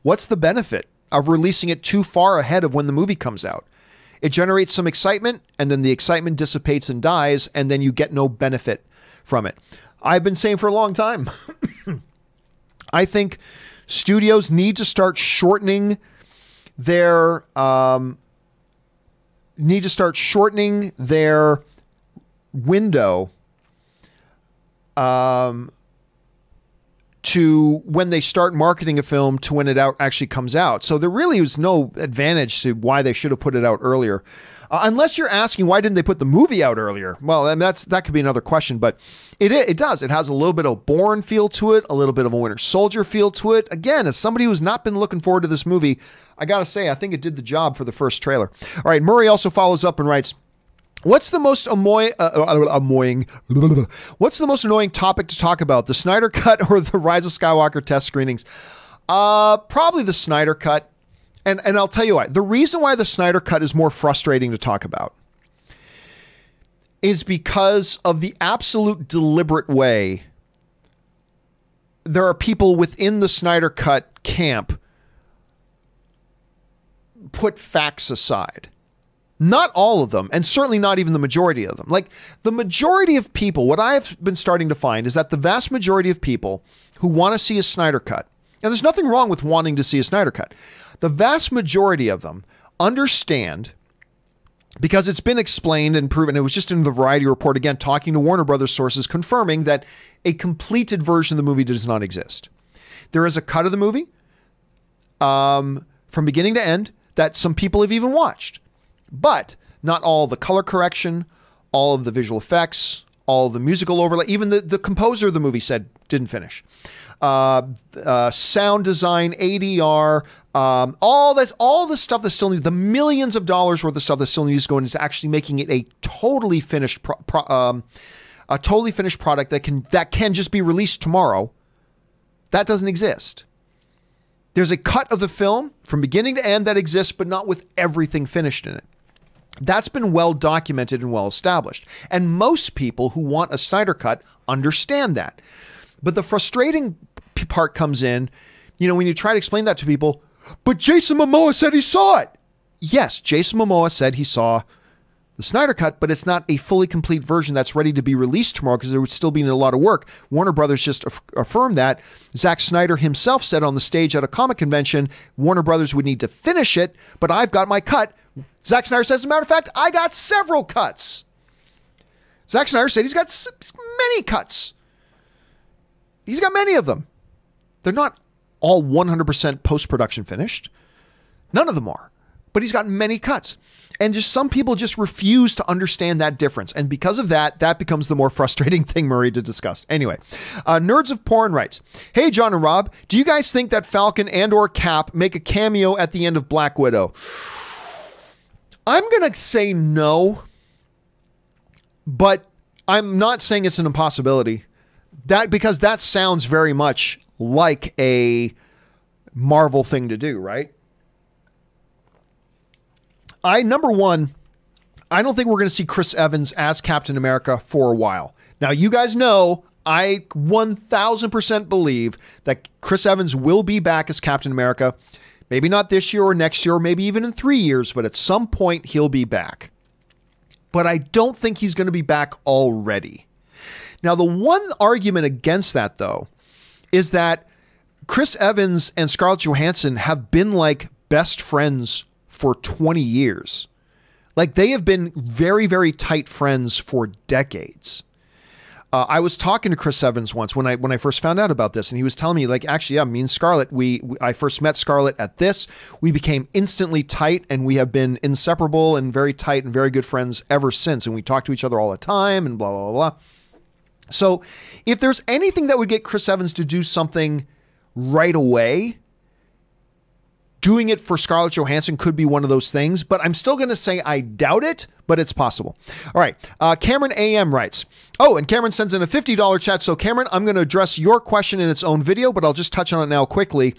What's the benefit of releasing it too far ahead of when the movie comes out? It generates some excitement, and then the excitement dissipates and dies, and then you get no benefit from it. I've been saying for a long time, I think studios need to start shortening their window to when they start marketing a film to when it actually comes out. So there really was no advantage to why they should have put it out earlier. Unless you're asking why didn't they put the movie out earlier? Well, and that could be another question, but it does. It has a little bit of Bourne feel to it, a little bit of a Winter Soldier feel to it. Again, as somebody who's not been looking forward to this movie, I got to say, I think it did the job for the first trailer. All right, Murray also follows up and writes, What's the most What's the most annoying topic to talk about? The Snyder Cut or the Rise of Skywalker test screenings? Probably the Snyder Cut. And I'll tell you why. The reason why the Snyder Cut is more frustrating to talk about is because of the absolute deliberate way there are people within the Snyder Cut camp put facts aside. Not all of them, and certainly not even the majority of them. Like, the majority of people, what I've been starting to find is that the vast majority of people who want to see a Snyder Cut, and there's nothing wrong with wanting to see a Snyder Cut, the vast majority of them understand, because it's been explained and proven. It was just in the Variety report, again, talking to Warner Brothers sources, confirming that a completed version of the movie does not exist. There is a cut of the movie from beginning to end that some people have even watched. But not all the color correction, all of the visual effects, all of the musical overlay, even the composer of the movie said didn't finish. Sound design, ADR, all the stuff that still needs, the millions of dollars worth of stuff that still needs to go into actually making it a totally finished product that can just be released tomorrow. That doesn't exist. There's a cut of the film from beginning to end that exists, but not with everything finished in it. That's been well documented and well established. And most people who want a Snyder Cut understand that. But the frustrating part comes in, when you try to explain that to people, but Jason Momoa said he saw it. Yes, Jason Momoa said he saw the Snyder Cut, but it's not a fully complete version that's ready to be released tomorrow because there would still be a lot of work. Warner Brothers just affirmed that. Zack Snyder himself said on the stage at a comic convention, Warner Brothers would need to finish it, but I've got my cut. Zack Snyder says, as a matter of fact, I got several cuts. Zack Snyder said he's got many cuts. He's got many of them. They're not all 100% post-production finished. None of them are. But he's got many cuts. And just some people just refuse to understand that difference. And because of that, that becomes the more frustrating thing, Murray, to discuss. Anyway, Nerds of Porn writes, hey, John and Rob, do you guys think that Falcon and or Cap make a cameo at the end of Black Widow? I'm going to say no, but I'm not saying it's an impossibility. Because that sounds very much like a Marvel thing to do, right? Number one, I don't think we're going to see Chris Evans as Captain America for a while. Now, you guys know I 1000% believe that Chris Evans will be back as Captain America. Maybe not this year or next year, or maybe even in 3 years, but at some point he'll be back. But I don't think he's going to be back already. Now, the one argument against that, though, is that Chris Evans and Scarlett Johansson have been like best friends for 20 years. Like, they have been very, very tight friends for decades. I was talking to Chris Evans once when I first found out about this, and he was telling me, like, actually, yeah, me and Scarlett, I first met Scarlett at this. We became instantly tight, and we have been inseparable and very tight and very good friends ever since. And we talk to each other all the time and blah, blah, blah, blah. So if there's anything that would get Chris Evans to do something right away, doing it for Scarlett Johansson could be one of those things, but I'm still going to say I doubt it, but it's possible. All right. Cameron AM writes, oh, and Cameron sends in a $50 chat. So Cameron, I'm going to address your question in its own video, but I'll just touch on it now quickly.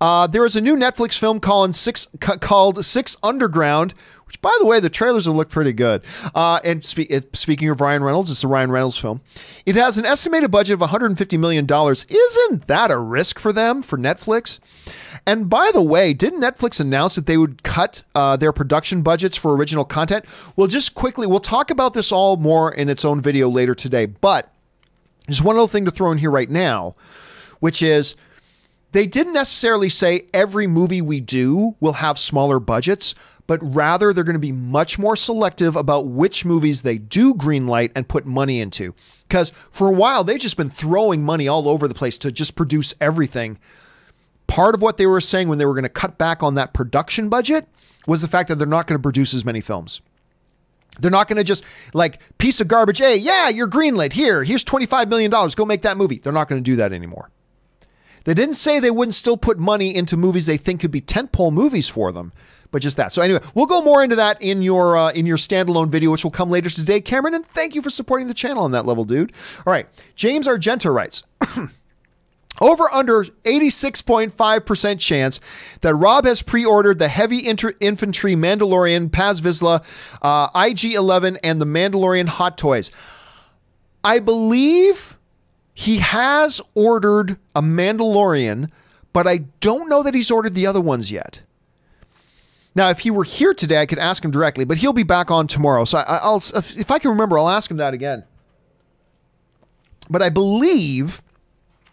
There is a new Netflix film called Six Underground, which, by the way, the trailers have looked pretty good. And speaking of Ryan Reynolds, it's a Ryan Reynolds film. It has an estimated budget of $150 million. Isn't that a risk for them, for Netflix? And by the way, didn't Netflix announce that they would cut their production budgets for original content? Well, just quickly, we'll talk about this all more in its own video later today. But there's one other thing to throw in here right now, which is they didn't necessarily say every movie we do will have smaller budgets, but rather they're going to be much more selective about which movies they do greenlight and put money into. Because for a while, they've just been throwing money all over the place to just produce everything. Part of what they were saying when they were going to cut back on that production budget was the fact that they're not going to produce as many films. They're not going to just, like, piece of garbage, hey, yeah, you're greenlit, here's $25 million, go make that movie. They're not going to do that anymore. They didn't say they wouldn't still put money into movies they think could be tentpole movies for them, but just that. So anyway, we'll go more into that in your standalone video, which will come later today, Cameron. And thank you for supporting the channel on that level, dude. All right, James Argenta writes. Over under 86.5% chance that Rob has pre-ordered the heavy infantry Mandalorian Paz Vizsla, IG-11, and the Mandalorian Hot Toys. I believe he has ordered a Mandalorian, but I don't know that he's ordered the other ones yet. Now, if he were here today, I could ask him directly, but he'll be back on tomorrow. So I'll, if I can remember, I'll ask him that again. But I believe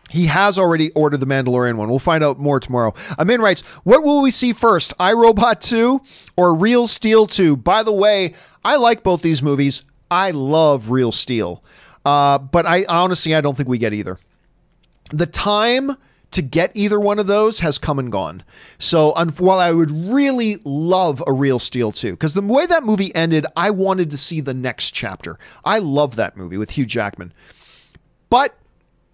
he has already ordered the Mandalorian one. We'll find out more tomorrow. Amin writes, what will we see first, iRobot 2 or Real Steel 2? By the way, I like both these movies. I love Real Steel. But I honestly, I don't think we get either. The time to get either one of those has come and gone. So while I would really love a Real Steel 2, because the way that movie ended, I wanted to see the next chapter. I love that movie with Hugh Jackman. But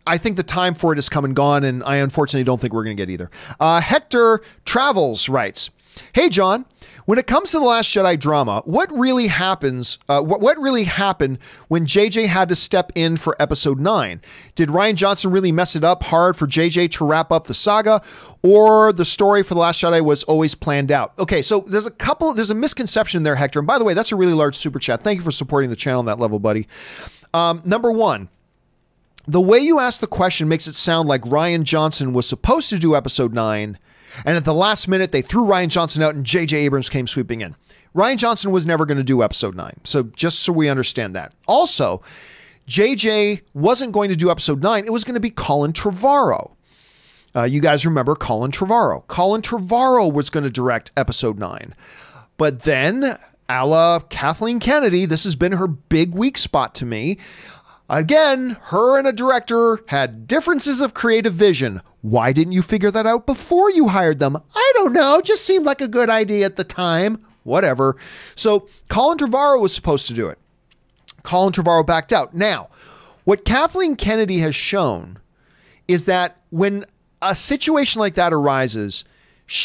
I think the time for it has come and gone, and I unfortunately don't think we're going to get either. Hector Travels writes, hey, John, when it comes to The Last Jedi drama, what really happens? What really happened when JJ had to step in for episode 9? Did Rian Johnson really mess it up hard for JJ to wrap up the saga, or the story for The Last Jedi was always planned out? Okay, so there's a misconception there, Hector. And by the way, that's a really large super chat. Thank you for supporting the channel on that level, buddy. Number one, the way you asked the question makes it sound like Rian Johnson was supposed to do episode 9, and at the last minute, they threw Rian Johnson out and J.J. Abrams came sweeping in. Rian Johnson was never going to do episode 9. So just so we understand that. Also, J.J. wasn't going to do episode 9. It was going to be Colin Trevorrow. You guys remember Colin Trevorrow. Colin Trevorrow was going to direct episode 9. But then, a la Kathleen Kennedy, this has been her big weak spot to me. Again, her and a director had differences of creative vision. Why didn't you figure that out before you hired them? I don't know. Just seemed like a good idea at the time. Whatever. So Colin Trevorrow was supposed to do it. Colin Trevorrow backed out. Now, what Kathleen Kennedy has shown is that when a situation like that arises,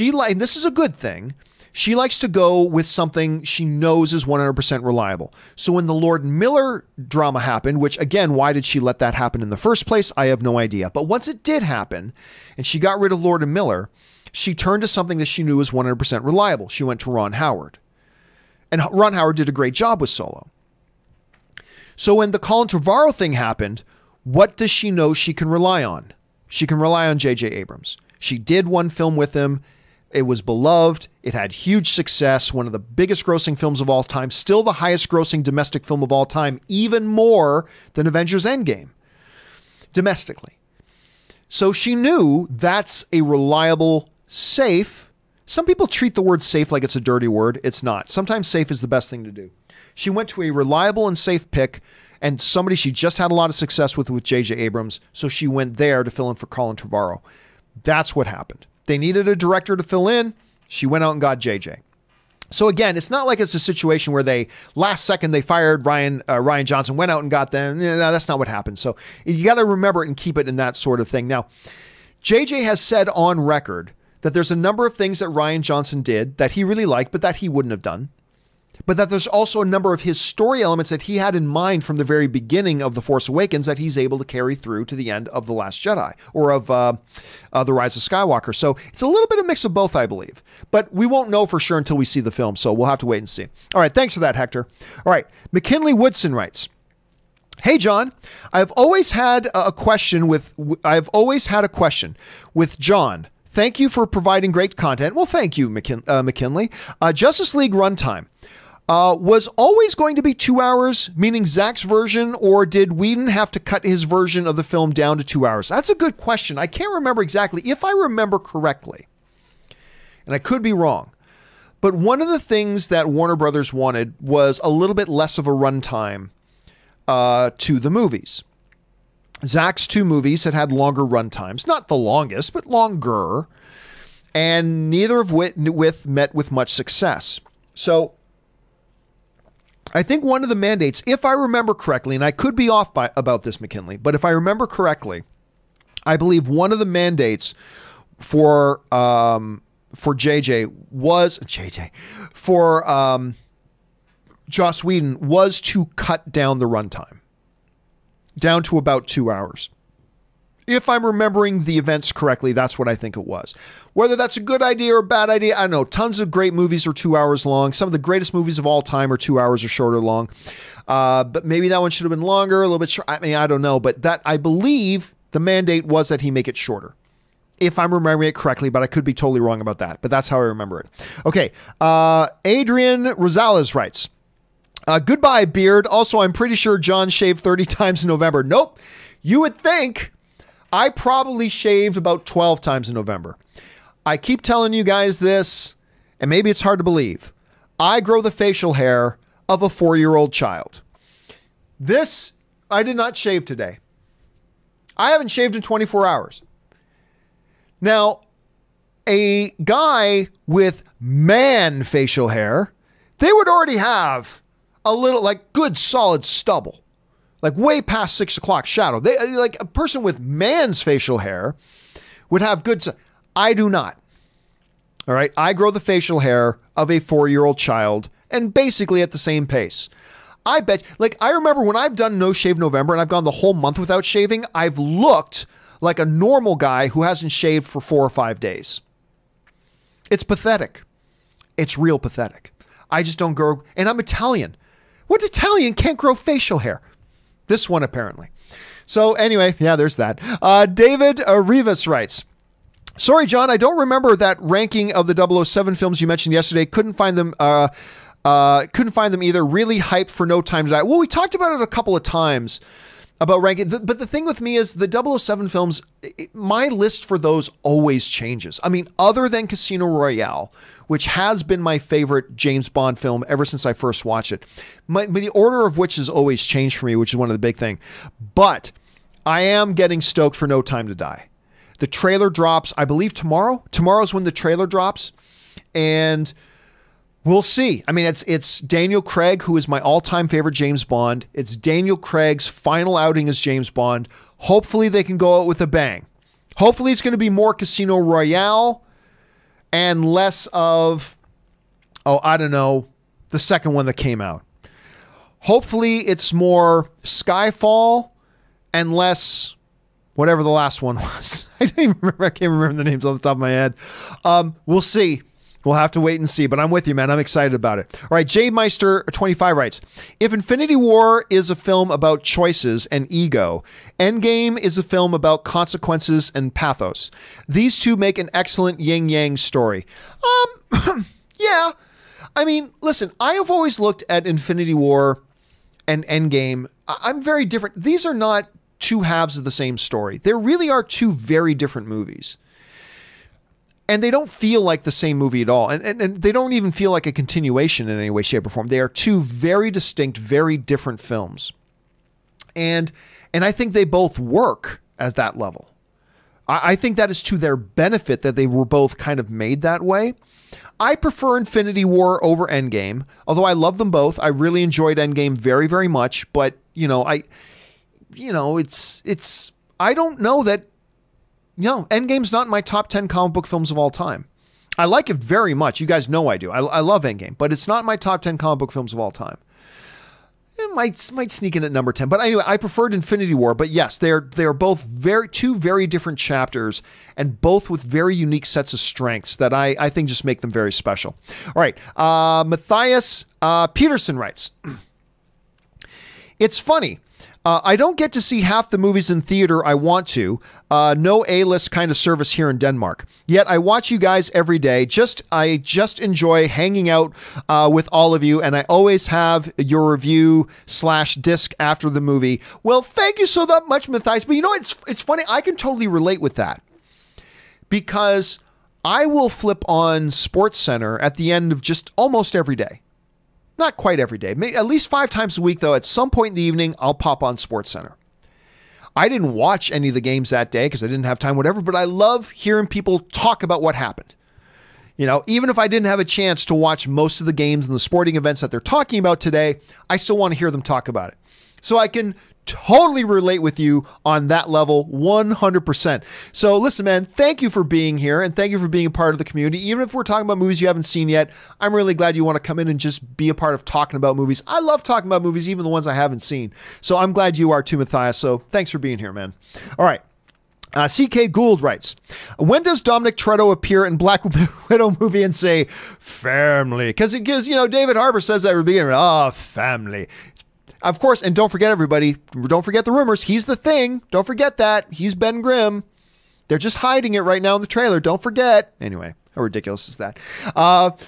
and this is a good thing, she likes to go with something she knows is 100% reliable. So when the Lord Miller drama happened, which again, why did she let that happen in the first place? I have no idea. But once it did happen and she got rid of Lord and Miller, she turned to something that she knew was 100% reliable. She went to Ron Howard. And Ron Howard did a great job with Solo. So when the Colin Trevorrow thing happened, what does she know she can rely on? She can rely on J.J. Abrams. She did one film with him. It was beloved. It had huge success. One of the biggest grossing films of all time. Still the highest grossing domestic film of all time. Even more than Avengers Endgame. Domestically. So she knew that's a reliable, safe. Some people treat the word safe like it's a dirty word. It's not. Sometimes safe is the best thing to do. She went to a reliable and safe pick, and somebody she just had a lot of success with J.J. Abrams. So she went there to fill in for Colin Trevorrow. That's what happened. They needed a director to fill in. She went out and got JJ. So again, it's not like it's a situation where last second they fired Rian Johnson, went out and got them. No, that's not what happened. So you got to remember it and keep it in that sort of thing. Now, JJ has said on record that there's a number of things that Rian Johnson did that he really liked, but that he wouldn't have done. But that there's also a number of his story elements that he had in mind from the very beginning of The Force Awakens that he's able to carry through to the end of The Last Jedi, or of The Rise of Skywalker. So it's a little bit of a mix of both, I believe. But we won't know for sure until we see the film, so we'll have to wait and see. All right, thanks for that, Hector. All right, McKinley Woodson writes, hey, John, I've always had a question with John. Thank you for providing great content. Well, thank you, McKinley. Justice League runtime. Was always going to be 2 hours, meaning Zach's version, or did Whedon have to cut his version of the film down to 2 hours? That's a good question. I can't remember exactly. If I remember correctly, and I could be wrong, but one of the things that Warner Brothers wanted was a little bit less of a runtime to the movies. Zach's 2 movies had longer runtimes, not the longest, but longer, and neither of which met with much success. So I think one of the mandates, if I remember correctly, and I could be off about this, McKinley, but if I remember correctly, I believe one of the mandates for JJ was for Joss Whedon was to cut down the runtime down to about 2 hours. If I'm remembering the events correctly, that's what I think it was. Whether that's a good idea or a bad idea, I don't know. Tons of great movies are 2 hours long. Some of the greatest movies of all time are 2 hours or shorter long. But maybe that one should have been longer, a little bit short. I mean, I don't know. But that, I believe the mandate was that he make it shorter. If I'm remembering it correctly, but I could be totally wrong about that. But that's how I remember it. Okay. Adrian Rosales writes, goodbye, beard. Also, I'm pretty sure John shaved 30 times in November. Nope. You would think I probably shaved about 12 times in November. I keep telling you guys this, and maybe it's hard to believe. I grow the facial hair of a 4-year-old child. This, I did not shave today. I haven't shaved in 24 hours. Now, a guy with man facial hair, they would already have a little, like, good solid stubble. Like way past 6 o'clock shadow. They, like a person with man's facial hair would have good. I do not. All right. I grow the facial hair of a 4-year-old child and basically at the same pace. I bet, like, I remember when I've done No Shave November and I've gone the whole month without shaving, I've looked like a normal guy who hasn't shaved for 4 or 5 days. It's pathetic. It's real pathetic. I just don't grow. And I'm Italian. What Italian can't grow facial hair? This one, apparently. So anyway, yeah, there's that. David Rivas writes, sorry, John, I don't remember that ranking of the 007 films you mentioned yesterday. Couldn't find them either. Really hyped for No Time to Die. Well, we talked about it a couple of times about ranking. But the thing with me is the 007 films, my list for those always changes. I mean, other than Casino Royale, which has been my favorite James Bond film ever since I first watched it. The order of which has always changed for me, which is one of the big things. But I am getting stoked for No Time to Die. The trailer drops, I believe, tomorrow. Tomorrow's when the trailer drops. And we'll see. I mean, it's Daniel Craig, who is my all-time favorite James Bond. It's Daniel Craig's final outing as James Bond. Hopefully they can go out with a bang. Hopefully it's going to be more Casino Royale and less of, I don't know, the second one that came out. Hopefully it's more Skyfall and less whatever the last one was. I can't remember the names off the top of my head. We'll see. We'll have to wait and see, but I'm with you, man. I'm excited about it. All right, Jay Meister 25 writes, if Infinity War is a film about choices and ego, Endgame is a film about consequences and pathos. These two make an excellent yin-yang story. Yeah. I mean, listen, I have always looked at Infinity War and Endgame. I'm very different. These are not two halves of the same story. There really are two very different movies. And they don't feel like the same movie at all. And they don't even feel like a continuation in any way, shape, or form. They are two very distinct, very different films. And I think they both work at that level. I think that is to their benefit that they were both kind of made that way. I prefer Infinity War over Endgame, although I love them both. I really enjoyed Endgame very, very much. But, I don't know that. No, Endgame's not in my top 10 comic book films of all time. I like it very much. You guys know I do. I love Endgame, but it's not in my top 10 comic book films of all time. It might sneak in at number 10. But anyway, I preferred Infinity War. But yes, they are both two very different chapters and both with very unique sets of strengths that I think just make them very special. All right. Matthias Peterson writes, it's funny. I don't get to see half the movies in theater I want to. No A-list kind of service here in Denmark. Yet I watch you guys every day. I just enjoy hanging out with all of you, and I always have your review / disc after the movie. Well, thank you so much, Matthias. But it's funny. I can totally relate with that because I will flip on SportsCenter at the end of just almost every day. Not quite every day. Maybe at least 5 times a week, though. At some point in the evening, I'll pop on SportsCenter. I didn't watch any of the games that day because I didn't have time, whatever, but I love hearing people talk about what happened. Even if I didn't have a chance to watch most of the games and the sporting events that they're talking about today, I still want to hear them talk about it. So I can totally relate with you on that level 100%. So listen, man, thank you for being here and thank you for being a part of the community. Even if we're talking about movies you haven't seen yet, I'm really glad you want to come in and just be a part of talking about movies. I love talking about movies, even the ones I haven't seen. So I'm glad you are too, Matthias. So thanks for being here, man. All right. CK Gould writes, when does Dominic Toretto appear in Black Widow movie and say family? Because it gives, David Harbour says that at the beginning, family. Of course, and don't forget, everybody, don't forget the rumors. He's the Thing. Don't forget that. He's Ben Grimm. They're just hiding it right now in the trailer. Don't forget. Anyway, how ridiculous is that?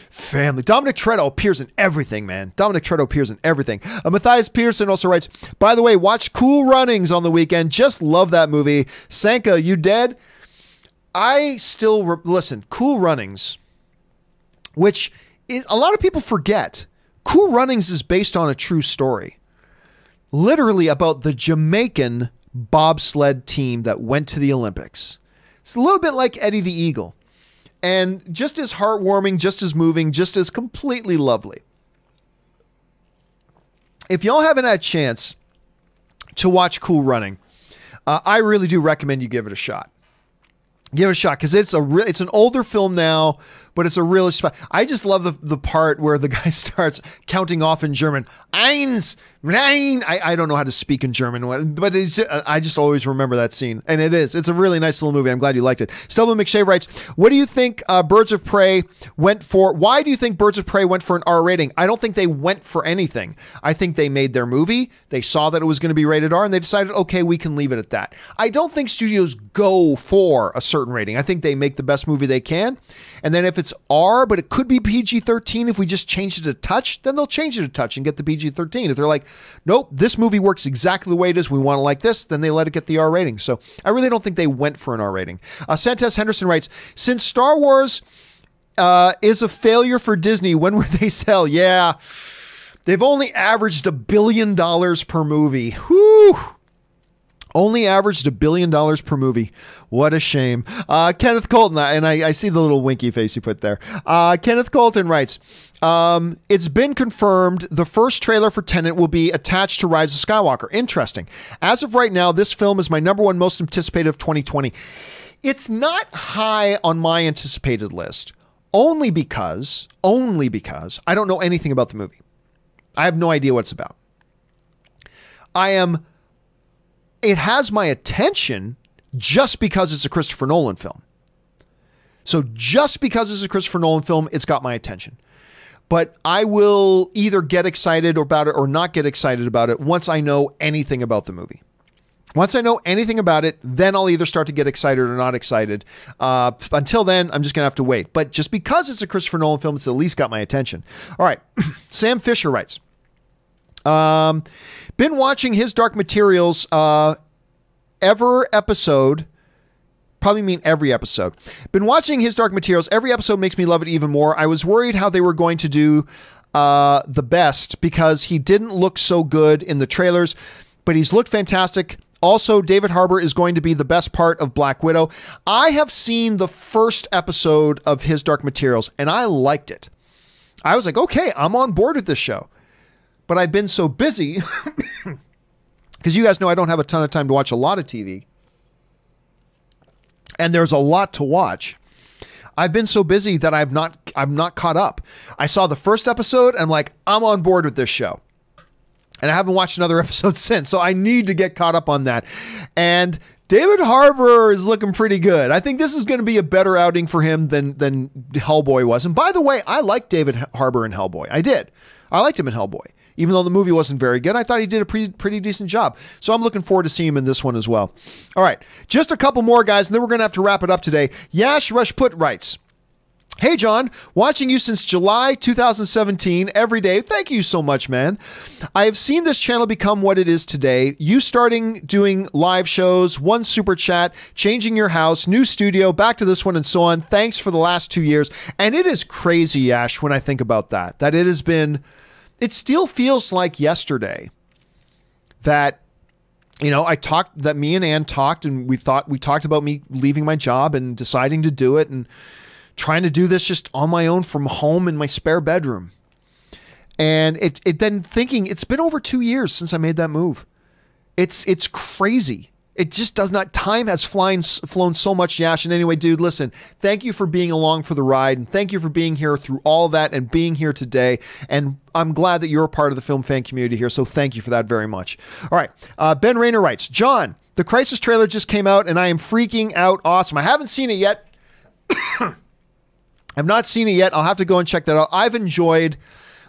Family. Dominic Toretto appears in everything, man. Dominic Toretto appears in everything. Matthias Peterson also writes, by the way, watch Cool Runnings on the weekend. Just love that movie. Sanka, you dead? I still, listen, Cool Runnings, which is, a lot of people forget. Cool Runnings is based on a true story. Literally about the Jamaican bobsled team that went to the Olympics. It's a little bit like Eddie the Eagle. And just as heartwarming, just as moving, just as completely lovely. If y'all haven't had a chance to watch Cool Running, I really do recommend you give it a shot. Give it a shot, because it's an older film now, but it's a really I just love the part where the guy starts counting off in German. Eins, nein. I don't know how to speak in German, but I just always remember that scene. And it's a really nice little movie. I'm glad you liked it. Stelman McShay writes, what do you think Birds of Prey went for? Why do you think Birds of Prey went for an R rating? I don't think they went for anything. I think they made their movie. They saw that it was going to be rated R and they decided, okay, we can leave it at that. I don't think studios go for a certain rating. I think they make the best movie they can. And then if it's R, but it could be PG-13, if we just change it a touch, then they'll change it a touch and get the PG-13. If they're like, nope, this movie works exactly the way it is, we want it like this, then they let it get the R rating. So I really don't think they went for an R rating. Santos Henderson writes, since Star Wars is a failure for Disney, when would they sell? Yeah, they've only averaged $1 billion per movie. Whew. Only averaged $1 billion per movie. What a shame. Kenneth Colton, and I see the little winky face you put there. Kenneth Colton writes, it's been confirmed the first trailer for Tenet will be attached to Rise of Skywalker. Interesting. As of right now, this film is my #1 most anticipated of 2020. It's not high on my anticipated list, only because I don't know anything about the movie. I have no idea what it's about. It has my attention just because it's a Christopher Nolan film. So just because it's a Christopher Nolan film, it's got my attention. But I will either get excited about it or not get excited about it once I know anything about the movie. Once I know anything about it, then I'll either start to get excited or not excited. Until then, I'm just going to have to wait. But just because it's a Christopher Nolan film, it's at least got my attention. All right. Sam Fisher writes, been watching his Dark Materials every episode. Been watching his Dark Materials. Every episode makes me love it even more. I was worried how they were going to do the best because he didn't look so good in the trailers, but he's looked fantastic. Also, David Harbour is going to be the best part of Black Widow. I have seen the first episode of his Dark Materials and I liked it. I was like, okay, I'm on board with this show. But I've been so busy because you guys know I don't have a ton of time to watch a lot of TV. And there's a lot to watch. I've been so busy that I'm not caught up. I saw the first episode and I'm like, I'm on board with this show. And I haven't watched another episode since. So I need to get caught up on that. And David Harbour is looking pretty good. I think this is going to be a better outing for him than Hellboy was. And by the way, I liked David Harbour in Hellboy. I did. I liked him in Hellboy. Even though the movie wasn't very good, I thought he did a pretty decent job. So I'm looking forward to seeing him in this one as well. All right, just a couple more, guys, and then we're going to have to wrap it up today. Yash Rashput writes, hey, John, watching you since July 2017 every day. Thank you so much, man. I have seen this channel become what it is today. You starting doing live shows, one super chat, changing your house, new studio, back to this one, and so on. Thanks for the last 2 years. And it is crazy, Yash, when I think about that it has been... It still feels like yesterday that, that me and Ann talked and we talked about me leaving my job and deciding to do it and trying to do this just on my own from home in my spare bedroom. And it then thinking it's been over 2 years since I made that move. It's crazy. It just does not. Time has flown so much, Yash. And anyway, dude, listen, thank you for being along for the ride. And thank you for being here through all that and being here today. And I'm glad that you're a part of the film fan community here. So thank you for that very much. All right. Ben Rayner writes, John, the Crisis trailer just came out and I am freaking out. Awesome. I haven't seen it yet. I've not seen it yet. I'll have to go and check that out. I've enjoyed...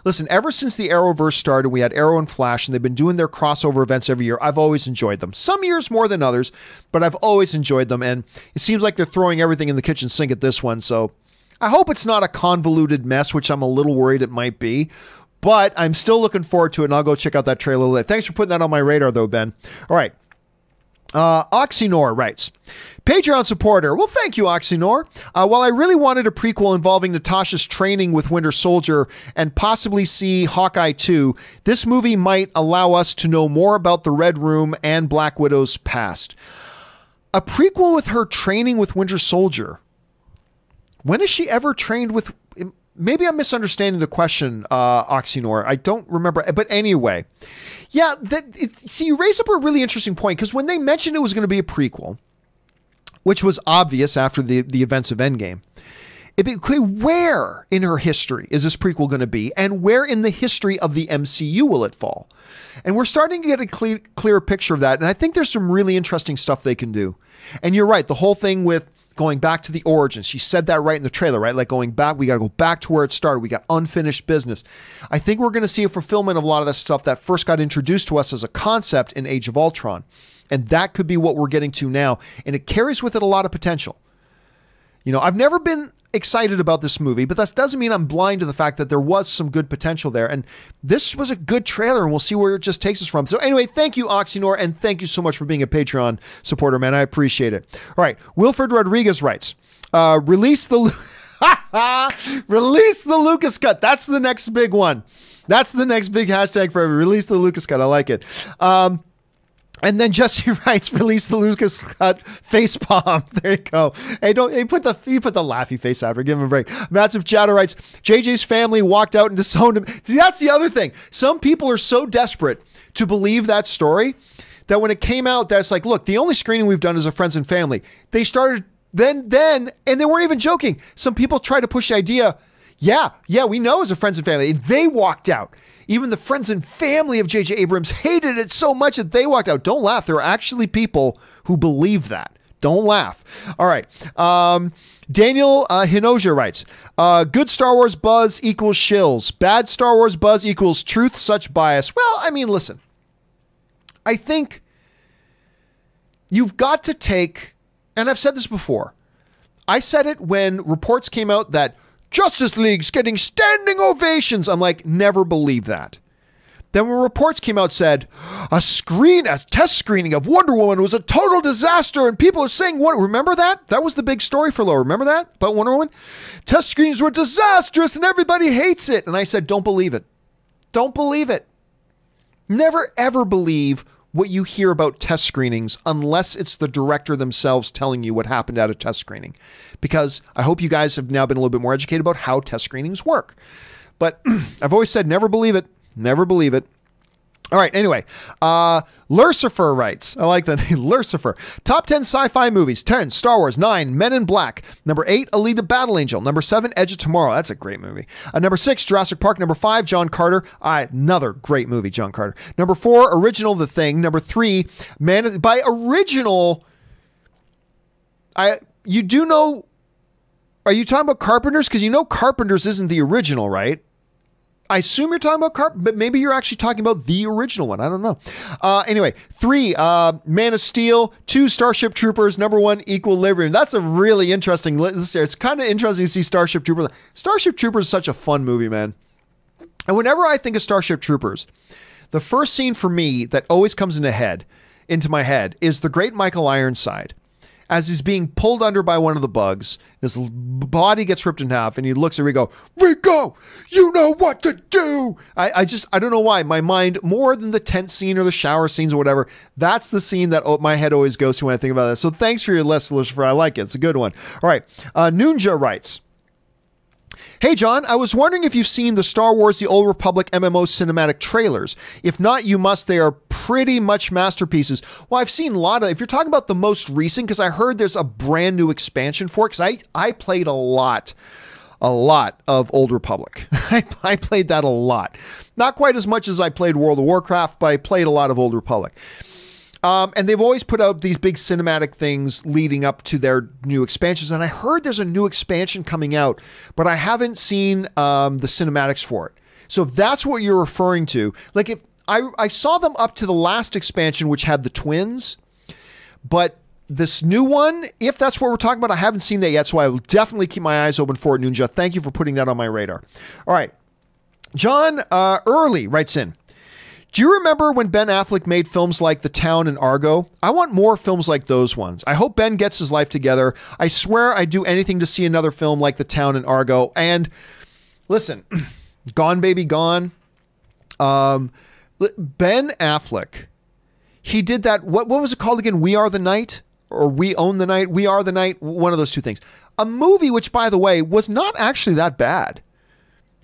Listen, ever since the Arrowverse started, we had Arrow and Flash, and they've been doing their crossover events every year. I've always enjoyed them. Some years more than others, but I've always enjoyed them, and it seems like they're throwing everything in the kitchen sink at this one, so I hope it's not a convoluted mess, which I'm a little worried it might be, but I'm still looking forward to it, and I'll go check out that trailer later. Thanks for putting that on my radar, though, Ben. All right. Oxynor writes, Patreon supporter. Well, thank you, Oxynor. While I really wanted a prequel involving Natasha's training with Winter Soldier and possibly see Hawkeye 2, this movie might allow us to know more about the Red Room and Black Widow's past. A prequel with her training with Winter Soldier. When has she ever trained with... Maybe I'm misunderstanding the question, Oxynor. I don't remember. But anyway, yeah, see, you raise up a really interesting point, because when they mentioned it was going to be a prequel, which was obvious after the events of Endgame, where in her history is this prequel going to be, and where in the history of the MCU will it fall? And we're starting to get a clear picture of that, and I think there's some really interesting stuff they can do. And you're right, the whole thing with going back to the origins. She said that right in the trailer, right? Like going back, we got to go back to where it started. We got unfinished business. I think we're going to see a fulfillment of a lot of that stuff that first got introduced to us as a concept in Age of Ultron. And that could be what we're getting to now. And it carries with it a lot of potential. You know, I've never been excited about this movie, but that doesn't mean I'm blind to the fact that there was some good potential there. And this was a good trailer, and we'll see where it just takes us from. So anyway, thank you, Oxynor, and thank you so much for being a Patreon supporter, man. I appreciate it. All right. Wilfred Rodriguez writes, release the Lucas cut. That's the next big one. That's the next big hashtag for every. Release the Lucas cut. I like it. And then Jesse writes, release the Lucas cut face palm. There you go. Hey, put the laughy face after. Give him a break. Massive Chatter writes, JJ's family walked out and disowned him. See, that's the other thing. Some people are so desperate to believe that story that when it came out, that's like, look, the only screening we've done is of Friends and Family. They started then, and they weren't even joking. Some people try to push the idea, yeah, we know as a Friends and Family. They walked out. Even the friends and family of J.J. Abrams hated it so much that they walked out. Don't laugh. There are actually people who believe that. Don't laugh. All right. Daniel Hinoja writes, good Star Wars buzz equals shills. Bad Star Wars buzz equals truth, such bias. Well, I mean, listen. I think you've got to take, and I've said this before. I said it when reports came out that Justice League's getting standing ovations. I'm like, never believe that. Then when reports came out said, a test screening of Wonder Woman was a total disaster and people are saying, what? Remember that? That was the big story for Lowe. Remember that about Wonder Woman? Test screenings were disastrous and everybody hates it. And I said, don't believe it. Don't believe it. Never ever believe what you hear about test screenings unless it's the director themselves telling you what happened at a test screening. Because I hope you guys have now been a little bit more educated about how test screenings work. But I've always said, never believe it. Never believe it. All right, anyway, Lucifer writes, I like that, Lucifer. Top 10 sci-fi movies. 10, Star Wars. 9, Men in Black. Number 8, Alita Battle Angel. Number 7, Edge of Tomorrow. That's a great movie. Number 6, Jurassic Park. Number 5, John Carter. Another great movie, John Carter. Number 4, Original The Thing. Number 3, by original, you do know, are you talking about Carpenters? Because you know Carpenters isn't the original, right? I assume you're talking about but maybe you're actually talking about the original one. I don't know. Anyway, 3, Man of Steel. 2, Starship Troopers. Number 1, Equilibrium. That's a really interesting list there. It's kind of interesting to see Starship Troopers. Starship Troopers is such a fun movie, man. And whenever I think of Starship Troopers, the first scene for me that always comes into my head is the great Michael Ironside. As he's being pulled under by one of the bugs, his body gets ripped in half, and he looks at Rico, you know what to do. I don't know why. My mind, more than the tent scene or the shower scenes or whatever, that's the scene that my head always goes to when I think about that. So thanks for your list, Lucifer. I like it. It's a good one. All right. Nunja writes, Hey, John, I was wondering if you've seen the Star Wars The Old Republic MMO cinematic trailers. If not, you must. They are pretty much masterpieces. Well, I've seen a lot of, if you're talking about the most recent, because I heard there's a brand new expansion for it, because I played a lot of Old Republic. I played that a lot. Not quite as much as I played World of Warcraft, but I played a lot of Old Republic. And they've always put out these big cinematic things leading up to their new expansions. And I heard there's a new expansion coming out, but I haven't seen the cinematics for it. So if that's what you're referring to, like if I saw them up to the last expansion, which had the twins, but this new one, if that's what we're talking about, I haven't seen that yet. So I will definitely keep my eyes open for it, Ninja. Thank you for putting that on my radar. All right. John Early writes in, do you remember when Ben Affleck made films like The Town and Argo? I want more films like those ones. I hope Ben gets his life together. I swear I'd do anything to see another film like The Town and Argo. And listen, Gone Baby Gone. Ben Affleck, he did that. What was it called again? We Are the Night, or We Own the Night? We Are the Night. One of those two things. A movie which, by the way, was not actually that bad.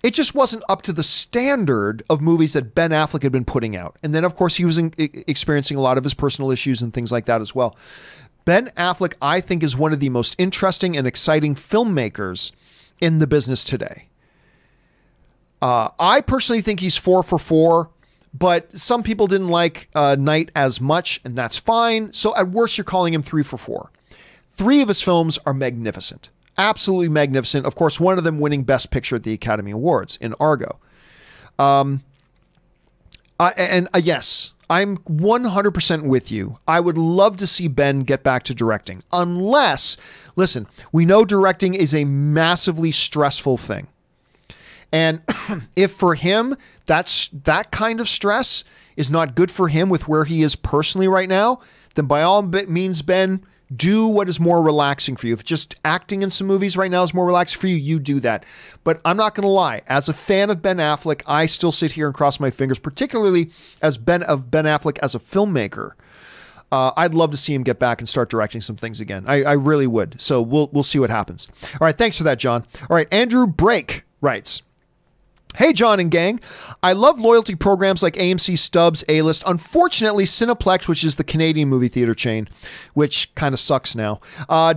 It just wasn't up to the standard of movies that Ben Affleck had been putting out. And then, of course, he was experiencing a lot of his personal issues and things like that as well. Ben Affleck, I think, is one of the most interesting and exciting filmmakers in the business today. I personally think he's 4 for 4, but some people didn't like Night as much, and that's fine. So at worst, you're calling him 3 for 4. 3 of his films are magnificent. Absolutely magnificent. Of course, one of them winning Best Picture at the Academy Awards in Argo. Yes, I'm 100% with you. I would love to see Ben get back to directing. Unless, listen, we know directing is a massively stressful thing. And if for him, that kind of stress is not good for him with where he is personally right now, then by all means, Ben, do what is more relaxing for you. If just acting in some movies right now is more relaxing for you, you do that. But I'm not going to lie. As a fan of Ben Affleck, I still sit here and cross my fingers, particularly as Ben Affleck as a filmmaker. I'd love to see him get back and start directing some things again. I really would. So we'll see what happens. All right. Thanks for that, John. All right. Andrew Brake writes, hey, John and gang. I love loyalty programs like AMC Stubs, A-List. Unfortunately, Cineplex, which is the Canadian movie theater chain, which kind of sucks now,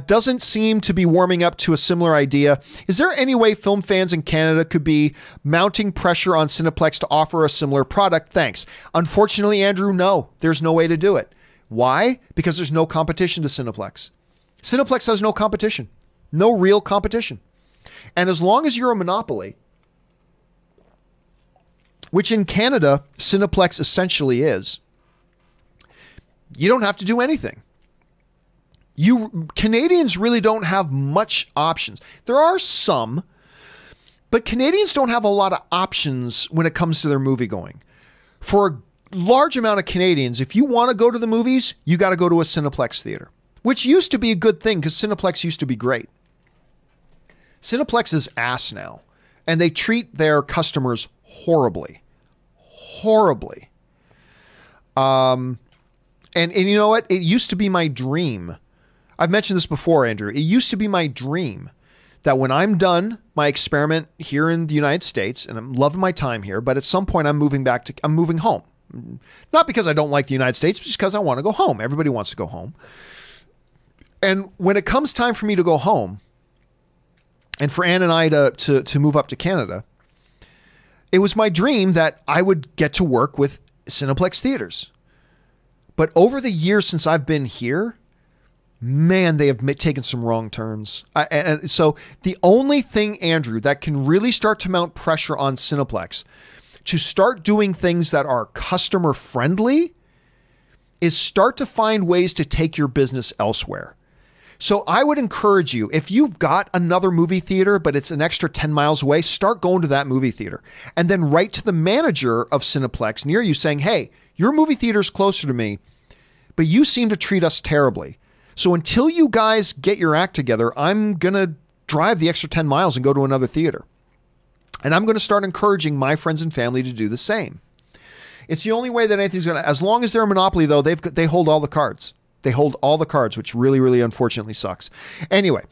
doesn't seem to be warming up to a similar idea. Is there any way film fans in Canada could be mounting pressure on Cineplex to offer a similar product? Thanks. Unfortunately, Andrew, no. There's no way to do it. Why? Because there's no competition to Cineplex. Cineplex has no competition. No real competition. And as long as you're a monopoly, which in Canada, Cineplex essentially is, you don't have to do anything. Canadians really don't have much options. There are some, but Canadians don't have a lot of options when it comes to their movie going. For a large amount of Canadians, if you want to go to the movies, you got to go to a Cineplex theater, which used to be a good thing because Cineplex used to be great. Cineplex is ass now, and they treat their customers horribly. And you know what? It used to be my dream. I've mentioned this before, Andrew. It used to be my dream that when I'm done my experiment here in the United States, and I'm loving my time here, but at some point I'm moving home. Not because I don't like the United States, but just because I want to go home. Everybody wants to go home. And when it comes time for me to go home, and for Ann and I to move up to Canada, it was my dream that I would get to work with Cineplex theaters. But over the years since I've been here, man, they have taken some wrong turns. And so the only thing, Andrew, that can really start to mount pressure on Cineplex to start doing things that are customer friendly is start to find ways to take your business elsewhere. So I would encourage you, if you've got another movie theater, but it's an extra 10 miles away, start going to that movie theater and then write to the manager of Cineplex near you saying, hey, your movie theater is closer to me, but you seem to treat us terribly. So until you guys get your act together, I'm going to drive the extra 10 miles and go to another theater. And I'm going to start encouraging my friends and family to do the same. It's the only way that anything's going to, as long as they're a monopoly though, they hold all the cards. They hold all the cards, which really, really unfortunately sucks. Anyway,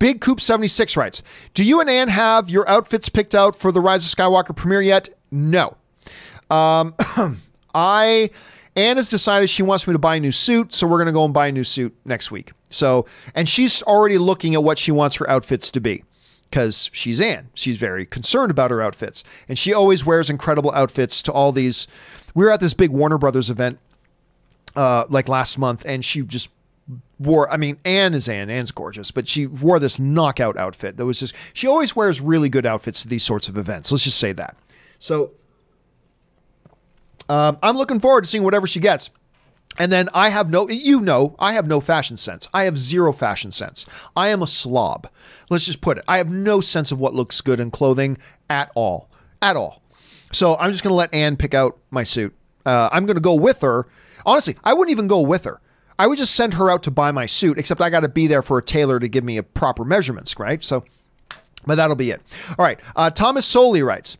Big Coop 76 writes, do you and Ann have your outfits picked out for the Rise of Skywalker premiere yet? No. Ann has decided she wants me to buy a new suit, so we're going to go and buy a new suit next week. So, and she's already looking at what she wants her outfits to be, because she's Ann. She's very concerned about her outfits, and she always wears incredible outfits to all these. We were at this big Warner Brothers event like last month, and she just wore, I mean, Ann is Ann. Ann's gorgeous, but she wore this knockout outfit that was just, she always wears really good outfits to these sorts of events. Let's just say that. So I'm looking forward to seeing whatever she gets. And then I have no, I have no fashion sense. I have zero fashion sense. I am a slob. Let's just put it. I have no sense of what looks good in clothing at all. At all. So I'm just going to let Ann pick out my suit. I'm going to go with her. Honestly, I wouldn't even go with her. I would just send her out to buy my suit, except I got to be there for a tailor to give me a proper measurements, right? So, but that'll be it. All right. Thomas Soley writes,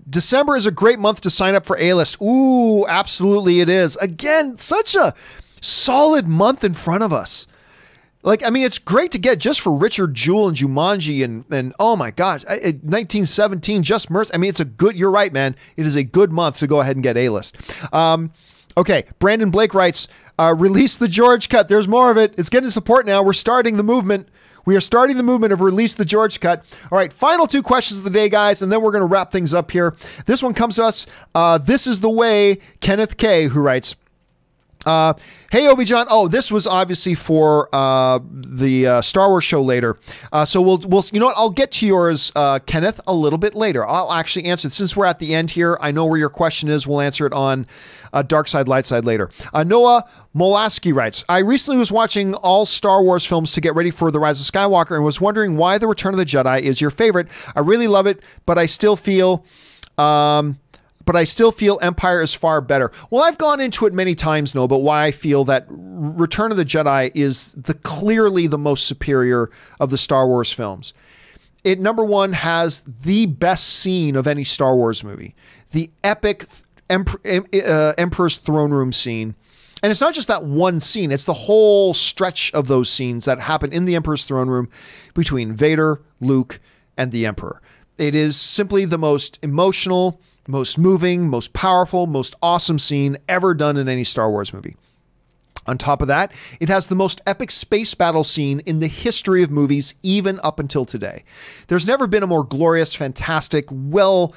December is a great month to sign up for A-List. Ooh, absolutely it is. Again, such a solid month in front of us. Like, I mean, it's great to get just for Richard Jewell and Jumanji and oh my gosh, 1917, Just Mercy. I mean, it's a good, you're right, man. It is a good month to go ahead and get A-List. Okay. Brandon Blake writes, release the George cut. There's more of it. It's getting support now. We're starting the movement. We are starting the movement of release the George cut. All right, final two questions of the day, guys, and then we're going to wrap things up here. This one comes to us. This is the way, Kenneth K, who writes, hey, Obi-John. Oh, this was obviously for the Star Wars show later. So we'll, you know what? I'll get to yours, Kenneth, a little bit later. I'll actually answer it. Since we're at the end here, I know where your question is. We'll answer it on Dark Side, Light Side later. Noah Molaski writes, I recently was watching all Star Wars films to get ready for The Rise of Skywalker and was wondering why The Return of the Jedi is your favorite. I really love it, but I still feel Empire is far better. Well, I've gone into it many times, Noah, but why I feel that Return of the Jedi is clearly the most superior of the Star Wars films. It, number one, has the best scene of any Star Wars movie. The epic Emperor's throne room scene. And it's not just that one scene. It's the whole stretch of those scenes that happen in the Emperor's throne room between Vader, Luke, and the Emperor. It is simply the most emotional, most moving, most powerful, most awesome scene ever done in any Star Wars movie. On top of that, it has the most epic space battle scene in the history of movies, even up until today. There's never been a more glorious, fantastic, well,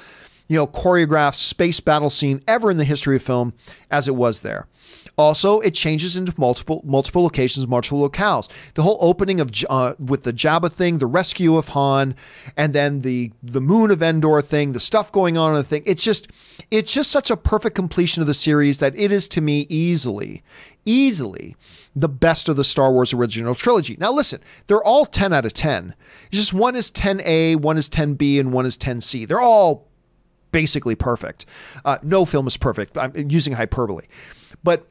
choreographed space battle scene ever in the history of film as it was there. Also, it changes into multiple locations, multiple locales. The whole opening of with the Jabba thing, the rescue of Han, and then the moon of Endor thing, the stuff going on in the thing. It's just such a perfect completion of the series that it is, to me, easily the best of the Star Wars original trilogy. Now, listen, they're all 10 out of 10. It's just one is 10A, one is 10B, and one is 10C. They're all basically perfect. No film is perfect. I'm using hyperbole, but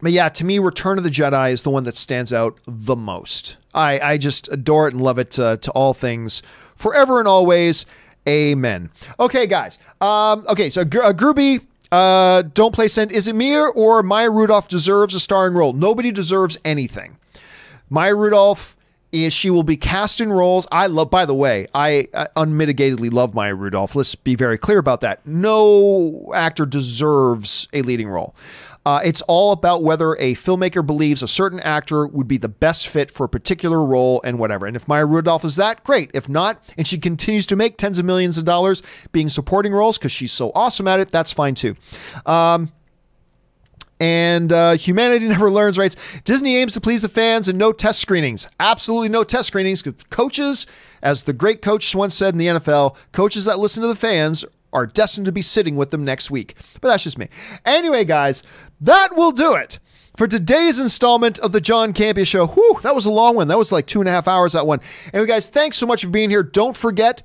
yeah, to me, Return of the Jedi is the one that stands out the most. I just adore it and love it to all things, forever and always. Amen. Okay, guys. Okay, so Groovy, don't play send. Is it me or Maya Rudolph deserves a starring role? Nobody deserves anything. Maya Rudolph, she will be cast in roles. By the way, I unmitigatedly love Maya Rudolph. Let's be very clear about that. No actor deserves a leading role. It's all about whether a filmmaker believes a certain actor would be the best fit for a particular role and whatever. And if Maya Rudolph is that, great. If not, and she continues to make tens of millions of dollars being supporting roles because she's so awesome at it, that's fine too. And Humanity Never Learns writes, Disney aims to please the fans and no test screenings. Absolutely no test screenings. Coaches, as the great coach once said in the NFL, coaches that listen to the fans are destined to be sitting with them next week. But that's just me. Anyway, guys, that will do it for today's installment of the John Campea Show. Whew, that was a long one. That was like 2.5 hours, that one. Anyway, guys, thanks so much for being here. Don't forget,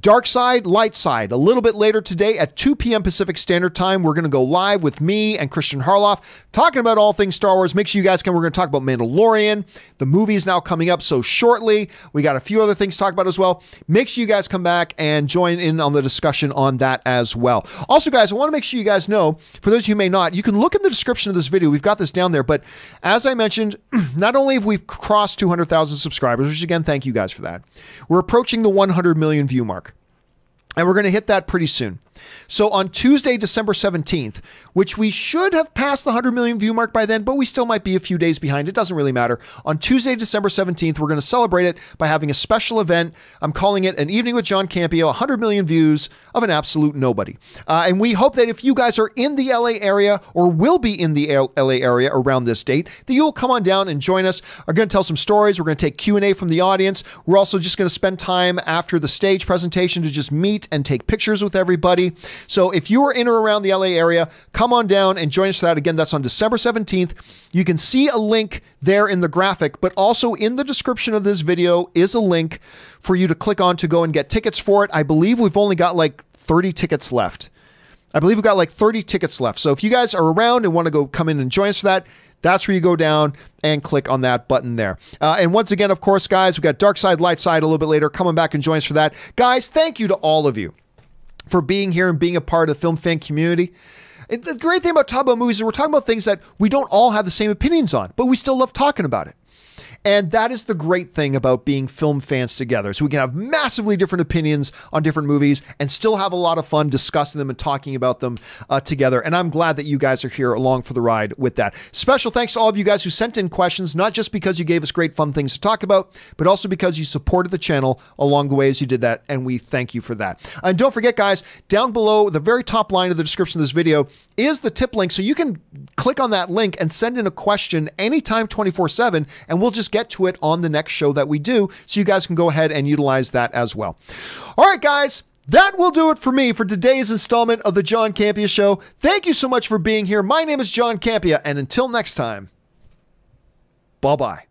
Dark Side, Light Side. A little bit later today at 2 p.m. Pacific Standard Time, we're going to go live with me and Christian Harloff talking about all things Star Wars. Make sure you guys come. We're going to talk about Mandalorian. The movie is now coming up so shortly. We got a few other things to talk about as well. Make sure you guys come back and join in on the discussion on that as well. Also, guys, I want to make sure you guys know, for those of you who may not, you can look in the description of this video. We've got this down there. But as I mentioned, not only have we crossed 200,000 subscribers, which again, thank you guys for that, we're approaching the 100 million view mark. And we're going to hit that pretty soon. So on Tuesday, December 17th, which we should have passed the 100 million view mark by then, but we still might be a few days behind. It doesn't really matter. On Tuesday, December 17th, we're going to celebrate it by having a special event. I'm calling it An Evening with John Campea, 100 million views of an absolute nobody. And we hope that if you guys are in the LA area or will be in the LA area around this date, that you'll come on down and join us. We're going to tell some stories. We're going to take Q&A from the audience. We're also just going to spend time after the stage presentation to just meet and take pictures with everybody. So if you are in or around the LA area, come on down and join us for that. Again, that's on December 17th. You can see a link there in the graphic, but also in the description of this video is a link for you to click on to go and get tickets for it. I believe we've only got like 30 tickets left. So if you guys are around and want to go come in and join us for that, that's where you go down and click on that button there. And once again, of course, guys, we've got Dark Side, Light Side a little bit later. Coming back and join us for that. Guys, thank you to all of you for being here and being a part of the film fan community. And the great thing about talking about movies is we're talking about things that we don't all have the same opinions on, but we still love talking about it. And that is the great thing about being film fans together. So we can have massively different opinions on different movies and still have a lot of fun discussing them and talking about them together. And I'm glad that you guys are here along for the ride with that. Special thanks to all of you guys who sent in questions, not just because you gave us great fun things to talk about, but also because you supported the channel along the way as you did that. And we thank you for that. And don't forget, guys, down below, the very top line of the description of this video is the tip link. So you can click on that link and send in a question anytime 24/7, and we'll just get to it on the next show that we do. So you guys can go ahead and utilize that as well. All right, guys, that will do it for me for today's installment of the John Campea Show. Thank you so much for being here. My name is John Campea, and until next time, bye-bye.